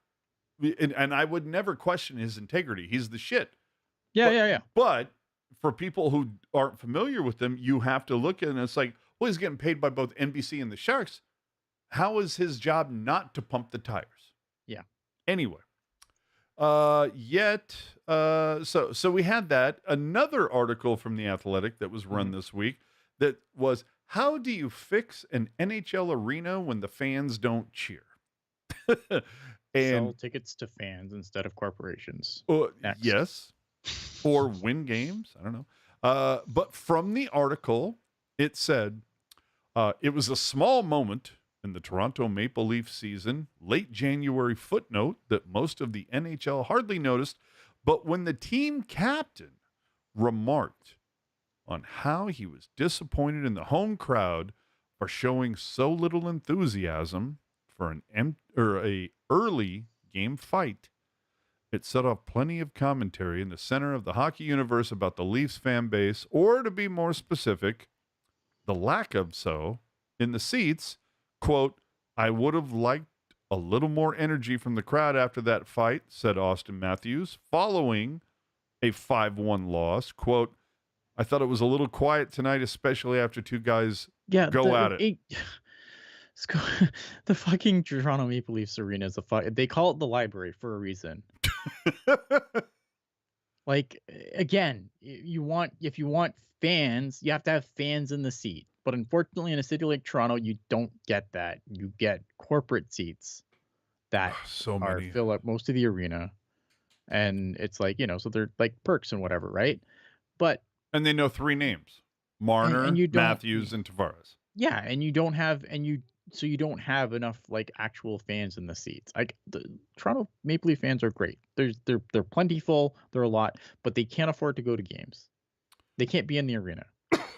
and I would never question his integrity. He's the shit. Yeah. But for people who aren't familiar with him, you have to look at it and it's like, well, he's getting paid by both NBC and the Sharks. How is his job not to pump the tires? Yeah. Anyway, so we had that. Another article from The Athletic that was run this week that was, how do you fix an NHL arena when the fans don't cheer? And sell tickets to fans instead of corporations. Yes. Or win games. I don't know. But from the article, it said, it was a small moment in the Toronto Maple Leaf season, late January footnote that most of the NHL hardly noticed, but when the team captain remarked on how he was disappointed in the home crowd for showing so little enthusiasm for an early game fight, it set off plenty of commentary in the center of the hockey universe about the Leafs fan base, or to be more specific, the lack of so in the seats. Quote, I would have liked a little more energy from the crowd after that fight, said Austin Matthews, following a 5-1 loss. Quote, I thought it was a little quiet tonight, especially after two guys go at it. The fucking Toronto Maple Leafs arena is they call it the library for a reason. Like, again, if you want fans, you have to have fans in the seat. But unfortunately, in a city like Toronto, you don't get that. You get corporate seats that fill up most of the arena. And it's like, you know, so they're like perks and whatever, right? And they know 3 names. Marner, Matthews, and Tavares. Yeah, and you don't have enough like actual fans in the seats. Like the Toronto Maple Leaf fans are great. They're plentiful. They're a lot, but they can't afford to go to games. They can't be in the arena.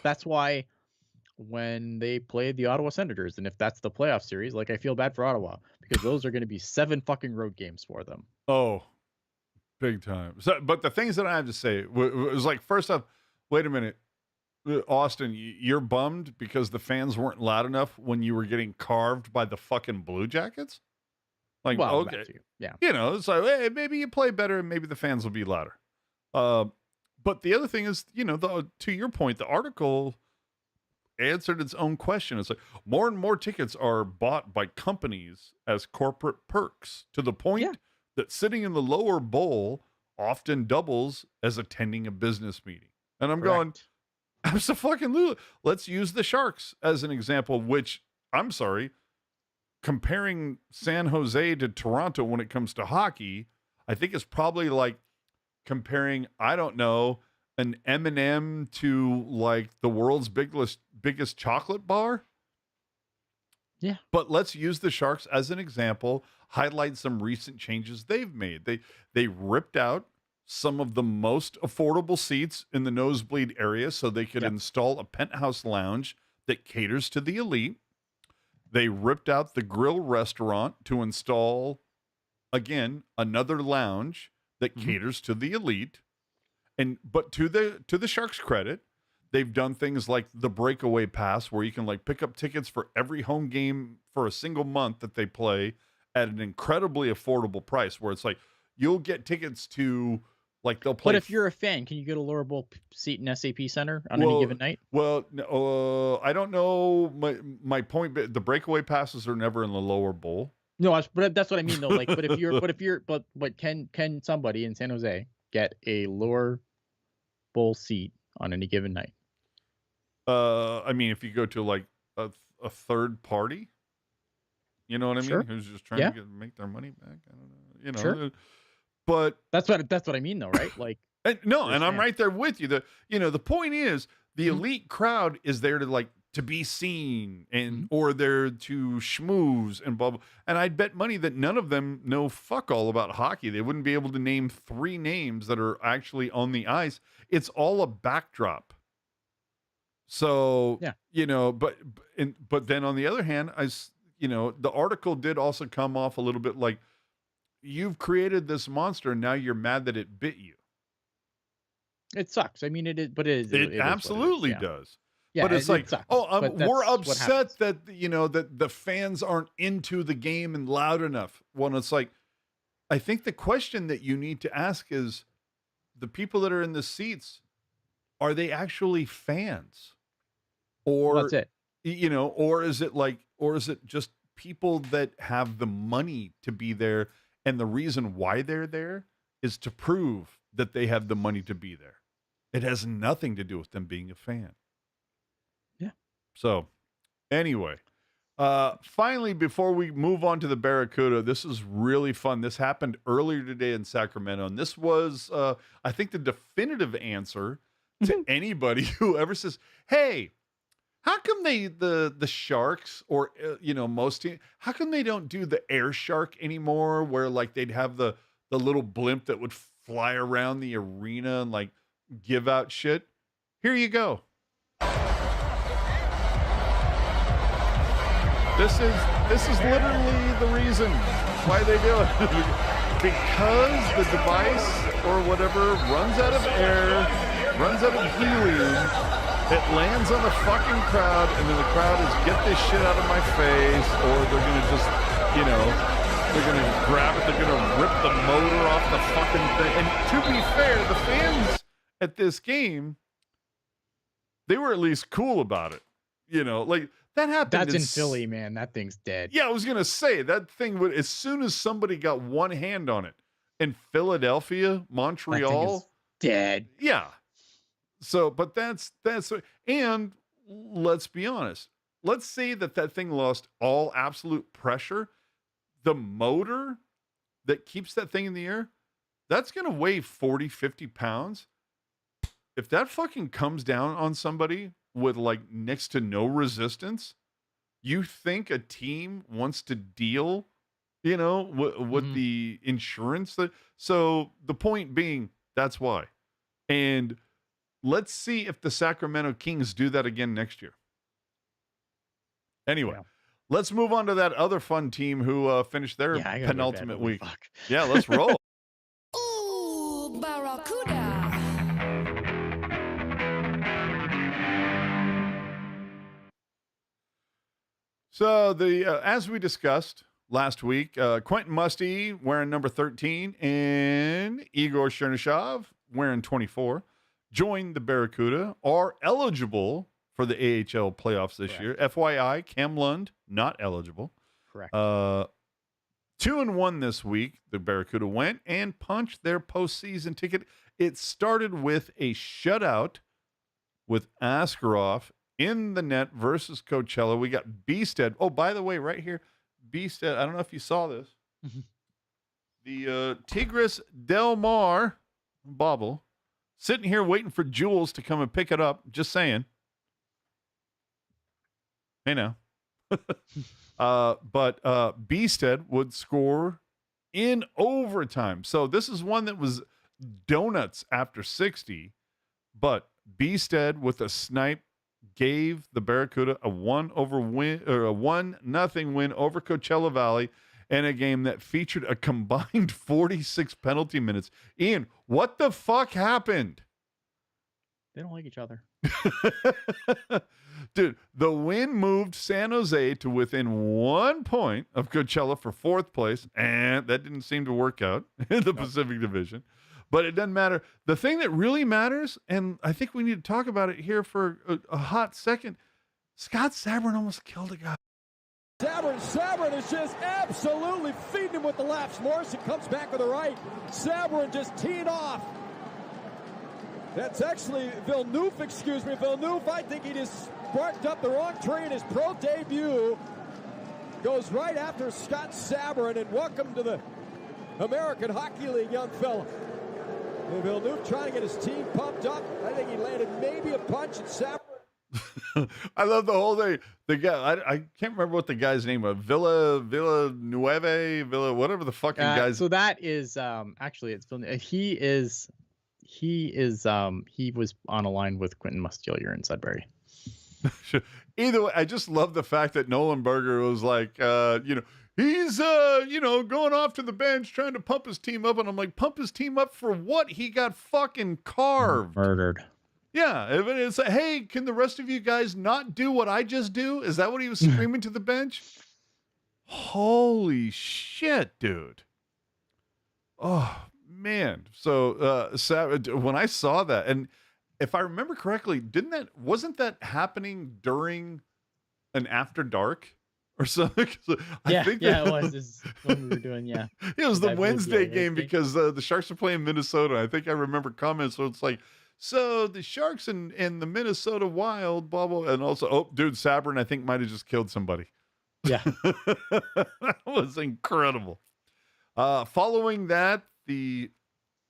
That's why when they played the Ottawa Senators, and if that's the playoff series, like I feel bad for Ottawa because those are going to be 7 fucking road games for them. Oh, big time. So, but the things that I have to say was like, first off, wait a minute. Austin, you're bummed because the fans weren't loud enough when you were getting carved by the fucking Blue Jackets? Like, well, okay. Yeah. You know, it's like, hey, maybe you play better and maybe the fans will be louder. But the other thing is, you know, to your point, the article answered its own question. It's like more and more tickets are bought by companies as corporate perks to the point that sitting in the lower bowl often doubles as attending a business meeting. And I'm going, absolutely. Let's use the Sharks as an example, which, I'm sorry, comparing San Jose to Toronto when it comes to hockey, I think it's probably like comparing, I don't know, an M&M to like the world's biggest chocolate bar. Yeah. But let's use the Sharks as an example, highlight some recent changes they've made. They ripped out some of the most affordable seats in the nosebleed area so they could Yep. install a penthouse lounge that caters to the elite. They ripped out the grill restaurant to install, again, another lounge that caters to the elite. But to the Sharks' credit, they've done things like the breakaway pass where you can like pick up tickets for every home game for a single month that they play at an incredibly affordable price, where it's like you'll get tickets to, like, they'll play. But if you're a fan, can you get a lower bowl seat in SAP Center on any given night? Well, I don't know. My point, the breakaway passes are never in the lower bowl. No, but that's what I mean though. Like, but can somebody in San Jose get a lower bowl seat on any given night? I mean, if you go to like a third party, you know what I mean? Sure. Who's just trying to make their money back? I don't know. You know, sure. But that's what I mean though, right? Like, and I'm right there with you. The point is the elite crowd is there to be seen and or they're to schmooze and blah, blah. And I'd bet money that none of them know fuck all about hockey. They wouldn't be able to name 3 names that are actually on the ice. It's all a backdrop. So, but then on the other hand, the article did also come off a little bit like, you've created this monster and now you're mad that it bit you. It sucks. I mean, it is, but it absolutely does. Yeah, but it's like, sucks, we're upset that, that the fans aren't into the game and loud enough. Well, it's like, I think the question that you need to ask is, the people that are in the seats, are they actually fans? Or that's it. Or is it just people that have the money to be there, and the reason why they're there is to prove that they have the money to be there. It has nothing to do with them being a fan. Yeah. So, anyway, finally, before we move on to the Barracuda, this is really fun. This happened earlier today in Sacramento, and this was, I think, the definitive answer to anybody who ever says, "Hey, how come the Sharks or most teams, how come they don't do the air shark anymore, where like they'd have the little blimp that would fly around the arena and like give out shit?" Here you go. This is literally the reason why they do it. Because the device or whatever runs out of air, runs out of helium, it lands on the fucking crowd, and then the crowd is, "Get this shit out of my face," or they're gonna just, they're gonna grab it, they're gonna rip the motor off the fucking thing. And to be fair, the fans at this game, they were at least cool about it. Like, that happened. That's in Philly, man. That thing's dead. Yeah, I was gonna say that thing would, as soon as somebody got one hand on it. In Philadelphia, Montreal, that thing is dead. Yeah. So, but that's, and let's be honest. Let's say that thing lost all absolute pressure. The motor that keeps that thing in the air, that's going to weigh 40, 50 pounds. If that fucking comes down on somebody with like next to no resistance, you think a team wants to deal, with the insurance so the point being, that's why. And let's see if the Sacramento Kings do that again next year. Anyway, let's move on to that other fun team who finished their penultimate week. Yeah, let's roll. Ooh, Barracuda. So as we discussed last week, Quentin Musty wearing number 13 and Igor Chernyshov wearing 24 joined the Barracuda, are eligible for the AHL playoffs this year. FYI, Cam Lund not eligible. Correct. 2-1 this week. The Barracuda went and punched their postseason ticket. It started with a shutout with Askarov in the net versus Coachella. We got Beasted. Oh, by the way, right here, Beasted. I don't know if you saw this. The Tigres Del Mar bobble sitting here waiting for Jules to come and pick it up. Just saying. Hey now. But Beasted would score in overtime. So this is one that was donuts after 60, but Beestead with a snipe gave the Barracuda a 1-0 win over Coachella Valley in a game that featured a combined 46 penalty minutes. Ian, what the fuck happened? They don't like each other. Dude, the win moved San Jose to within 1 point of Coachella for 4th place, and that didn't seem to work out in the Pacific Division. But it doesn't matter. The thing that really matters, and I think we need to talk about it here for a hot second, Scott Sabourin almost killed a guy. Sabourin is just absolutely feeding him with the lefts. Morrison comes back with the right. Sabourin just teeing off. That's actually Villeneuve, Villeneuve, I think he just sparked up the wrong tree in his pro debut. Goes right after Scott Sabourin, and welcome to the American Hockey League, young fella. And Villeneuve trying to get his team pumped up. I think he landed maybe a punch at Sabourin. I love the whole thing. The guy, I can't remember what the guy's name was. Villa whatever the fucking guy's. So that is actually it's he was on a line with Quentin Mustillier in Sudbury. Either way, I just love the fact that Nolan Berger was like, he's going off to the bench trying to pump his team up, and I'm like, pump his team up for what? He got fucking carved, murdered. Yeah, it's like, hey, can the rest of you guys not do what I just do? Is that what he was screaming to the bench? Holy shit, dude. Oh, man. So when I saw that, and if I remember correctly, wasn't that happening during an After Dark or something? I think it was. This is what we were doing, yeah. It was the Wednesday game because the Sharks are playing Minnesota. I think I remember comments, so it's like, so the Sharks and the Minnesota Wild, blah, blah, and also, dude, Sabourin, I think, might have just killed somebody. Yeah. That was incredible. Following that, the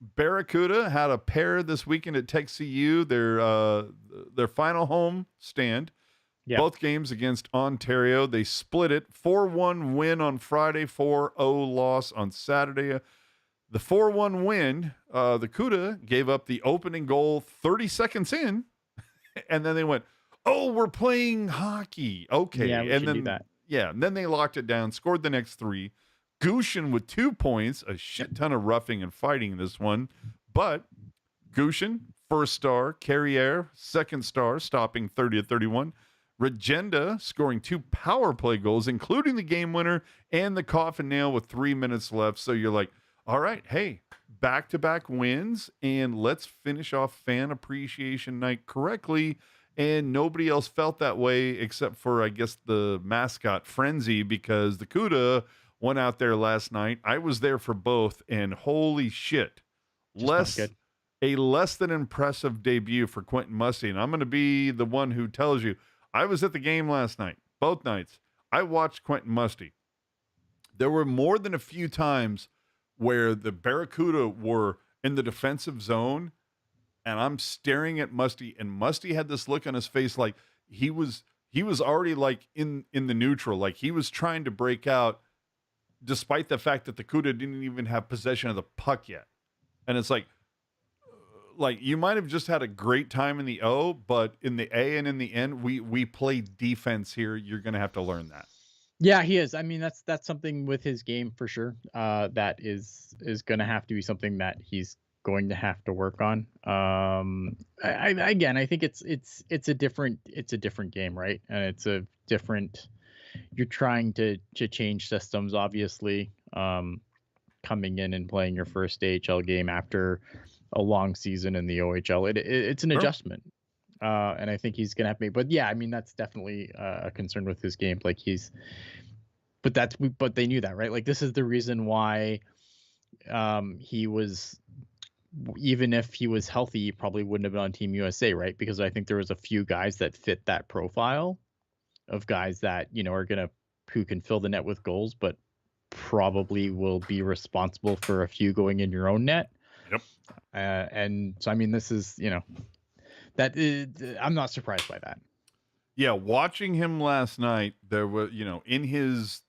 Barracuda had a pair this weekend at Tech CU, their final home stand. Yeah. Both games against Ontario. They split it. 4-1 win on Friday, 4-0 loss on Saturday. The 4-1 win, the Cuda gave up the opening goal 30 seconds in, and then they went, oh, we're playing hockey. Okay. Yeah, we should do that. Yeah, and then they locked it down, scored the next 3. Gushin with 2 points, a shit ton of roughing and fighting in this one. But Gushin, first star. Carriere, second star, stopping 30-31. Regenda scoring 2 power play goals, including the game winner and the coffin nail with 3 minutes left. So you're like, all right, hey, back-to-back wins, and let's finish off Fan Appreciation Night correctly. And nobody else felt that way except for, I guess, the mascot Frenzy, because the Cuda went out there last night. I was there for both, and holy shit, a less than impressive debut for Quentin Musty. And I'm going to be the one who tells you, I was at the game last night, both nights. I watched Quentin Musty. There were more than a few times where the Barracuda were in the defensive zone, and I'm staring at Musty, and Musty had this look on his face like he was already like in the neutral, like he was trying to break out, despite the fact that the Cuda didn't even have possession of the puck yet. And it's like you might have just had a great time in the O, but in the A and in the N, we play defense here. You're going to have to learn that. Yeah, he is. I mean, that's something with his game for sure. That is going to have to be something that he's going to have to work on. I think it's a different game, right? And it's a different. You're trying to change systems, obviously. Coming in and playing your first AHL game after a long season in the OHL, it's an adjustment. And I think he's gonna have to make. But yeah, I mean that's definitely a concern with his game. Like but they knew that, right? Like this is the reason why he was, even if he was healthy, he probably wouldn't have been on Team USA, right? Because I think there was a few guys that fit that profile of guys that who can fill the net with goals, but probably will be responsible for a few going in your own net. Yep. And so I mean this is I'm not surprised by that. Yeah, watching him last night, there was, in his,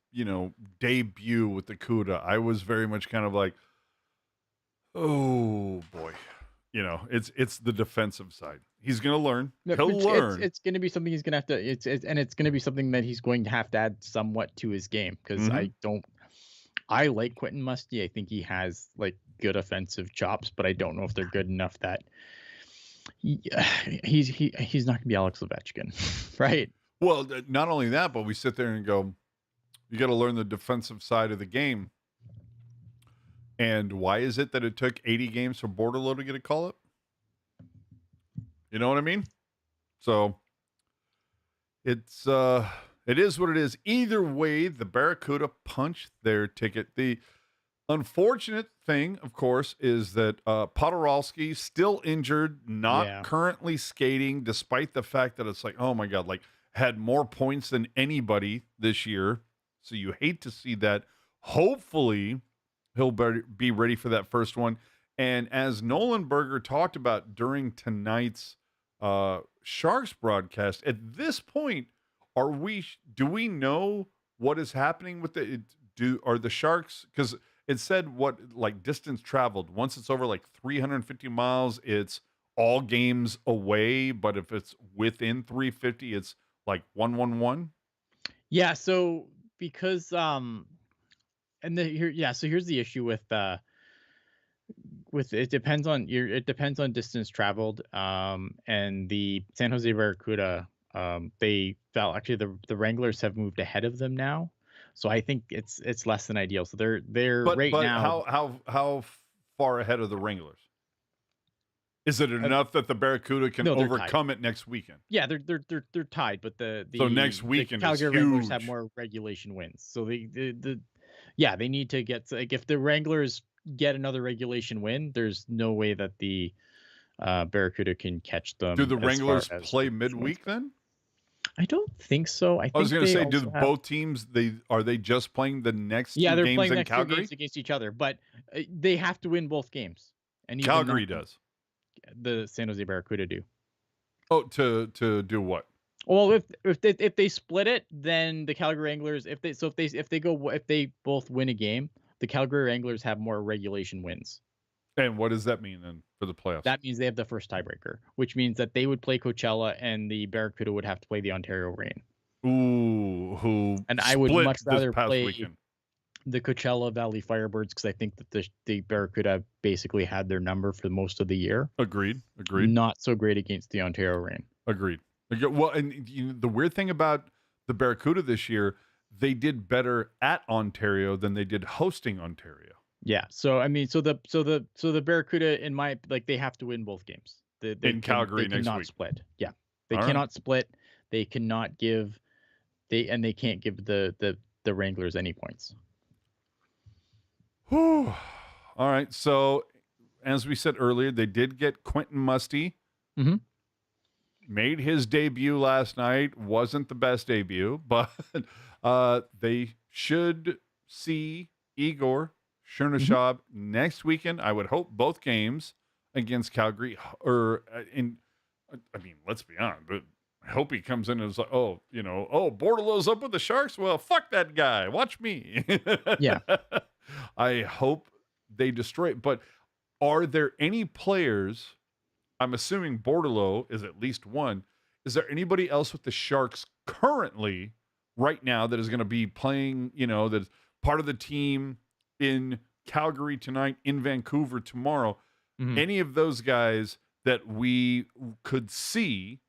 debut with the Cuda, I was very much kind of like, Oh boy, it's the defensive side. He's going to learn. No, He'll learn. It's going to be something he's going to have to. And it's going to be something that he's going to have to add somewhat to his game because I like Quentin Musty. I think he has like good offensive chops, but I don't know if they're good enough that he's not going to be Alex Ovechkin, right? Well, not only that, but we sit there and go, you got to learn the defensive side of the game. And why is it that it took 80 games for Bordelot to get a call-up? You know what I mean? So it is what it is. Either way, the Barracuda punched their ticket. The unfortunate thing, of course, is that Podorowski still injured, not currently skating, despite the fact that it's like, oh my God, like had more points than anybody this year. So you hate to see that. Hopefully he'll be ready for that first one. And as Nolan Berger talked about during tonight's Sharks broadcast, at this point, do we know what is happening with are the Sharks? Because it said like distance traveled. Once it's over like 350 miles, it's all games away. But if it's within 350, it's like 1-1-1. Yeah. So because so here's the issue with it depends on distance traveled. And the San Jose Barracuda, they fell. Actually, the Wranglers have moved ahead of them now, so I think it's less than ideal. So they're now. How far ahead of the Wranglers? Is it enough that the Barracuda can overcome it next weekend? Yeah, they're tied, but so next weekend the Calgary is huge. Wranglers have more regulation wins, so they need to get like if the Wranglers get another regulation win, there's no way that the Barracuda can catch them. Do the Wranglers play midweek then? I don't think so. I was going to say, both teams are they just playing the next two they're games playing in next Calgary? 2 games against each other, but they have to win both games. And Calgary does. The San Jose Barracuda do. Oh, to do what? Well, if they split it, then the Calgary Wranglers, if they both win a game, the Calgary Wranglers have more regulation wins. And what does that mean then for the playoffs? That means they have the first tiebreaker, which means that they would play Coachella and the Barracuda would have to play the Ontario Reign. Ooh, and I would much rather play weekend. The Coachella Valley Firebirds because I think that the Barracuda basically had their number for most of the year. Agreed. Not so great against the Ontario Reign. Agreed. Well, and the weird thing about the Barracuda this year, they did better at Ontario than they did hosting Ontario. Yeah. So I mean, so the Barracuda they have to win both games. In Calgary next week. Split. Yeah. They cannot split. They cannot give. They can't give the Wranglers any points. Whew. All right. So, as we said earlier, they did get Quentin Musty. Mm-hmm. Made his debut last night. Wasn't the best debut, but they should see Igor Chernyshov next weekend. I would hope both games against Calgary. Let's be honest, but I hope he comes in and is like, Bordelot's up with the Sharks. Well, fuck that guy. Watch me. Yeah. I hope they destroy it. But are there any players? I'm assuming Bordelot is at least one. Is there anybody else with the Sharks currently right now that is going to be playing, that's part of the team in Calgary tonight, in Vancouver tomorrow? Mm-hmm. Any of those guys that we could see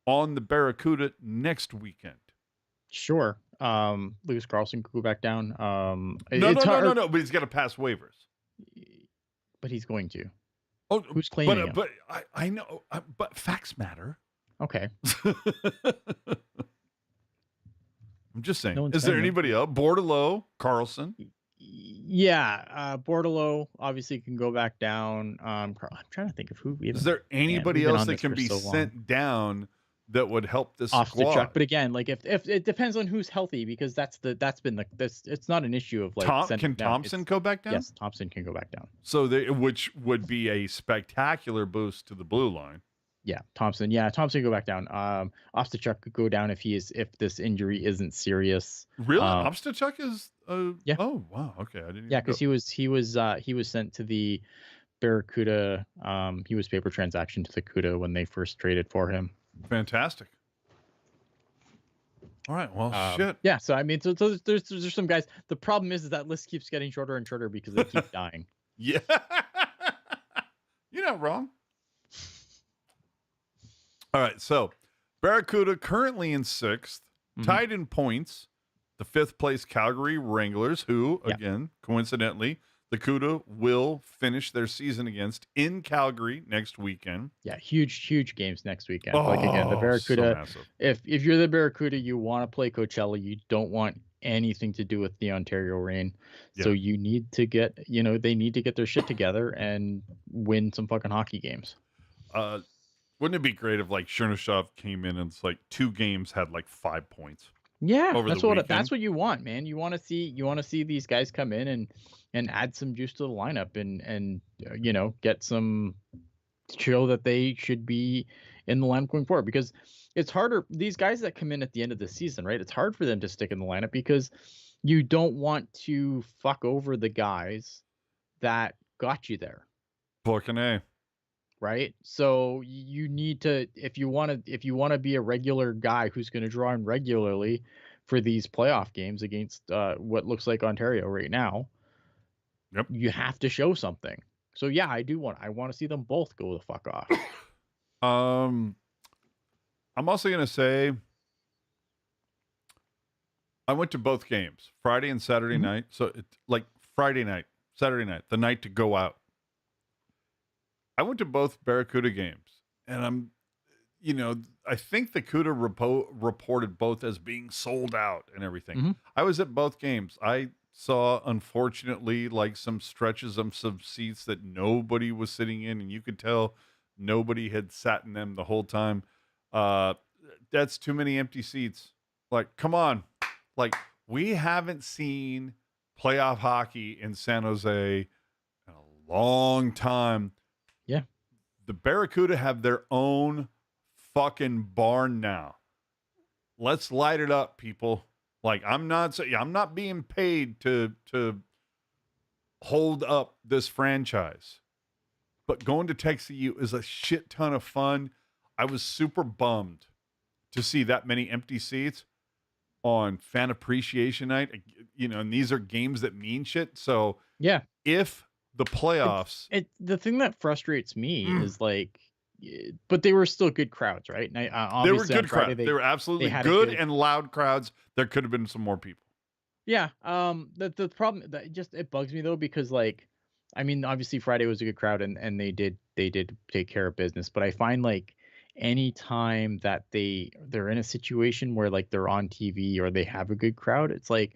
on the Barracuda next weekend? Sure. Lucas Carlson could go back down. No. But he's got to pass waivers. But he's going to. Oh, who's claiming him? But I know. But facts matter. Okay. I'm just saying. Is there anybody else? Bordelot, Carlson. Yeah, Bordelot obviously can go back down. I'm trying to think of who. Is there anybody else that can be sent down that would help this off squad? The truck? But again, like if it depends on who's healthy, because it's not an issue of like. Can Thompson go back down? Yes, Thompson can go back down. So which would be a spectacular boost to the blue line. Yeah, Thompson. Yeah, Thompson could go back down. Ostachuk could go down if this injury isn't serious. Really, Ostachuk is. Yeah. Oh wow. Okay, I didn't. Yeah, because he was sent to the Barracuda. He was paper transaction to the Cuda when they first traded for him. Fantastic. All right. Well, shit. Yeah. So I mean, so there's some guys. The problem is that list keeps getting shorter and shorter because they keep dying. Yeah. You're not wrong. All right. So Barracuda currently in 6th, tied in points. The 5th place Calgary Wranglers, who, again, coincidentally, the Cuda will finish their season against in Calgary next weekend. Yeah, huge games next weekend. Like again, the Barracuda. So if you're the Barracuda, you want to play Coachella. You don't want anything to do with the Ontario rain. So you need to get, they need to get their shit together and win some fucking hockey games. Wouldn't it be great if like Chernyshov came in and it's like 2 games had like 5 points? Yeah, that's what you want, man. You want to see these guys come in and add some juice to the lineup and get some, show that they should be in the lineup going forward, because it's harder. These guys that come in at the end of the season, right? It's hard for them to stick in the lineup because you don't want to fuck over the guys that got you there. Fucking right? So you need to, if you want to be a regular guy who's going to draw in regularly for these playoff games against what looks like Ontario right now, you have to show something. So yeah, I want to see them both go the fuck off. I'm also going to say I went to both games, Friday and Saturday night. So like Friday night, Saturday night, the night to go out. I went to both Barracuda games, and I think the Cuda reported both as being sold out and everything. I was at both games. I saw, unfortunately, like some stretches of some seats that nobody was sitting in, and you could tell nobody had sat in them the whole time. That's too many empty seats. Like, come on. Like, we haven't seen playoff hockey in San Jose in a long time. Yeah. The Barracuda have their own fucking barn now. Let's light it up, people. Like, I'm not being paid to hold up this franchise. But going to Texas U is a shit ton of fun. I was super bummed to see that many empty seats on Fan Appreciation Night. And these are games that mean shit. So yeah, if the playoffs, the thing that frustrates me is like, but they were still good crowds, right? And they were good crowds. They were absolutely good and loud crowds. There could have been some more people. Yeah. The problem that it bugs me though, because like, I mean, obviously Friday was a good crowd and they did take care of business, but I find like any time that they're in a situation where like they're on TV or they have a good crowd, it's like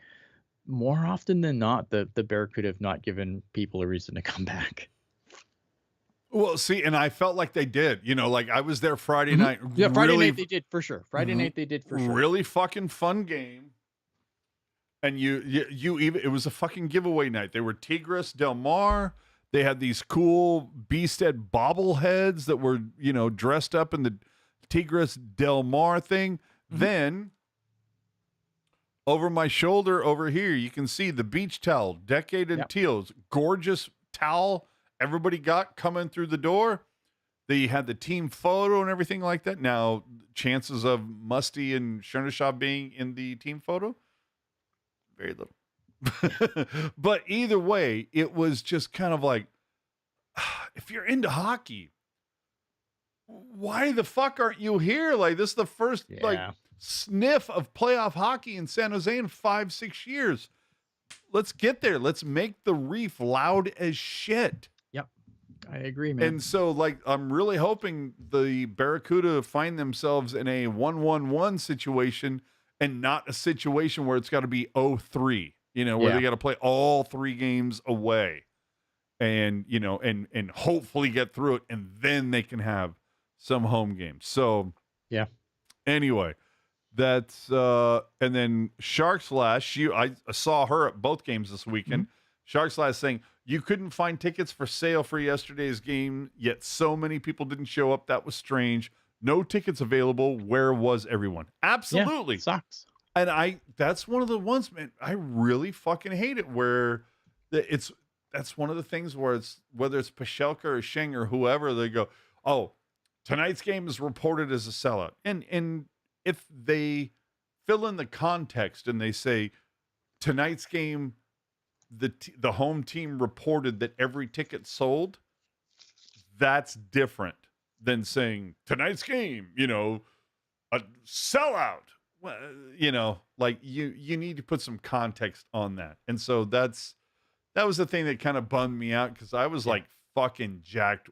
more often than not, the Barracuda have not given people a reason to come back. Well, see, and I felt like they did. Like I was there Friday night. Yeah, Friday night they did for sure. Friday night they did for sure. Really fucking fun game. And you even, it was a fucking giveaway night. They were Tigres Del Mar. They had these cool Beasthead bobbleheads that were, dressed up in the Tigres Del Mar thing. Then over my shoulder over here, you can see the beach towel, Decade and Teals, gorgeous towel everybody got coming through the door. They had the team photo and everything like that. Now, chances of Musty and Chernyshov being in the team photo, very little. But either way, it was just kind of like, if you're into hockey, why the fuck aren't you here? Like, this is the first sniff of playoff hockey in San Jose in 5-6 years. Let's get there. Let's make the Reef loud as shit. Yep. I agree, man. And so, like, I'm really hoping the Barracuda find themselves in a 1-1-1 situation and not a situation where it's got to be 0-3, where they got to play all 3 games away and, and hopefully get through it. And then they can have some home games. So, yeah. Anyway, that's, and then Sharks Lash, I saw her at both games this weekend. Sharks Lash saying, you couldn't find tickets for sale for yesterday's game, yet so many people didn't show up. That was strange. No tickets available. Where was everyone? Absolutely. Yeah, sucks. And that's one of the ones, man, I really fucking hate it where it's that's one of the things where it's whether it's Pashelka or Shing or whoever, they go, oh, tonight's game is reported as a sellout. And if they fill in the context and they say tonight's game, the home team reported that every ticket sold, that's different than saying tonight's game, a sellout. Well, like you need to put some context on that. And so that was the thing that kind of bummed me out because I was like fucking jacked.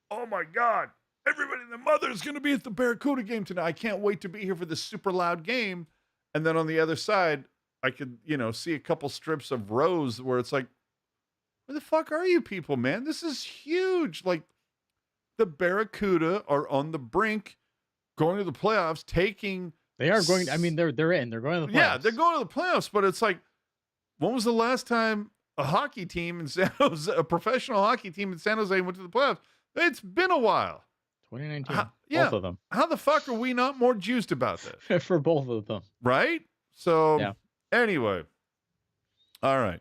Oh my God, everybody and their mother is going to be at the Barracuda game tonight. I can't wait to be here for this super loud game. And then on the other side, I could, see a couple strips of rows where it's like, where the fuck are you people, man? This is huge. Like the Barracuda are on the brink going to the playoffs, They are going. I mean, they're in. They're going to the playoffs. Yeah, they're going to the playoffs. But it's like, when was the last time a hockey team in San Jose, a professional hockey team in San Jose, went to the playoffs? It's been a while. 2019. Both of them. How the fuck are we not more juiced about this? For both of them, right? So, anyway, all right.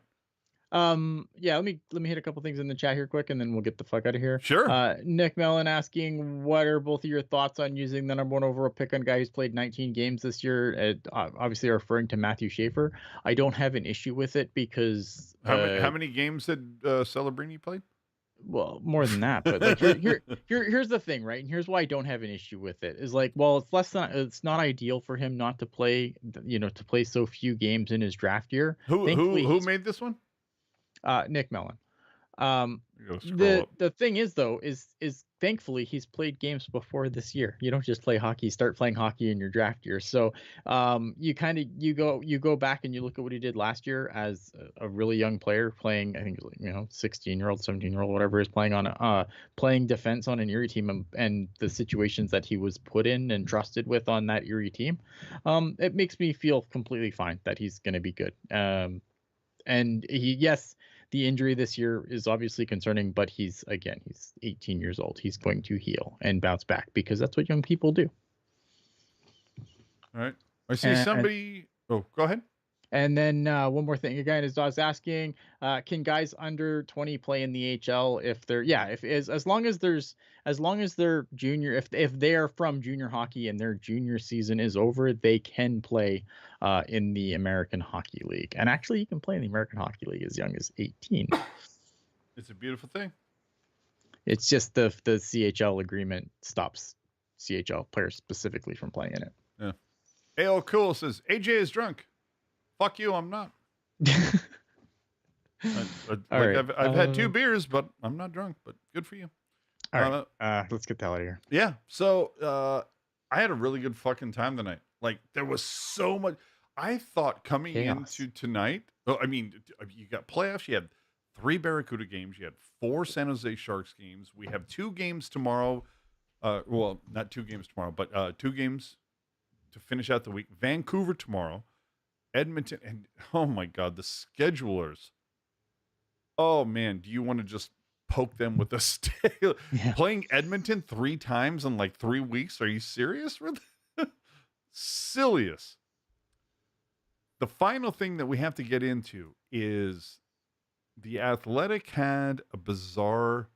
Let me hit a couple things in the chat here quick, and then we'll get the fuck out of here. Sure. Nick Mellon asking, what are both of your thoughts on using the number one overall pick on a guy who's played 19 games this year? Obviously referring to Matthew Schaefer. I don't have an issue with it because how many games had Celebrini played? Well, more than that, but like here's the thing, right? And here's why I don't have an issue with it. Is like, well, it's not ideal for him not to play, to play so few games in his draft year. Who made this one? Nick Mellon. The thing is though, is thankfully he's played games before this year. You don't just start playing hockey in your draft year. So you go back and you look at what he did last year as a really young player playing, I think 16-year-old, 17-year-old, whatever, is playing on playing defense on an Erie team, and the situations that he was put in and trusted with on that Erie team. It makes me feel completely fine that he's going to be good. And the injury this year is obviously concerning, but he's 18 years old. He's going to heal and bounce back because that's what young people do. All right. I see somebody. Go ahead. And then one more thing, again, is I was asking, can guys under 20 play in the AHL if they're as long as they're junior, if they are from junior hockey and their junior season is over, they can play in the American Hockey League. And actually, you can play in the American Hockey League as young as 18. It's a beautiful thing. It's just the CHL agreement stops CHL players specifically from playing in it. Yeah. AL Cool says AJ is drunk. Fuck you, I'm not. I've had 2 beers, but I'm not drunk. But good for you. All right, let's get the hell out of here. Yeah. So I had a really good fucking time tonight. Like there was so much. I thought coming into tonight. Oh, I mean, you got playoffs. You had 3 Barracuda games. You had 4 San Jose Sharks games. We have 2 games tomorrow. Well, not 2 games tomorrow, but 2 games to finish out the week. Vancouver tomorrow. Edmonton, and oh my God, the schedulers. Oh man, do you want to just poke them with a stick? Yeah. Playing Edmonton 3 times in like 3 weeks? Are you serious? Silliest. The final thing that we have to get into is the Athletic had a bizarre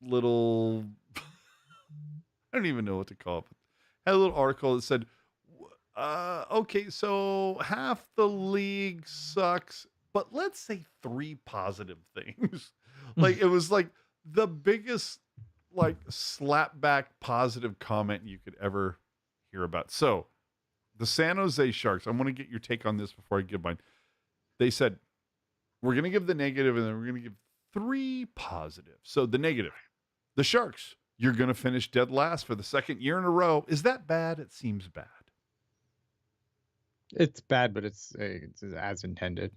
little, I don't even know what to call it, but had a little article that said, okay, so half the league sucks, but let's say 3 positive things. Like it was like the biggest slapback positive comment you could ever hear about. So the San Jose Sharks, I want to get your take on this before I give mine. They said, we're going to give the negative and then we're going to give 3 positives. So the negative, the Sharks, you're going to finish dead last for the 2nd year in a row. Is that bad? It seems bad. It's bad, but it's as intended.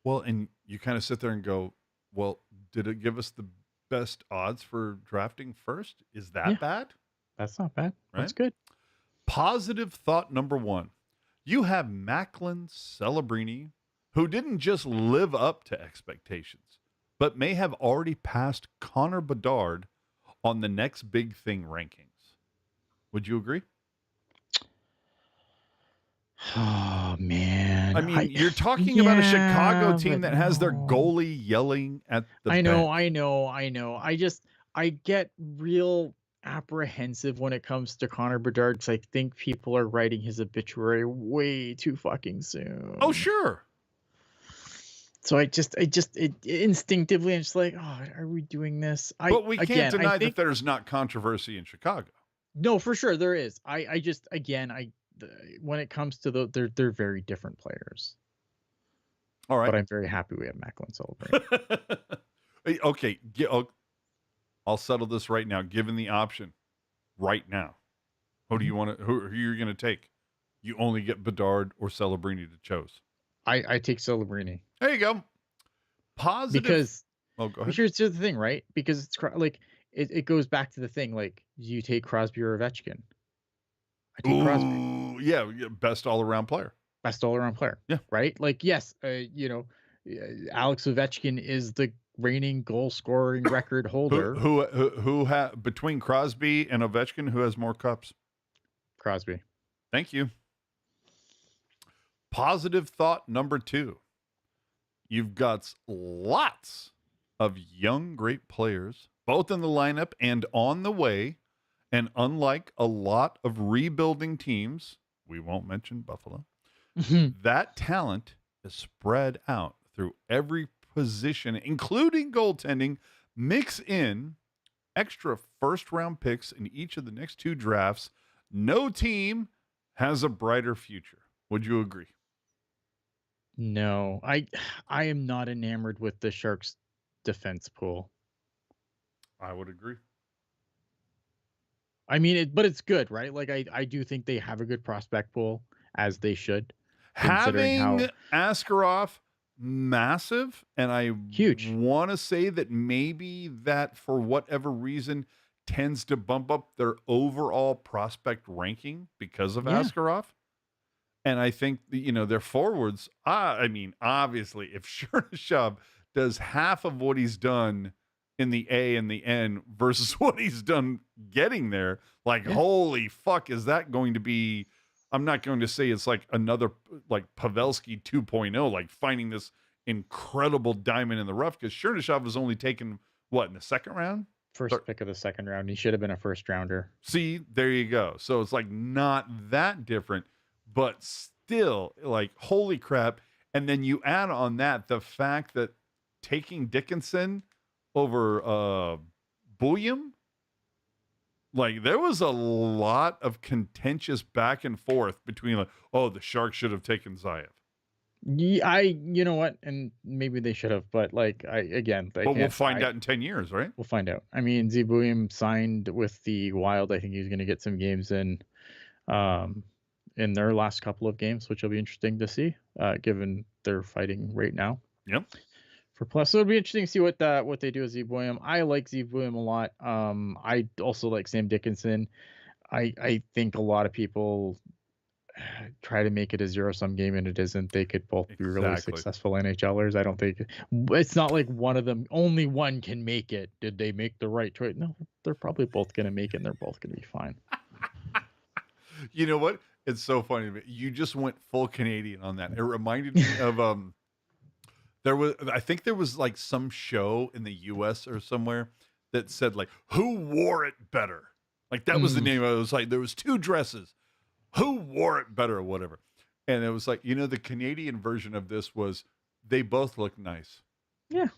Well, and you kind of sit there and go, well, did it give us the best odds for drafting first? Is that bad? That's not bad. Right? That's good. Positive thought number 1. You have Macklin Celebrini, who didn't just live up to expectations, but may have already passed Connor Bedard on the next big thing rankings. Would you agree? Oh man, I mean, you're talking about a Chicago team that has their goalie yelling at the bench. I know. I get real apprehensive when it comes to Connor Bedard because I think people are writing his obituary way too fucking soon. Oh, sure. So I just instinctively, I'm just like, oh, are we doing this? But we can't deny that there's not controversy in Chicago. No, for sure there is. I just, again, when it comes to they're very different players. All right. But I'm very happy we have Macklin Celebrini. Okay. I'll settle this right now. Given the option right now, who do you want to, who are you going to take? You only get Bedard or Celebrini to choose. I take Celebrini. There you go. Positive. Because go ahead. Here's the thing, right? Because it's like, it goes back to the thing, like, you take Crosby or Ovechkin? I take Crosby. Yeah, best all-around player. Best all-around player. Yeah. Right? Like, yes, Alex Ovechkin is the reigning goal-scoring record holder. Who between Crosby and Ovechkin, who has more cups? Crosby. Thank you. Positive thought number 2. You've got lots of young, great players, both in the lineup and on the way. And unlike a lot of rebuilding teams, we won't mention Buffalo, that talent is spread out through every position, including goaltending. Mix in extra first-round picks in each of the next 2 drafts. No team has a brighter future. Would you agree? No, I am not enamored with the Sharks' defense pool. I would agree. I mean, but it's good, right? Like, I do think they have a good prospect pool, as they should. Having Askarov, massive, and I huge. Want to say that maybe that, for whatever reason, tends to bump up their overall prospect ranking because of Askarov. And I think, their forwards, I mean, obviously, if Chernyshov does half of what he's done in the A and the N versus what he's done getting there, holy fuck, is that going to be, I'm not going to say it's like another, like Pavelski 2.0, like finding this incredible diamond in the rough, because Chernyshov was only taken, in the second round? First pick of the second round. He should have been a first rounder. See, there you go. So it's like not that different, but still, like, holy crap. And then you add on that the fact that taking Dickinson over Bulliam, like, there was a lot of contentious back and forth between, like, the Sharks should have taken Zayev. Yeah, you know what, and maybe they should have, but but we'll find out in 10 years, right? We'll find out. I mean, Bulliam signed with the Wild. I think he's going to get some games in their last couple of games, which will be interesting to see, given they're fighting right now. Yep. For plus, so it'll be interesting to see what they do with Bulliam. I like Bulliam a lot. I also like Sam Dickinson. I think a lot of people try to make it a zero-sum game, and it isn't. They could both be really successful NHLers. I don't think it's not like one of them, only one can make it. Did they make the right choice? No, they're probably both going to make it, and they're both going to be fine. You know what? It's so funny. You just went full Canadian on that. It reminded me of I think there was like some show in the US or somewhere that said, like, who wore it better? Like, that was the name of it. It was like, there was 2 dresses. Who wore it better or whatever? And it was like, the Canadian version of this was, they both look nice. Yeah.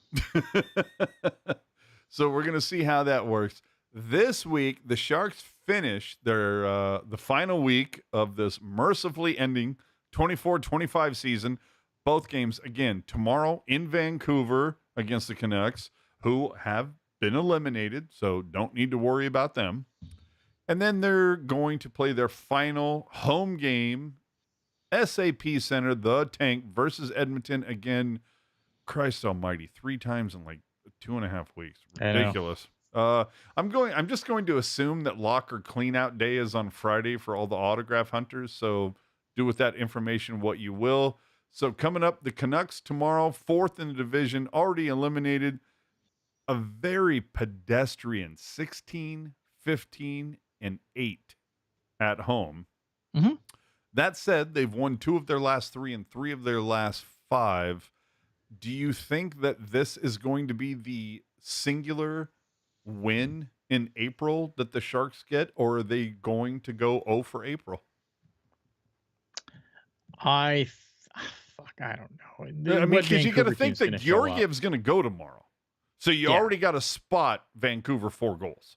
So we're going to see how that works. This week, the Sharks finish their the final week of this mercifully ending 24-25 season. Both games, again, tomorrow in Vancouver against the Canucks, who have been eliminated, so don't need to worry about them. And then they're going to play their final home game, SAP Center, the Tank versus Edmonton. Again, Christ almighty, 3 times in like 2.5 weeks. Ridiculous. I'm just going to assume that locker cleanout day is on Friday for all the autograph hunters. So do with that information what you will. So coming up, the Canucks tomorrow, 4th in the division, already eliminated. A very pedestrian 16, 15, and 8 at home. Mm-hmm. That said, they've won 2 of their last 3 and 3 of their last 5. Do you think that this is going to be the singular win in April that the Sharks get, or are they going to go 0 for April? I don't know. I mean, because you got to think that Georgiev's going to go tomorrow. So you already got to spot Vancouver 4 goals.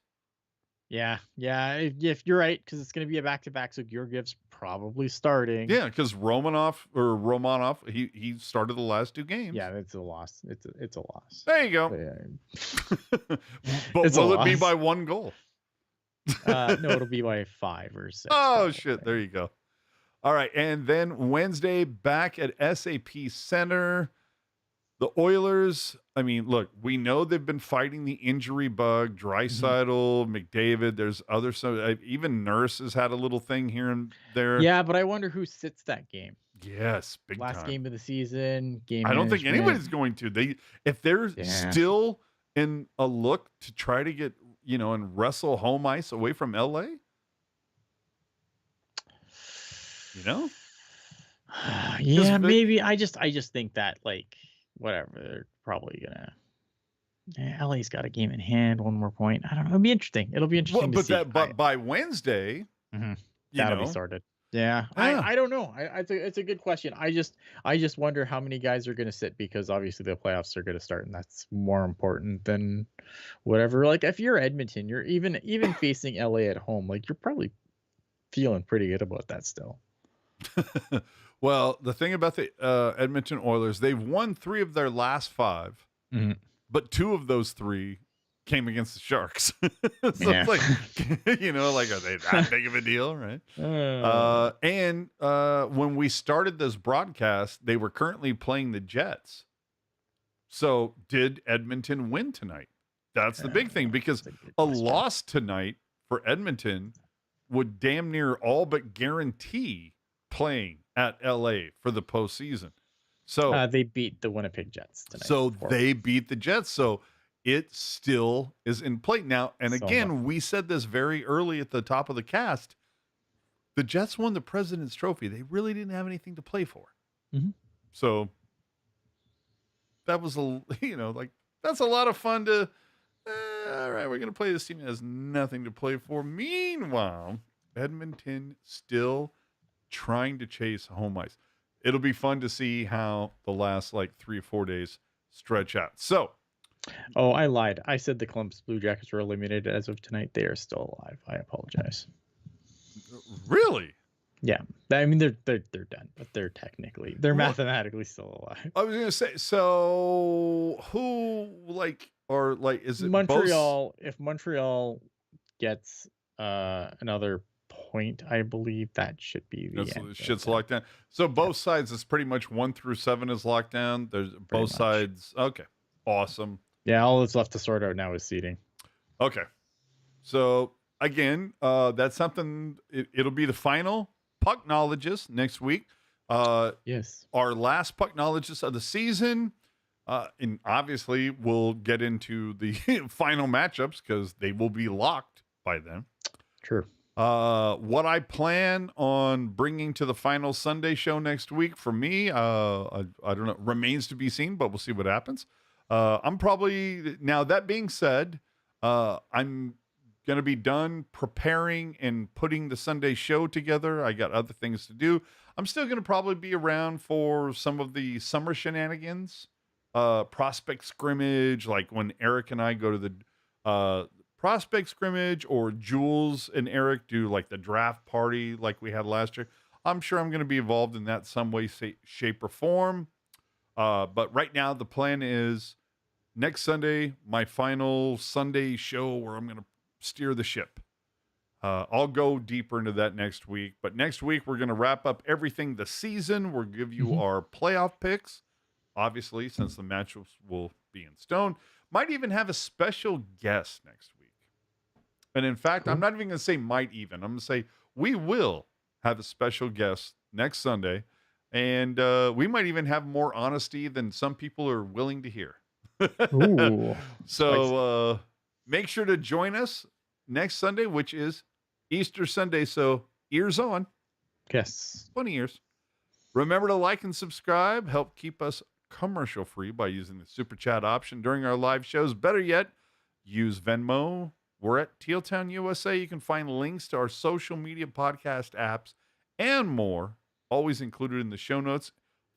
Yeah. If you're right, because it's going to be a back-to-back, so Georgiev's probably starting. Yeah, because Romanov, he started the last 2 games. Yeah, it's a loss. It's a loss. There you go. But It's will it be by 1 goal? No, it'll be by 5 or 6. Oh, shit. There you go. All right. And then Wednesday, back at SAP Center, the Oilers. I mean, look, we know they've been fighting the injury bug. Draisaitl, McDavid, there's other, even Nurse has had a little thing here and there. Yeah, but I wonder who sits that game. Yes, big Last time. game of the season. I don't think anybody's going to. If they're still in a look to try to get, and wrestle home ice away from LA. Yeah, maybe. I just think that, like, whatever, they're probably gonna. LA's got a game in hand. 1 more point. I don't know. It'll be interesting. It'll be interesting to see. But by Wednesday, that'll be sorted. Yeah. I don't know. It's a good question. I just wonder how many guys are going to sit, because obviously the playoffs are going to start, and that's more important than whatever. Like, if you're Edmonton, you're even facing LA at home, like, you're probably feeling pretty good about that still. Well, the thing about the Edmonton Oilers, they've won 3 of their last 5, but 2 of those 3 came against the Sharks. It's like, are they that big of a deal, right? And when we started this broadcast, they were currently playing the Jets. So did Edmonton win tonight? That's the big thing, because a loss tonight for Edmonton would damn near all but guarantee playing at LA for the postseason. So they beat the Winnipeg Jets tonight. So they beat the Jets. So it still is in play now. And again, we said this very early at the top of the cast. The Jets won the President's Trophy. They really didn't have anything to play for. So that was that's a lot of fun to. All right, we're going to play this team that has nothing to play for. Meanwhile, Edmonton still trying to chase home ice. It'll be fun to see how the last 3 or 4 days stretch out. So, I lied. I said the Columbus Blue Jackets were eliminated as of tonight. They are still alive. I apologize. Really? Yeah. I mean, they're done, but they're mathematically still alive. I was going to say, so who is it Montreal? If Montreal gets another point, I believe that should be the end. Shit's locked down. So both sides, it's pretty much 1 through 7 is locked down. There's both sides. Okay. Awesome. Yeah. All that's left to sort out now is seeding. Okay. So again, that's something, it'll be the final Pucknologists next week. Yes. Our last Pucknologists of the season. And obviously we'll get into the final matchups because they will be locked by then. True. What I plan on bringing to the final Sunday show next week for me, I don't know, remains to be seen, but we'll see what happens. I'm probably, now that being said, I'm going to be done preparing and putting the Sunday show together. I got other things to do. I'm still going to probably be around for some of the summer shenanigans, prospect scrimmage, like when Eric and I go to the, prospect scrimmage, or Jules and Eric do the draft party like we had last year. I'm sure I'm going to be involved in that some way, shape, or form. But right now the plan is next Sunday, my final Sunday show where I'm going to steer the ship. I'll go deeper into that next week. But next week, we're going to wrap up everything this season. We'll give you our playoff picks, obviously, since the matchups will be in stone. Might even have a special guest next week. And in fact, I'm not even going to say might even. I'm going to say we will have a special guest next Sunday. And we might even have more honesty than some people are willing to hear. Ooh. So make sure to join us next Sunday, which is Easter Sunday. So ears on. Yes. 20 years. Remember to like and subscribe. Help keep us commercial free by using the super chat option during our live shows. Better yet, use Venmo. We're at Tealtown USA. You can find links to our social media podcast apps and more, always included in the show notes.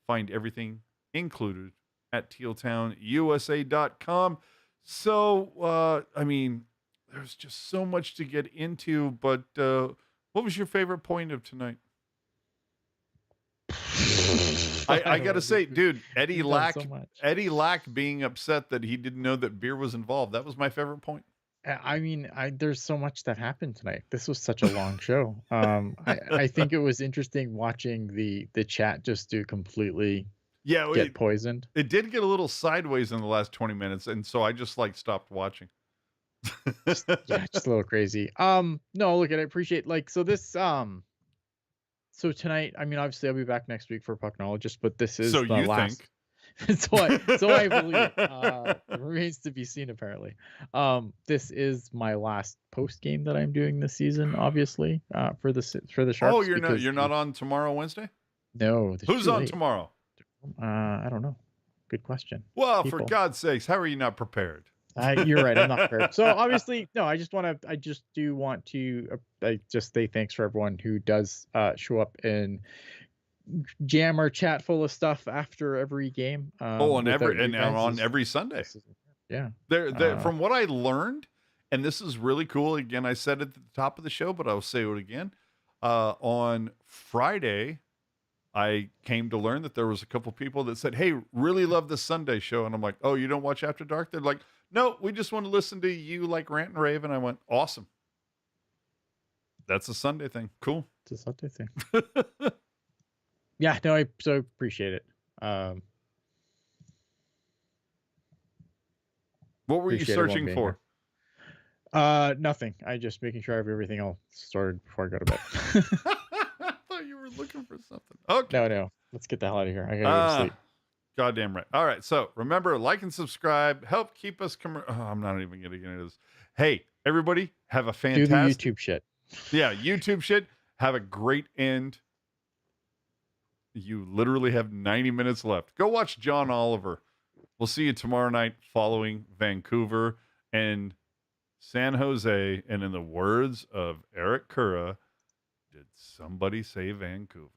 Find everything included at tealtownusa.com. So, I mean, there's just so much to get into, but what was your favorite point of tonight? I got to say, dude, Eddie Lack being upset that he didn't know that beer was involved. That was my favorite point. I mean, there's so much that happened tonight. This was such a long show. I think it was interesting watching the chat just do completely get poisoned. It did get a little sideways in the last 20 minutes, and so I just stopped watching. just a little crazy. No, look, I appreciate so tonight, I mean, obviously I'll be back next week for Pucknologists, but this is so the you last. Think. so I believe remains to be seen apparently. This is my last post game that I'm doing this season, obviously, for the Sharks. Oh, you're not on tomorrow, Wednesday? No. Who's on tomorrow? I don't know. Good question. Well, for God's sakes, how are you not prepared? You're right. I'm not prepared. So obviously, no. I just do want to just say thanks for everyone who does show up and jam our chat full of stuff after every game. On every Sunday. Yeah. From what I learned, and this is really cool. Again, I said it at the top of the show, but I'll say it again. On Friday, I came to learn that there was a couple people that said, "Hey, really love the Sunday show," and I'm like, "Oh, you don't watch After Dark?" They're like, "No, we just want to listen to you rant and rave." And I went, "Awesome. That's a Sunday thing. Cool." It's a Sunday thing. Yeah, no, I so appreciate it. What were you searching for? Nothing. I just making sure I have everything all sorted before I go to bed. I thought you were looking for something. Okay. No. Let's get the hell out of here. I gotta go to sleep. Goddamn right. All right. So remember, like and subscribe. Help keep us. I'm not even going to get into this. Hey, everybody, have a fantastic. Do the YouTube shit. Yeah, YouTube shit. Have a great end. You literally have 90 minutes left. Go watch John Oliver. We'll see you tomorrow night following Vancouver and San Jose. And in the words of Eric Cura, did somebody say Vancouver?